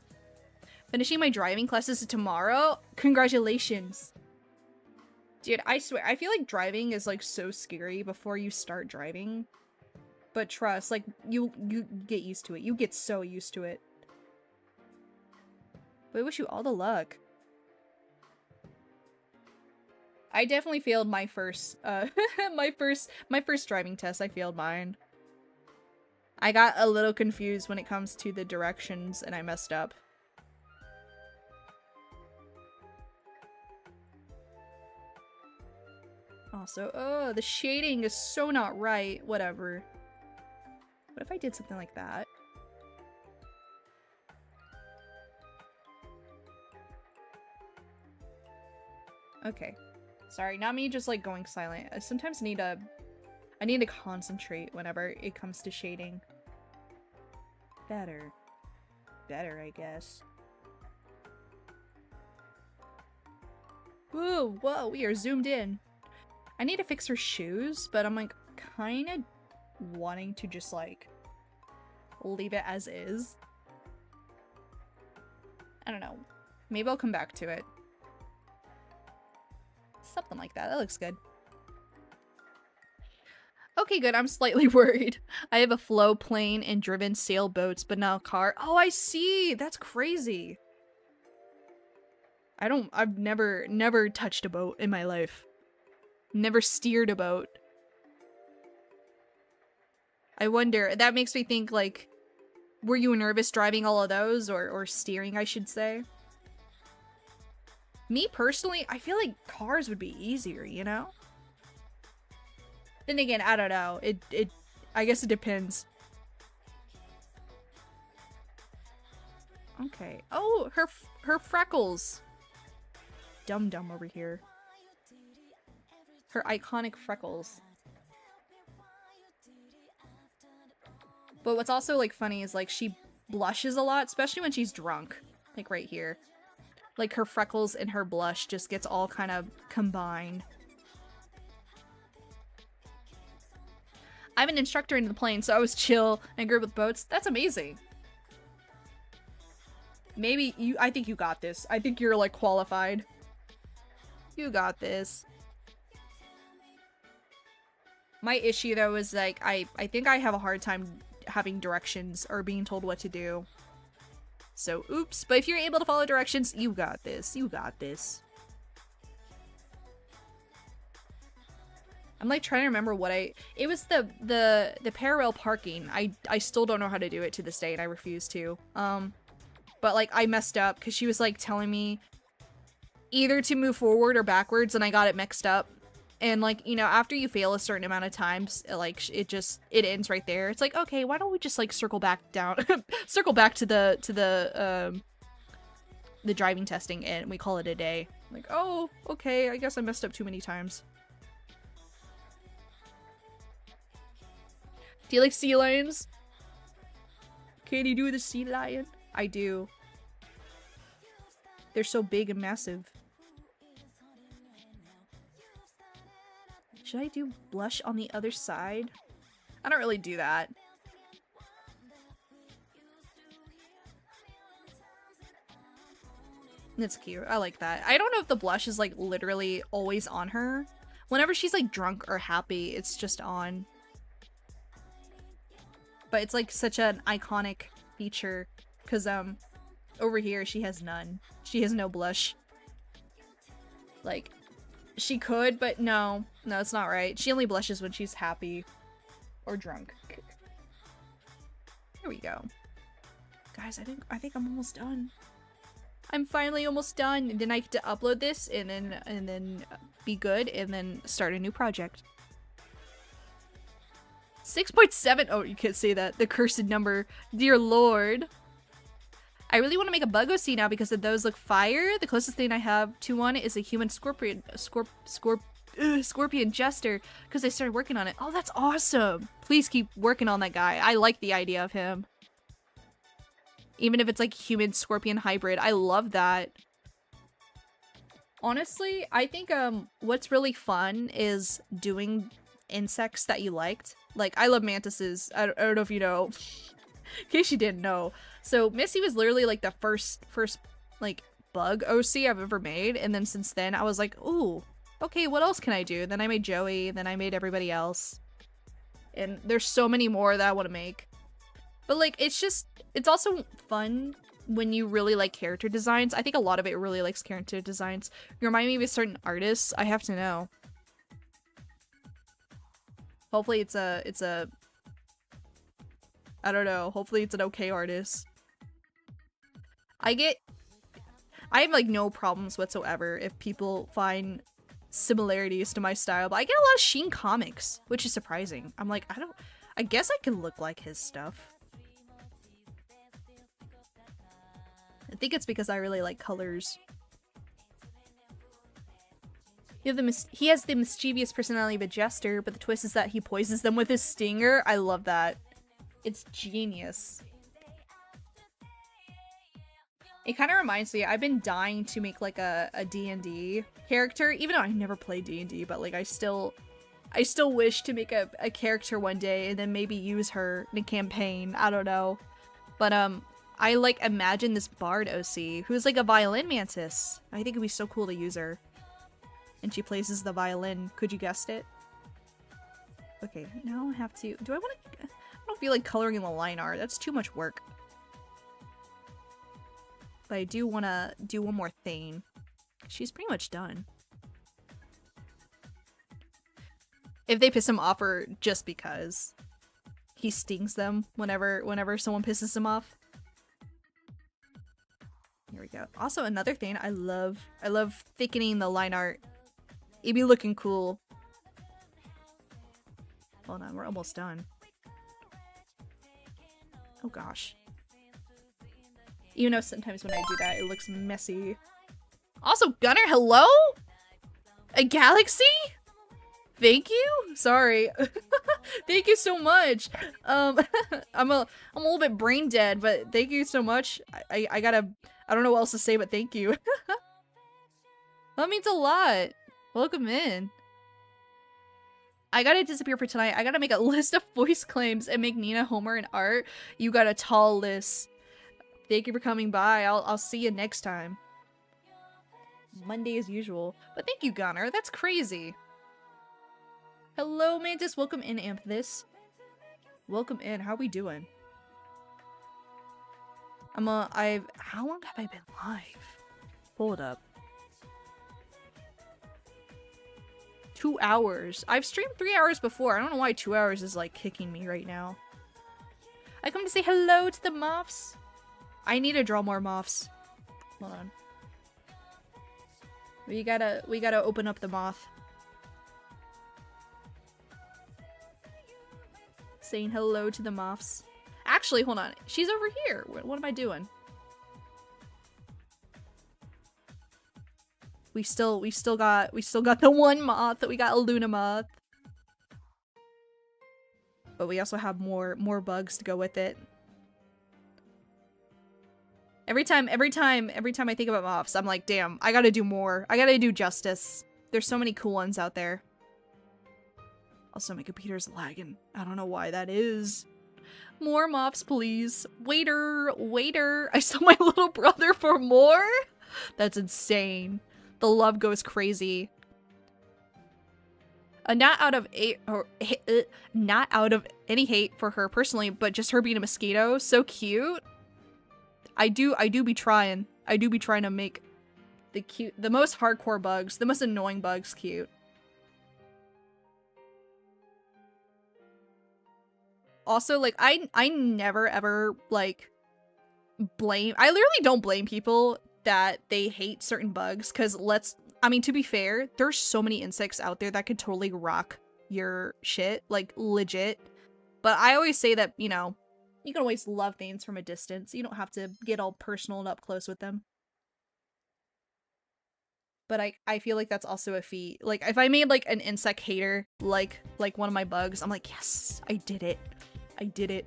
Finishing my driving classes tomorrow? Congratulations. Dude, I swear, I feel like driving is like so scary before you start driving. But trust, like, you get used to it. You get so used to it. But I wish you all the luck. I definitely failed my first, my first driving test. I failed mine. I got a little confused when it comes to the directions and I messed up. Also, oh, the shading is so not right. Whatever. What if I did something like that? Okay. Sorry, not me just like going silent. I sometimes need to concentrate whenever it comes to shading. Better, I guess. Whoa, whoa, we are zoomed in. I need to fix her shoes, but I'm like kind of wanting to just like leave it as is. I don't know. Maybe I'll come back to it. Something like that. That looks good. Okay, good. I'm slightly worried. I have a flow plane and driven sailboats, but not a car. Oh, I see. That's crazy. I've never touched a boat in my life. Never steered a boat. I wonder, that makes me think like, were you nervous driving all of those or steering, I should say? Me personally, I feel like cars would be easier, you know? Then again, I don't know. I guess it depends. Okay. Oh, her freckles. Dum-dum over here. Her iconic freckles. But what's also like funny is like she blushes a lot, especially when she's drunk. Like right here. Like her freckles and her blush just gets all kind of combined. I'm an instructor in the plane, so I was chill and good with boats. That's amazing. Maybe you, I think you got this. I think you're like qualified. You got this. My issue though is like, I think I have a hard time having directions or being told what to do. So oops, but if you're able to follow directions, you got this. You got this. I'm like trying to remember what it was the parallel parking. I still don't know how to do it to this day and I refuse to. But like I messed up because she was like telling me either to move forward or backwards and I got it mixed up. And like, you know, after you fail a certain amount of times, it ends right there. It's like, okay, why don't we just like circle back down, circle back to the driving testing and we call it a day. Like, oh, okay, I guess I messed up too many times. Do you like sea lions? Can you do the sea lion? I do. They're so big and massive. Should I do blush on the other side? I don't really do that. That's cute. I like that. I don't know if the blush is like literally always on her. Whenever she's like drunk or happy, it's just on. But it's like such an iconic feature because over here she has none. She has no blush. Like, she could, but no, it's not right. She only blushes when she's happy or drunk. Here we go. Guys, I think I'm almost done. I'm finally almost done. And then I get to upload this and then be good and then start a new project. 6.7. Oh, you can't say that. The cursed number. Dear Lord. I really want to make a bug OC now because of those look fire. The closest thing I have to one is a human scorpion jester because I started working on it. Oh, that's awesome. Please keep working on that guy. I like the idea of him. Even if it's like human scorpion hybrid. I love that. Honestly, I think what's really fun is doing insects that you liked. Like, I love mantises. I don't know if you know. In case you didn't know. So Missy was literally like the first like bug OC I've ever made, and then since then I was like, ooh, okay, what else can I do? Then I made Joey, then I made everybody else. And there's so many more that I want to make. But like, it's also fun when you really like character designs. I think a lot of it really likes character designs. You remind me of a certain artist. I have to know. Hopefully it's a I don't know. Hopefully it's an okay artist. I have like no problems whatsoever if people find similarities to my style, but I get a lot of Sheen comics, which is surprising. I'm like, I guess I can look like his stuff. I think it's because I really like colors. He has the mischievous personality of a jester, but the twist is that he poisons them with his stinger. I love that. It's genius. It kind of reminds me, I've been dying to make like a D&D character, even though I never played D&D, but like I still wish to make a character one day and then maybe use her in a campaign. I don't know. But I like imagine this bard OC who's like a violin mantis. I think it'd be so cool to use her. And she plays as the violin. Could you guess it? Okay, now I have to... I don't feel like coloring in the line art. That's too much work. But I do want to do one more thing. She's pretty much done. If they piss him off or just because he stings them whenever someone pisses him off. Here we go. Also, another thing I love thickening the line art. It'd be looking cool. Hold on, we're almost done. Oh gosh. Even though sometimes when I do that, it looks messy. Also, Gunner, hello? A galaxy? Thank you? Sorry. Thank you so much. I'm a little bit brain dead, but thank you so much. I don't know what else to say, but thank you. That means a lot. Welcome in. I gotta disappear for tonight. I gotta make a list of voice claims and make Nina, Homer, and Art. You got a tall list. Thank you for coming by. I'll see you next time. Monday as usual. But thank you, Gunner. That's crazy. Hello, Mantis. Welcome in, Amethyst. Welcome in. How we doing? How long have I been live? Hold up. 2 hours. I've streamed 3 hours before. I don't know why 2 hours is like kicking me right now. I come to say hello to the moths. I need to draw more moths. Hold on. We gotta open up the moth. saying hello to the moths. Actually, hold on. She's over here. What am I doing? We still got the one moth that we got, a Luna moth. But we also have more bugs to go with it. Every time I think about moths, I'm like, damn, I gotta do more. I gotta do justice. There's so many cool ones out there. Also, my computer's lagging. I don't know why that is. More moths, please. Waiter, waiter. I saw my little brother for more? That's insane. The love goes crazy. Not out of not out of any hate for her personally, but just her being a mosquito, so cute. I do be trying. I do be trying to make the most hardcore bugs, the most annoying bugs cute. Also, like, I never ever, like, I literally don't blame people that they hate certain bugs, because I mean, to be fair, there's so many insects out there that could totally rock your shit, like, legit. But I always say that, you know, you can always love things from a distance. You don't have to get all personal and up close with them. But I feel like that's also a feat. Like, if I made, like, an insect hater, like one of my bugs, I'm like, yes, I did it. I did it.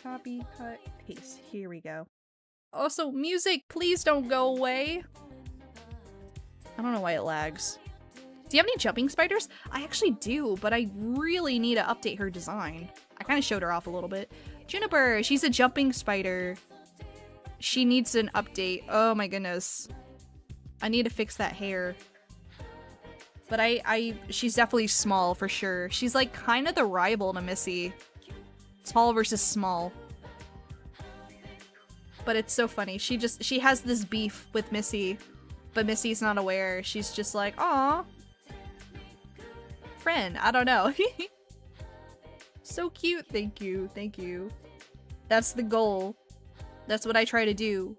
Copy, cut, paste. Here we go. Also, music, please don't go away. I don't know why it lags. Do you have any jumping spiders? I actually do, but I really need to update her design. I kind of showed her off a little bit. Juniper, she's a jumping spider. She needs an update. Oh my goodness. I need to fix that hair. But she's definitely small for sure. She's like kind of the rival to Missy. Tall versus small. But it's so funny. She has this beef with Missy, but Missy's not aware. She's just like, aw. Friend, I don't know. So cute. Thank you. Thank you. That's the goal. That's what I try to do.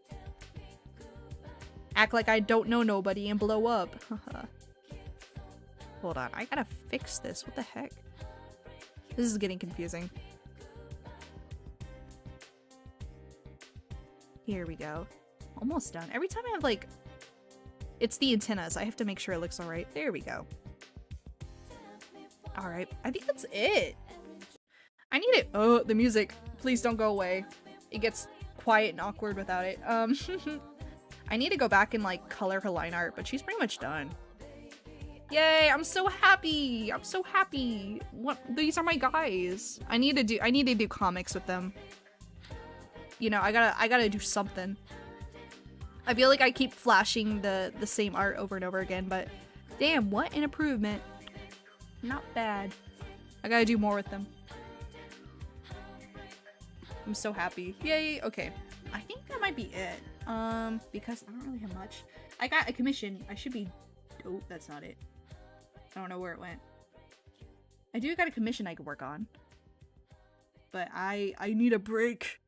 Act like I don't know nobody and blow up. Hold on. I gotta fix this. What the heck? This is getting confusing. Here we go. Almost done. Every time I have, like... It's the antennas. I have to make sure it looks alright. There we go. Alright. I think that's it. I need it. Oh, the music. Please don't go away. It gets quiet and awkward without it. I need to go back and, like, color her line art, but she's pretty much done. Yay! I'm so happy! I'm so happy! What? These are my guys. I need to do comics with them. You know, I gotta do something. I feel like I keep flashing the same art over and over again, but damn, what an improvement. Not bad. I gotta do more with them. I'm so happy. Yay! Okay. I think that might be it. Because I don't really have much. I got a commission. I should be... Oh, that's not it. I don't know where it went. I do got a commission I could work on. But I need a break.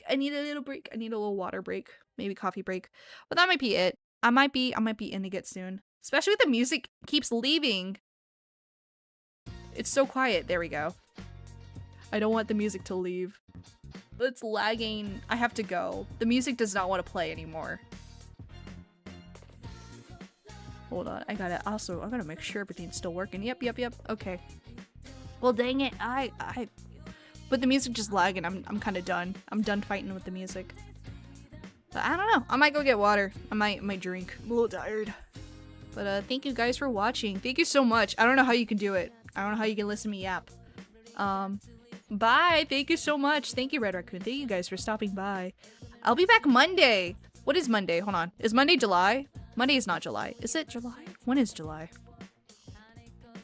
I need a little break. I need a little water break. Maybe coffee break. But that might be it. I might be ending it soon. Especially if the music keeps leaving. It's so quiet. There we go. I don't want the music to leave. It's lagging. I have to go. The music does not want to play anymore. Hold on. I gotta make sure everything's still working. Yep. Okay. Well, dang it. But the music just lagging. I'm kind of done. I'm done fighting with the music. But I don't know. I might go get water. I might drink. I'm a little tired. But thank you guys for watching. Thank you so much. I don't know how you can do it. I don't know how you can listen to me yap. Bye. Thank you so much. Thank you, Red Raccoon. Thank you guys for stopping by. I'll be back Monday. What is Monday? Hold on. Is Monday July? Monday is not July. Is it July? When is July?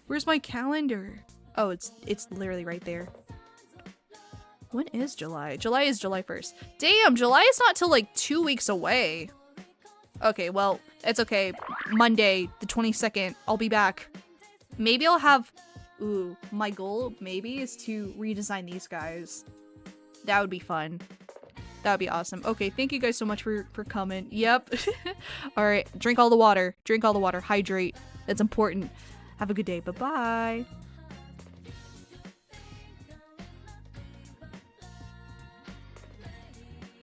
Where's my calendar? Oh, it's literally right there. When is July? July is July 1st. Damn, July is not till like 2 weeks away. Okay, well, it's okay. Monday, the 22nd, I'll be back. Maybe I'll have... Ooh, my goal, maybe, is to redesign these guys. That would be fun. That would be awesome. Okay, thank you guys so much for coming. Yep. All right, drink all the water. Drink all the water. Hydrate. That's important. Have a good day. Bye-bye.